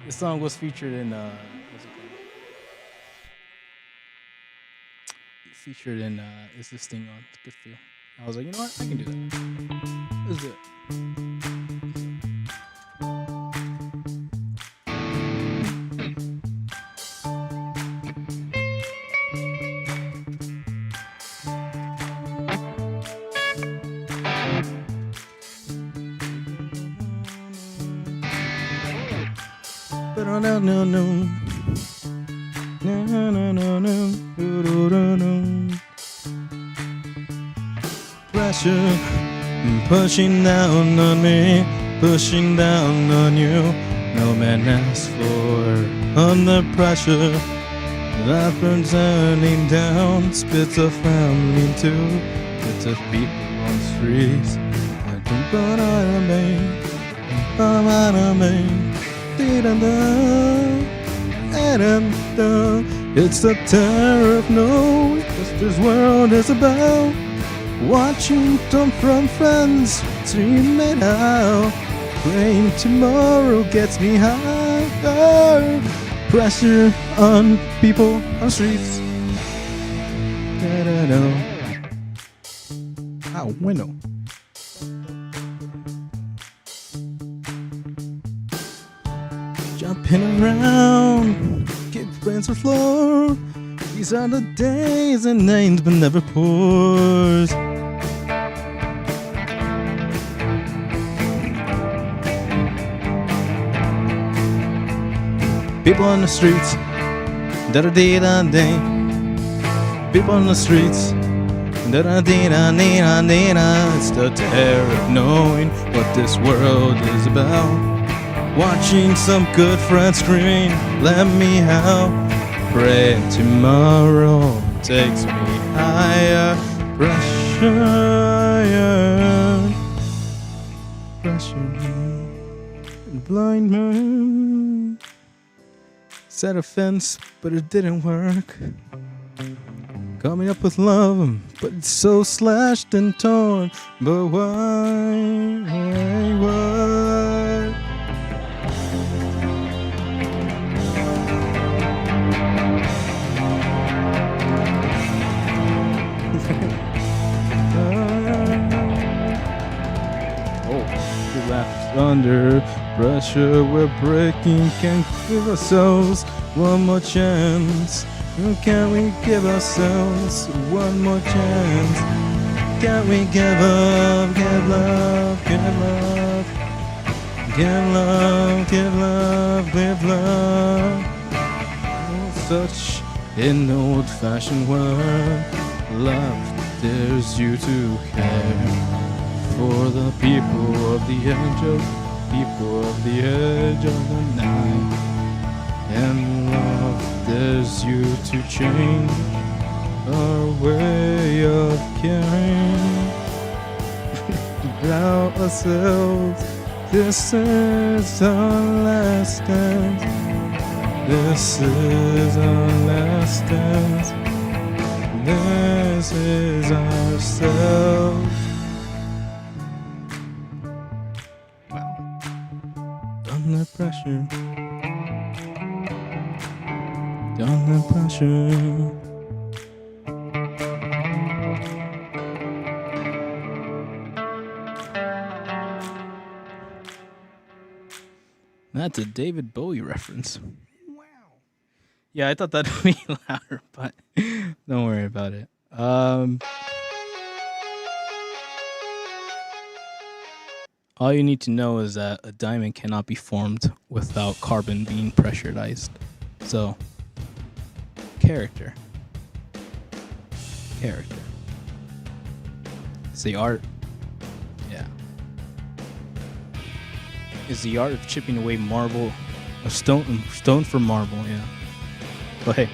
This song was featured in what's it called? featured in Is This Thing On? It's good feel. I was like, you know what? I can do that. Let's do it. But no, no, no, no. No, no, no, no, no, no, no. Pressure pushing down on me, pushing down on you. No man asks for under pressure. Life burns turning down, spits of family too, spits of people on the streets. I don't burn out of me, burn out of me. It's the terror of knowing what this world is about. Watching them from friends dream it out. Praying tomorrow gets me higher. Pressure on people on streets. Ow, window. Jumping around, keep friends on the floor. These are the days and names, but never pours. People on the streets, da-da-dee-da-dee. People on the streets, da-da-dee-da-dee-da-dee-da. It's the terror of knowing what this world is about. Watching some good friends screaming, let me out. Praying tomorrow takes me higher. Pressure, pressure, blind man. Set a fence, but it didn't work. Coming up with love, but it's so slashed and torn. But why? Under pressure, we're breaking. Can't give ourselves one more chance. Can we give ourselves one more chance? Can we give up, give love, give love, give love, give love, give love? Such an old-fashioned word. Love dares you to care. For the people of the edge of the night, and love dares you to change our way of caring about ourselves. This is our last dance. This is our last dance. This is ourselves. Under pressure, under pressure. That's a David Bowie reference. Wow. Yeah, I thought that'd be louder, but don't worry about it. All you need to know is that a diamond cannot be formed without carbon being pressurized. So, character. It's the art. Yeah. It's the art of chipping away marble, a stone for marble. Yeah. But hey,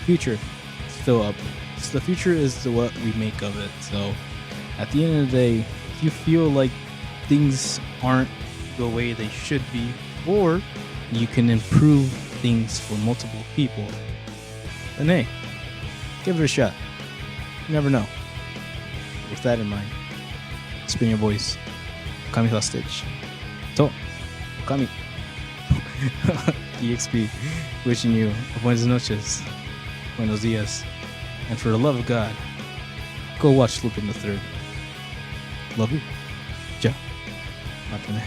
future still up. So the future is what we make of it. So, at the end of the day, if you feel like things aren't the way they should be, or you can improve things for multiple people, then hey, give it a shot. You never know. With that in mind, it's been your boys, Kami Hostage. To, Kami. EXP, wishing you buenas noches, buenos días, And for the love of God, go watch Lupin the Third. Love you. Ciao. Matane.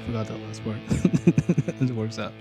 Forgot that last part. It works out.